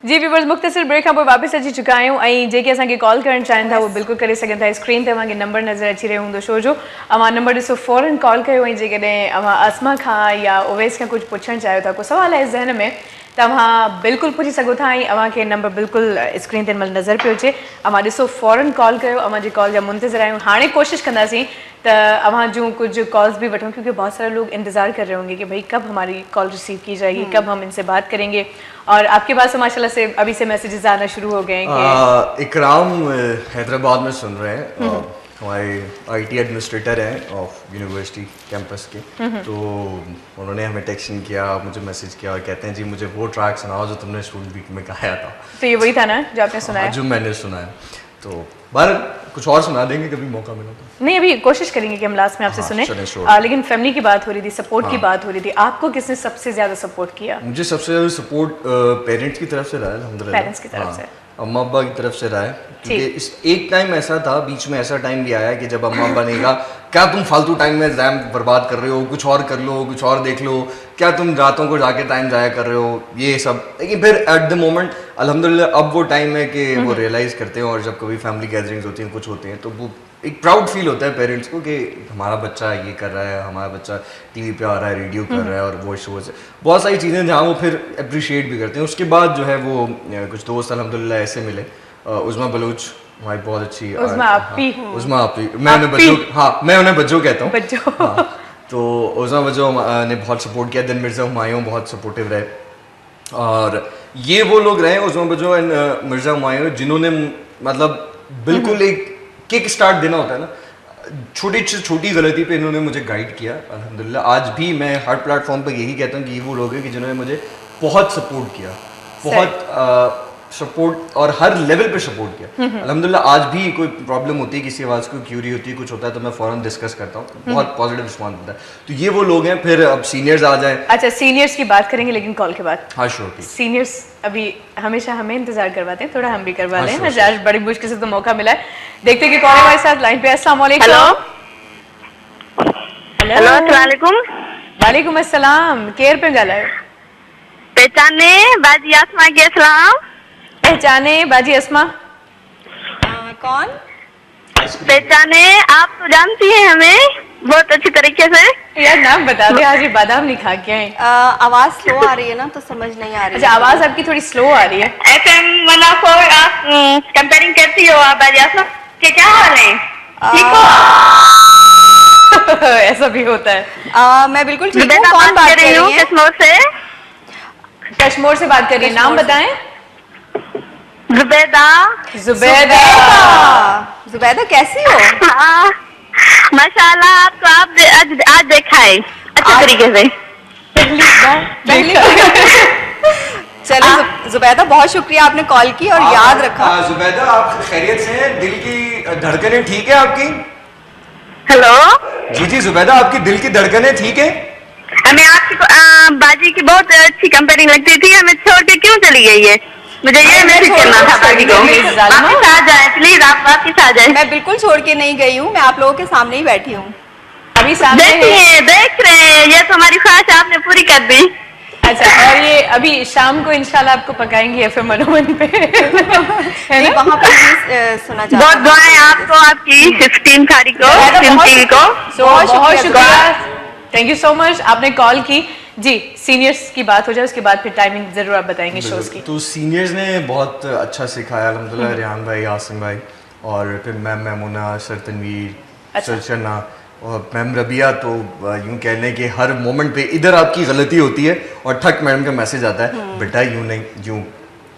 जी व्यूवर्स, मुख़्तसिर ब्रेक खां पोइ वापसि अची चुका आहियूं, ऐं जेके असांखे कॉल करणु चाहिनि था उहे बिल्कुलु करे सघनि था। स्क्रीन ते अव्हांखे नंबर नज़र अची रहियो हूंदो, छो जो अव्हां नंबर ॾिसो, फ़ौरन कॉल कयो, ऐं जेकॾहिं अव्हां अस्मा खां या उवैस खां कुझु पुछणु चाहियो था, को सवाल आहे ज़हन में, त अव्हां बिल्कुलु पुछी सघो था, ऐं अव्हांखे नंबर बिल्कुलु स्क्रीन ते नज़र पियो अचे। अव्हां ॾिसो, फ़ौरन कॉल कयो, अव्हांजी कॉल जा मुंतज़िर आहियूं। हाणे कोशिशि कंदासीं तो वहाँ जो कुछ कॉल्स भी वठूँ, क्योंकि बहुत सारे लोग इंतज़ार कर रहे होंगे कि भाई कब हमारी कॉल रिसीव की जाएगी, कब हम इनसे बात करेंगे। और आपके पास माशाल्लाह से अभी से मैसेजेस आना शुरू हो गए हैं कि इकराम हैदराबाद में सुन रहे हैं, हमारे IT एडमिनिस्ट्रेटर हैं ऑफ यूनिवर्सिटी कैंपस के, तो उन्होंने हमें टेक्स्ट किया, मुझे मैसेज किया और कहते हैं जी मुझे वो ट्रैक सुनाओ जो तुमने स्टूडेंट वीक में गाया था। तो ये वही था ना जो आपने सुनाया? जो मैंने सुनाया। तो बार कुछ और सुना देंगे कभी मौका मिला तो। नहीं, अभी कोशिश करेंगे कि हम लास्ट में आपसे सुने। लेकिन फैमिली की बात हो रही थी, सपोर्ट की बात हो रही थी, आपको किसने सबसे ज्यादा सपोर्ट किया? मुझे सबसे ज्यादा सपोर्ट पेरेंट्स की तरफ से रहा है, अल्हम्दुलिल्लाह। पेरेंट्स की तरफ से, अम्मा अब्बा की तरफ से रहा है, क्योंकि इस एक टाइम ऐसा था, बीच में ऐसा टाइम भी आया कि जब अम्मा अब्बा ने कहा क्या तुम फालतू टाइम में एग्जाम बर्बाद कर रहे हो, कुछ और कर लो, कुछ और देख लो, क्या तुम रातों को जाके टाइम जाया कर रहे हो, ये सब। लेकिन फिर एट द मोमेंट अल्हम्दुलिल्लाह अब वो टाइम है कि वो रियलाइज़ करते हैं, और जब कभी फैमिली गैदरिंग्स होती हैं, कुछ होते हैं, तो वो एक प्राउड फील होता है पेरेंट्स को कि हमारा बच्चा ये कर रहा है, हमारा बच्चा टीवी पे आ रहा है, रेडियो कर रहा है, और वॉइस शोज, बहुत सारी चीज़ें जहाँ वो फिर अप्रिशिएट भी करते हैं। उसके बाद जो है वो कुछ दोस्त अल्हम्दुलिल्लाह ऐसे मिले, उस्मा बलूच हमारी बहुत अच्छी, उस्मा आपी, उस्मा आपी, मैं उन्हें बज्जो, हाँ मैं उन्हें बज्जो कहता हूँ, बज्जो। हाँ, तो उस्मा बज्जो ने बहुत सपोर्ट किया। देन मिर्ज़ा हुमायूं बहुत सपोर्टिव रहे, और ये वो लोग रहे उस्मा बज्जो एंड मिर्ज़ा हुमायूं जिन्होंने मतलब बिल्कुल एक किक स्टार्ट देना होता है ना, छोटी से छोटी गलती पे इन्होंने मुझे गाइड किया अल्हम्दुलिल्लाह। आज भी मैं हर प्लेटफॉर्म पे यही कहता हूँ कि ये वो लोग हैं कि जिन्होंने मुझे बहुत सपोर्ट किया, बहुत सपोर्ट, और हर लेवल पे सपोर्ट किया अल्हम्दुलिल्लाह। आज भी कोई प्रॉब्लम होती है, किसी आवाज़ को क्यूरी होती है, कुछ होता है, तो मैं फ़ौरन डिस्कस करता हूँ, बहुत पॉजिटिव रिस्पॉन्स मिलता है। तो ये वो लोग हैं। फिर अब सीनियर्स आ जाए। अच्छा, सीनियर्स की बात करेंगे लेकिन कॉल के बाद। हाँ श्योर। सीनियर्स अभी हमेशा हमें इंतजार करवाते हैं, थोड़ा हम भी करवा लें हाँ, ना, आज बड़ी मुश्किल से तो मौका मिला है। देखते हैं कि कौन है हमारे साथ लाइन पे। अस्सलाम वालेकुम। हेलो, अस्सलाम वालेकुम। वालेकुम अस्सलाम। केयर पे गालायो पहचाने बाजी आसमा के सलाम। पहचाने बाजी अस्मा कौन? पहचाने, आप तो जानती हैं हमें बहुत अच्छी तरीके से। यार नाम बता दे, आज ये बादाम नहीं खा के आए। आवाज स्लो आ रही है ना, तो समझ नहीं आ रही। अच्छा, आवाज आपकी थोड़ी स्लो आ रही है। FM 104 आप कंपेयरिंग करती हो आप बाजी आसमा के, क्या हाल है? ठीक हो? ऐसा भी होता है। मैं बिल्कुल ठीक हूँ। कौन बात कर रही है? कश्मीर से। कश्मीर से बात कर रही है, नाम बताएं। जुबैदा। जुबैदा। जुबैदा कैसी हो? माशाल्लाह, आपको आज देखा है अच्छे तरीके से। पहली चलो जुबैदा, बहुत शुक्रिया आपने कॉल की और याद रखा। जुबैदा, आप खैरियत से हैं? दिल की धड़कनें ठीक है आपकी? हेलो जी जी जुबैदा, आपकी दिल की धड़कनें ठीक है? हमें आपकी बाजी की बहुत अच्छी कंपेयरिंग लगती थी, हमें छोड़ के क्यों चली गई है? मुझे ये मैसेज करना था बाजी को, वापस आ जाए प्लीज, आप वापस आ जाए। मैं बिल्कुल छोड़ के नहीं गई हूँ, मैं आप लोगों के सामने ही बैठी हूँ। अभी सामने देख रहे हैं, ये तो हमारी ख्वाहिश आपने पूरी कर दी। अच्छा, और ये अभी शाम को इंशाल्लाह आपको पकाएंगे FM 101 पे, है ना? वहाँ पर भी सुना जाता है। बहुत दुआएं आपको, आपकी 15 तारीख को टीवी को। बहुत शुक्रिया, थैंक यू सो मच, आपने कॉल की। जी, सीनियर्स की बात हो जाए, उसके बाद फिर टाइमिंग जरूर आप बताएंगे शोज की। तो सीनियर्स ने बहुत अच्छा सिखाया अल्हम्दुलिल्लाह, रेहान भाई, आसिम भाई, और फिर ma'am Maimuna, sir Tanveer, sir Channa और मैम रबिया। तो यूँ कहने के हर मोमेंट पे इधर आपकी गलती होती है और ठक मैडम का मैसेज आता है, बेटा यूँ नहीं यूँ,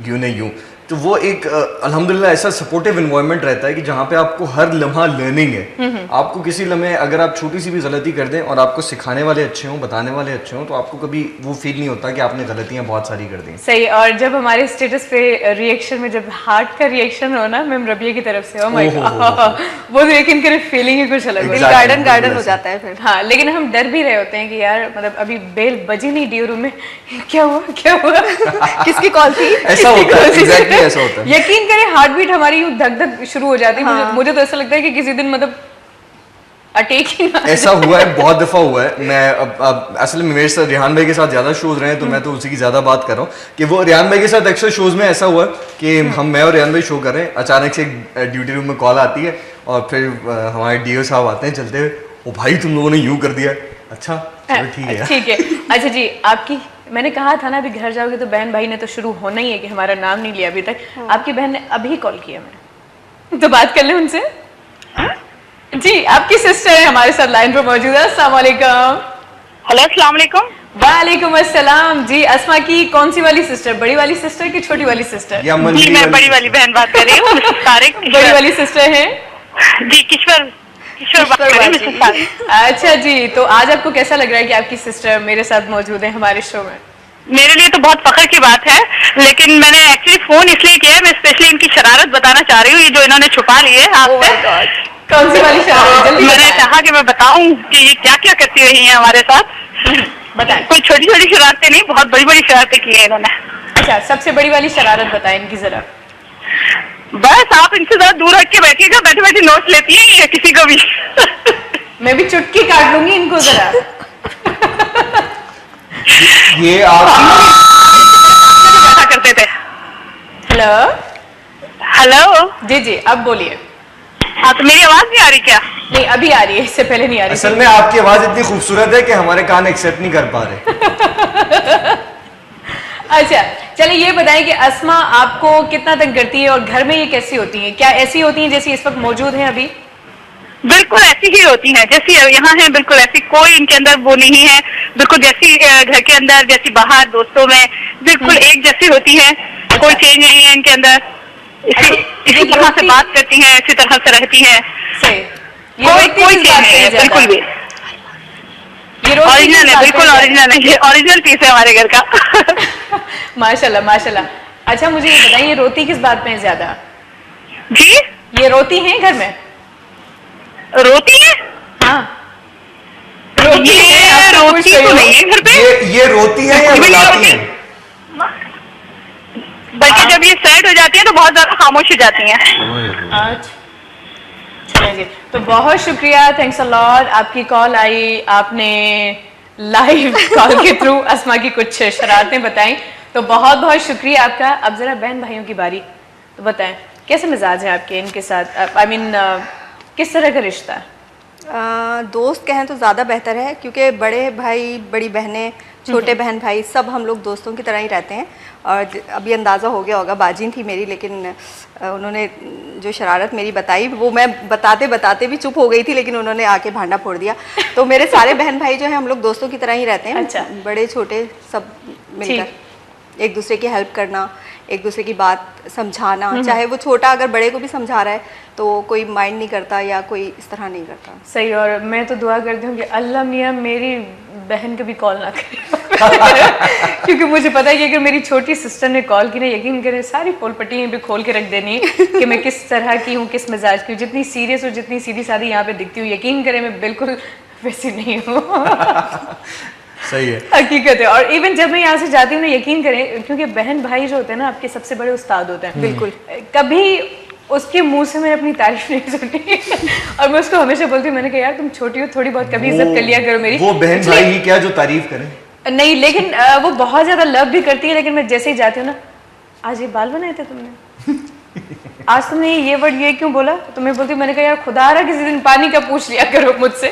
यूँ नहीं यूँ। तो वो एक अल्हम्दुलिल्लाह ऐसा सपोर्टिव इन्वायरमेंट रहता है कि जहाँ पे आपको हर लम्हा लर्निंग है। आपको किसी लम्हे अगर आप छोटी सी भी गलती कर दें और आपको सिखाने वाले अच्छे हों, बताने वाले अच्छे हों, तो आपको कभी वो फील नहीं होता कि आपने गलतियाँ बहुत सारी कर दी। सही। और जब हमारे स्टेटस पे रिएक्शन में जब हार्ट का रिएक्शन हो ना मैम रबिया की तरफ से, माय गॉड, वो यकीन करें फीलिंग ही कुछ अलग है, गार्डन हो जाता है फिर। हाँ, लेकिन हम डर भी रहे होते हैं कि यार मतलब अभी बेल बजी नहीं डी रूम में, क्या हुआ क्या हुआ, किसकी कॉल थी? ऐसा होता है, एग्जैक्टली ऐसा होता है। यकीन करें हार्ट बीट हमारी यूं धक धक शुरू हो जाती है। मुझे तो ऐसा लगता है कि किसी दिन मतलब अटैक ही ना। ऐसा हुआ है, बहुत दफा हुआ है। मैं अब असल में मेरे साथ रेहान भाई के साथ ज्यादा शोज रहे हैं, तो मैं तो उसी की ज्यादा बात कर रहा हूँ कि वो रेहान भाई के साथ अक्सर शोज में ऐसा हुआ कि मैं और रेहान भाई शो कर रहे हैं, अचानक से ड्यूटी रूम में कॉल आती है और फिर हमारे DO साहब आते हैं चलते हुए, ओ भाई तुम लोगों ने यूं कर दिया। अच्छा ठीक है ठीक है। अच्छा जी, आपकी मैंने कहा था ना अभी घर जाओगे तो बहन भाई ने तो शुरू होना ही है कि हमारा नाम नहीं लिया अभी तक। आपकी बहन ने अभी कॉल किया, मैंने तो बात कर ले उनसे। जी, आपकी सिस्टर है हमारे साथ लाइन पर मौजूद है। अस्सलाम वालेकुम। हेलो, अस्सलाम वालेकुम। वालेकुम अस्सलाम। जी, अस्मा की कौन सी वाली सिस्टर, बड़ी वाली सिस्टर की छोटी वाली सिस्टर? या जी, मंजरी मैं बड़ी वाली बहन बात कर रही हूँ, मिसेस तारिक। बड़ी वाली सिस्टर है जी, किश्वर बात कर रही हूँ, मिसेस तारिक। अच्छा जी, तो आज आपको कैसा लग रहा है कि आपकी सिस्टर मेरे साथ मौजूद है हमारे शो में? मेरे लिए तो बहुत फख्र की बात है, लेकिन मैंने एक्चुअली फोन इसलिए किया है, मैं स्पेशली इनकी शरारत बताना चाह रही हूँ, ये जो इन्होंने छुपा ली है आपसे। कौन सी वाली शरारत? जल्दी मैंने बताएं। कहा कि मैं बताऊं कि ये क्या क्या करती रही है हमारे साथ। बताएं। कोई छोटी छोटी शरारतें नहीं, बहुत बड़ी बड़ी शरारतें की है इन्होंने। अच्छा, सबसे बड़ी वाली शरारत बताएं इनकी जरा। बस आप इनसे ज्यादा दूर हट के बैठिएगा, बैठे बैठे नोट लेती है ये किसी को भी। मैं भी चुटकी काट लूंगी इनको जरा। ये आपकी ऐसा करते थे। हेलो। हेलो। जी जी, अब बोलिए। हाँ, तो मेरी आवाज नहीं आ रही क्या? नहीं, अभी आ रही है, इससे पहले नहीं आ रही असल थी। में आपकी आवाज इतनी खूबसूरत है कि हमारे कान एक्सेप्ट नहीं कर पा रहे। अच्छा, चलिए ये बताएं कि अस्मा आपको कितना तंग करती है और घर में ये कैसी होती हैं? क्या ऐसी होती हैं जैसी इस वक्त मौजूद हैं अभी? बिल्कुल ऐसी ही होती हैं जैसी यहाँ है, बिल्कुल ऐसी, कोई इनके अंदर वो नहीं है। बिल्कुल जैसी घर के अंदर, जैसी बाहर दोस्तों में, बिल्कुल एक जैसी होती है, कोई चेंज नहीं है इनके अंदर। इसी तरह से बात करती हैं, इसी तरह से रहती हैं। सही। कोई चेंज नहीं है बिल्कुल भी। ये रोटी ओरिजिनल है, बिल्कुल ओरिजिनल है, ये ओरिजिनल पीस है हमारे घर का। माशाल्लाह माशाल्लाह। अच्छा, मुझे ये बताइए, ये रोती किस बात में है ज्यादा? जी, ये रोती हैं घर में? रोती है? हाँ, ये रोती तो नहीं है घर पे। ये रोती है या रुलाती है? बल्कि जब ये सेट हो जाती है तो बहुत ज्यादा खामोश हो जाती हैं। अच्छा, चलिए, तो बहुत शुक्रिया, थैंक्स अ लॉट। आपकी कॉल आई, आपने लाइव कॉल के थ्रू अस्मा की कुछ शरारतें बताई, तो बहुत बहुत शुक्रिया आपका। अब जरा बहन भाइयों की बारी, तो बताएं कैसे मिजाज है आपके इनके साथ? आई मीन किस तरह का रिश्ता है? दोस्त कहें तो ज़्यादा बेहतर है, क्योंकि बड़े भाई, बड़ी बहनें, छोटे बहन भाई सब हम लोग दोस्तों की तरह ही रहते हैं। और अभी अंदाज़ा हो गया होगा, बाजिन थी मेरी, लेकिन उन्होंने जो शरारत मेरी बताई वो मैं बताते बताते भी चुप हो गई थी, लेकिन उन्होंने आके भांडा फोड़ दिया। तो मेरे सारे बहन भाई जो हैं हम लोग दोस्तों की तरह ही रहते हैं। अच्छा। बड़े छोटे सब मिलकर एक दूसरे की हेल्प करना, एक दूसरे की बात समझाना, चाहे वो छोटा अगर बड़े को भी समझा रहा है तो कोई माइंड नहीं करता या कोई इस तरह नहीं करता। सही। और मैं तो दुआ करती हूँ कि अल्लाह मियाँ मेरी बहन कभी कॉल ना करे। क्योंकि मुझे पता है कि अगर मेरी छोटी सिस्टर ने कॉल की ना, यकीन करें सारी पोल पट्टी यहीं पे खोल के रख देनी कि मैं किस तरह की हूँ, किस मिजाज की हूँ। जितनी सीरियस और जितनी सीधी सादी यहाँ पे दिखती हूँ, यकीन करें मैं बिल्कुल वैसी नहीं हूँ। सही है, हकीकत है। और इवन जब मैं यहाँ से जाती हूँ ना, यकीन करें, क्योंकि बहन भाई जो होते हैं ना आपके सबसे बड़े उस्ताद होते हैं। बिल्कुल। कभी उसके मुंह से मैंने अपनी तारीफ नहीं सुनी। और मैं उसको हमेशा बोलती हूँ, मैंने कहा यार तुम छोटी हो, थोड़ी बहुत कभी इज्जत कर लिया करो मेरी। वो बहन भाई ही क्या जो तारीफ करें। नहीं, लेकिन वो बहुत ज्यादा लव भी करती है, लेकिन मैं जैसे ही जाती हूँ ना, आज ये बाल बनाए थे तुमने, आज तुमने ये वर्ड ये क्यों बोला, तो मैं बोलती हूँ, मैंने कहा यार खुदा रहा किसी दिन पानी का पूछ लिया करो मुझसे।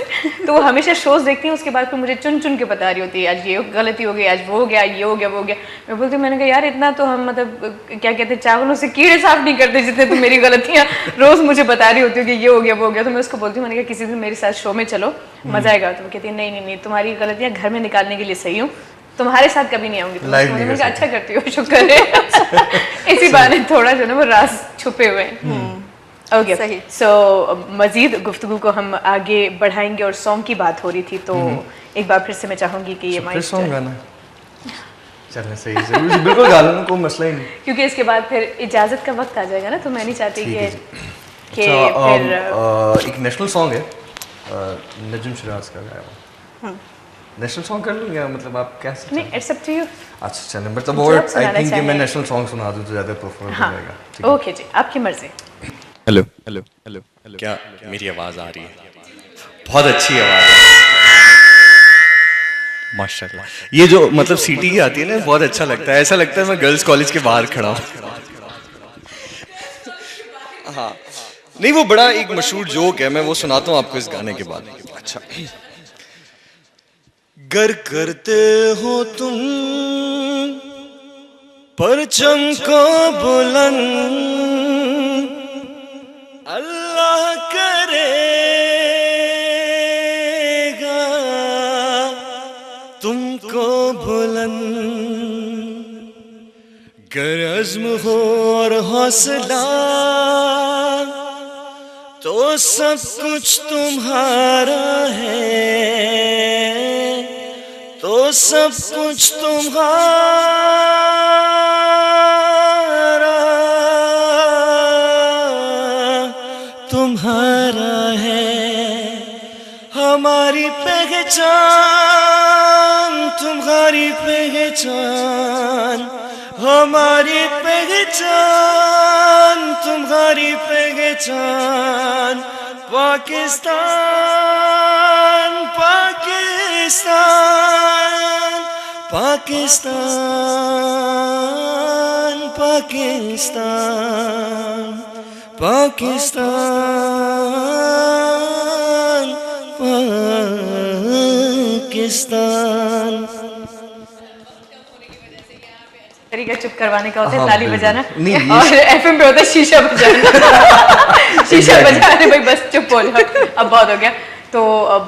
तो वो हमेशा शोज देखती है, उसके बाद फिर मुझे चुन चुन के बता रही होती है, आज ये गलती हो गई, आज वो हो गया, ये हो गया, वो हो गया। मैं बोलती हूँ, मैंने कहा यार इतना तो हम मतलब क्या कहते हैं, चावलों से कीड़े साफ नहीं करते जितने तुम मेरी गलतियाँ रोज मुझे बता रही होती हो कि ये हो गया, वो हो गया। तो मैं उसको बोलती हूँ, मैंने कहा किसी दिन मेरे साथ शो में चलो, मजा आएगा। तो वो कहती है नहीं, तुम्हारी गलतियाँ घर में निकालने के लिए सही हूँ, तुम्हारे साथ कभी नहीं आऊंगी। मैंने कहा अच्छा करती हो, शुक्र है। इसी बहाने थोड़ा जो ना वो राज छुपे हुए हैं। ओके, सही। सो मजीद गुफ्तगू को हम आगे बढ़ाएंगे और सॉन्ग की बात हो रही थी, तो एक बार फिर से मैं चाहूंगी कि ये माइक सॉन्ग गाना चलना सही है, बिल्कुल गा लो, कोई मसला ही नहीं। क्योंकि इसके बाद फिर इजाजत का वक्त आ जाएगा ना, तो मैं नहीं चाहती कि अच्छा, फिर एक नेशनल सॉन्ग है नजम शिराज का गाया हुआ। नेशनल सॉन्ग कर लूँ या मतलब आप क्या नहीं, इट्स अप टू यू। अच्छा चलें, मतलब जो और आप आई सुनाना थिंक कि मैं चाहें। नेशनल सॉन्ग सुना दूँ तो ज़्यादा परफॉर्मेंस हो जाएगा। ठीक है? ओके जी, आपकी मर्जी। हेलो हेलो हेलो हेलो, क्या मेरी आवाज़ आ रही है? बहुत अच्छी आवाज़ है माशाल्लाह। ये जो मतलब सीटी आती है ना, बहुत अच्छा लगता है, ऐसा लगता है मैं गर्ल्स कॉलेज के बाहर खड़ा हूँ। हाँ, नहीं वो बड़ा एक मशहूर जोक है, मैं वो सुनाता हूँ आपको इस गाने के बाद। अच्छा, गर करते हो तुम परचम को बुलंद, अल्लाह करे तुमको बुलंद गर अज़्म हो और हौसला तो सब कुछ तुम्हारा है, तो सब कुछ तुम्हारा है। हमारी पहचान तुम्हारी पहचान, हमारी पहचान तुम्हारी पहचान। पाकिस्तान पाकिस्तान पाकिस्तान पाकिस्तान पाकिस्तान पाकिस्तान। तरीका चुप करवाने का होता है, हाँ, ताली बिल्कुल। बजाना, नहीं, ये- और एफएम पे होता है शीशा बजाना। शीशा बजाने भाई बस चुप हो जाओ, अब बहुत हो गया। तो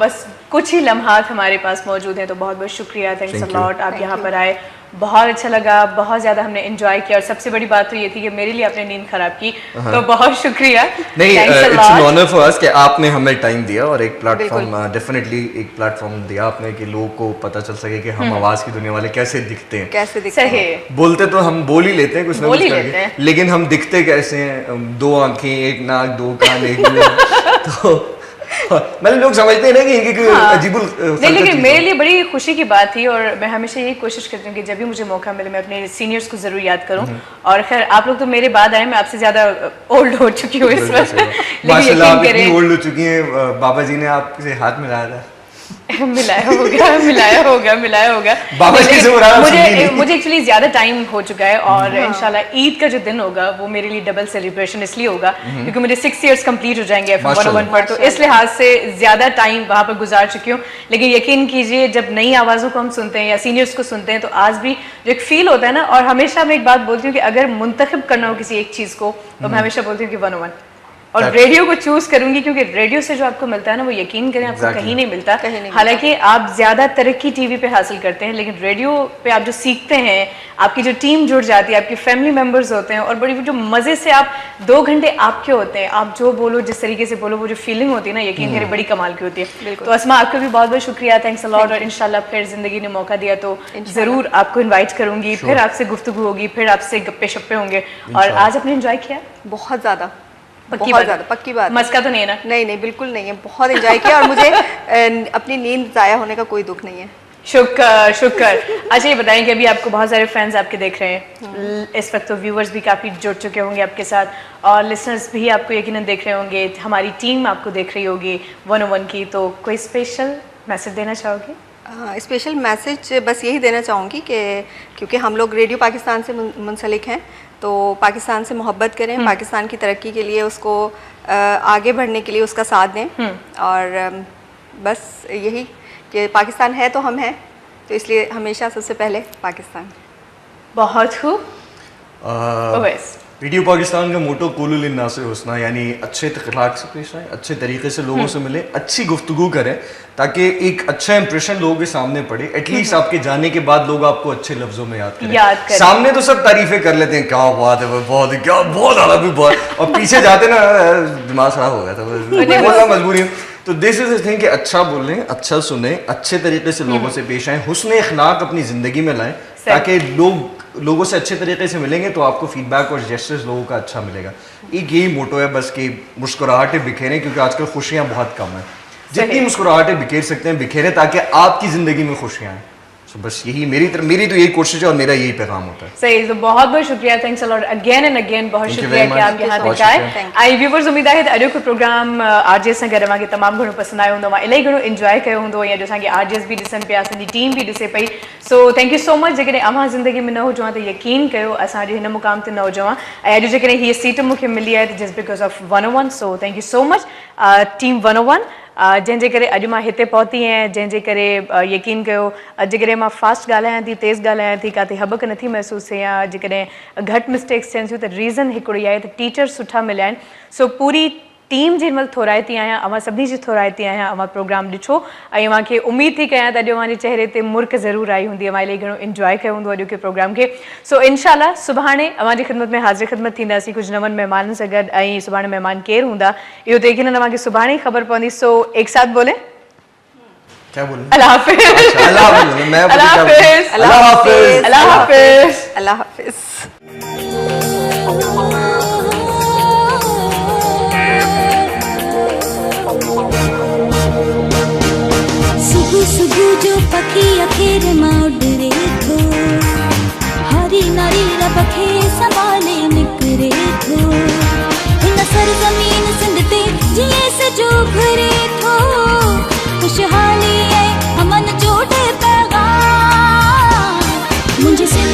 बस कुछ ही लम्हात हमारे पास मौजूद हैं, तो बहुत बहुत शुक्रिया, thanks a Thank you. Lot, आप यहाँ पर आए, बहुत अच्छा लगा, बहुत ज़्यादा हमने एंजॉय किया, और सबसे बड़ी बात तो ये थी कि मेरे लिए आपने नींद खराब की, तो बहुत शुक्रिया, नहीं, thanks a it's an lot. Honour for us कि आपने हमें टाइम दिया और एक प्लेटफॉर्म, डेफिनेटली एक प्लेटफॉर्म दिया आपने कि लोगों को पता चल सके कि हम आवाज की दुनिया वाले कैसे दिखते हैं। कैसे दिखते हैं। सही, बोलते तो हम बोल ही लेते हैं कुछ ना बोल कुछ ही करके, लेते हैं। लेकिन हम दिखते कैसे हैं? 2 आंखें, 1 नाक, 2 कान, 1 मुंह। तो मतलब लोग समझते हैं ना कि इनकी कोई अजीबुल नहीं, लेकिन मेरे लिए बड़ी खुशी की बात थी, और मैं हमेशा यही कोशिश करती हूँ कि जब भी मुझे मौका मिले मैं अपने सीनियर्स को जरूर याद करूँ। और खैर आप लोग तो मेरे बाद आए, मैं आपसे ज्यादा ओल्ड हो चुकी हूँ इस वक्त, लेकिन माशाल्लाह आप यकीन इतनी करें ओल्ड हो चुकी हैं, बाबा जी ने आपसे हाथ मिलाया था। मिलाया होगा, मिलाया होगा, मिलाया होगा। बाबा जी से बुरा आप सुनिए नहीं। मुझे एक्चुअली ज्यादा टाइम हो चुका है, और इंशाल्लाह ईद का जो दिन होगा वो मेरे लिए डबल सेलिब्रेशन इसलिए होगा क्योंकि मुझे 6 इयर्स कंप्लीट हो जाएंगे FM 101 पर, तो इस लिहाज से ज्यादा टाइम वहां पर गुजार चुकी हूँ। लेकिन यकीन कीजिए जब नई आवाज़ों को हम सुनते हैं या सीनियर्स को सुनते हैं तो आज भी जो एक फील होता है ना, और हमेशा मैं एक बात बोलती हूँ कि अगर मुंतखब करना हो किसी एक चीज़ को तो मैं हमेशा बोलती हूँ कि 101, और रेडियो को चूज करूंगी क्योंकि रेडियो से जो आपको मिलता है ना वो यकीन करें आपको कहीं नहीं मिलता। हालांकि आप ज्यादा तरक्की टीवी पे हासिल करते हैं, लेकिन रेडियो पे आप जो सीखते हैं, आपकी जो टीम जुड़ जाती है, आपके फैमिली मेंबर्स होते हैं, और बड़ी जो मजे से आप 2 घंटे आपके होते हैं, आप जो बोलो जिस तरीके से बोलो, वो जो फीलिंग होती है ना, यकीन करें बड़ी कमाल की होती है। तो अस्मा आपका भी बहुत बहुत शुक्रिया, थैंक्स अ लॉट, और इंशाल्लाह फिर जिंदगी ने मौका दिया तो जरूर आपको इन्वाइट करूंगी, फिर आपसे गुफ्तगू होगी, फिर आपसे गप्पे शप्पे होंगे। और आज आपने एंजॉय किया? बहुत ज्यादा, पक्की बहुत बात? ज्यादा पक्की बात। मस्का तो नहीं है ना? नहीं नहीं, बिल्कुल नहीं है, बहुत एंजॉय किया, और मुझे अपनी नींद जाया होने का कोई दुख नहीं है। शुक्र शुक्र। अच्छा ये बताएं कि अभी आपको बहुत सारे फैंस आपके देख रहे हैं, इस वक्त तो व्यूवर्स भी काफ़ी जुड़ चुके होंगे आपके साथ, और लिसनर्स भी आपको यकीनन देख रहे होंगे, हमारी टीम आपको देख रही होगी 101 की, तो कोई स्पेशल मैसेज देना चाहोगे? स्पेशल मैसेज बस यही देना चाहूँगी कि क्योंकि हम लोग रेडियो पाकिस्तान से मुंसलिक हैं, तो पाकिस्तान से मोहब्बत करें, पाकिस्तान की तरक्की के लिए उसको आगे बढ़ने के लिए उसका साथ दें, और बस यही कि पाकिस्तान है तो हम हैं, तो इसलिए हमेशा सबसे पहले पाकिस्तान। बहुत खूब। ओवैस, रेडियो पाकिस्तान का मोटो कुल्लु लिन्नास हुस्ना, यानी अच्छे अखलाक से पेश आए, अच्छे तरीके से लोगों से मिले, अच्छी गुफ्तगू करें ताकि एक अच्छा इंप्रेशन लोगों के सामने पड़े। एटलीस्ट आपके जाने के बाद लोग आपको अच्छे लफ्जों में याद करें। सामने तो सब तारीफें कर लेते हैं, क्या बात है, बहुत क्या बहुत ज़्यादा भी बहुत, और पीछे जाते ना दिमाग खराब हो गया था, बोलना मजबूरी। तो दिस इज थिंग कि अच्छा बोलें, अच्छा सुने, अच्छे तरीके से लोगों से पेश आए, हुस्न अखलाक अपनी ज़िंदगी में लाएं, ताकि लोगों से अच्छे तरीके से मिलेंगे तो आपको फीडबैक और जेस्चर्स लोगों का अच्छा मिलेगा। एक यही मोटो है बस कि मुस्कुराहटें बिखेरें, क्योंकि आजकल खुशियाँ बहुत कम हैं। जितनी मुस्कुराहटें बिखेर सकते हैं बिखेरें, ताकि आपकी ज़िंदगी में खुशियाँ आएँ। तो बस यही मेरी तो यही कोशिश है और मेरा यही पैगाम होता है। सही, तो बहुत बहुत शुक्रिया, thanks a lot again and again, बहुत शुक्रिया कि आप यहाँ तक आए। आई व्यूवर्स, उम्मीद है अॼु को प्रोग्राम आरजे सां गॾु मूंखे तमामु घणो पसंदि आयो हूंदो, मां इलाही घणो इंजॉय कयो हूंदो, या जो असांखे आरजेस बि ॾिसनि पिया, असांजी टीम बि ॾिसे पई। So thank you so much. जेकॾहिं अव्हां ज़िंदगी में न हुजो हा त यकीन कयो असांजे हिन मुक़ाम ते न हुजो हा, ऐं अॼु जेकॾहिं हीअ सीट मूंखे मिली आहे त just because of 101। So thank you so much team 101, जंहिंजे करे अॼु मां हिते पहुती आहियां, जंहिंजे करे यकीन कयो जेकॾहिं मां फास्ट ॻाल्हायां थी, तेज़ ॻाल्हायां थी, काथे हबक नथी महसूसु थिए, या जेकॾहिं घटि मिस्टेक्स थियनि थियूं त रीज़न हिकिड़ो ई आहे त टीचर सुठा मिलिया आहिनि। सो पूरी टीम जिन महिल थोराइती आहियां, अवां सभिनी जी थोराइती आहियां, अवां प्रोग्राम ॾिठो ऐं अवांखे उमेद थी कयां त अॼु अवांजे चेहरे ते मुर्क ज़रूरु आई हूंदी, अवां इलाही घणो इंजॉय कयो हूंदो अॼु के प्रोग्राम खे। सो इंशाल्लाह सुभाणे अवांजी ख़िदमत में हाज़िर ख़िदमत थींदासीं कुझु नवनि महिमाननि सां गॾु, ऐं सुभाणे महिमान केरु हूंदा इहो त यकीनन अवांखे सुभाणे ई ख़बर पवंदी। सो एक साथ बोले क्या बोले? अल्लाह हाफ़िज़। अल्लाह हाफ़िज़। मैं अल्लाह हाफ़िज़। अल्लाह हाफिज। अल्लाह हाफ़िज़। अल्लाह हाफिज। सुबह सुबह जो पखी अखेर मां उड़े थो, हरी नारी रबखे संभाले निकरे थो, हिन सरज़मीन सिंध ते जीअं सजो घुरे थो, खुशहाली ऐं अमन जो पैगाम मुंहिंजे सिंध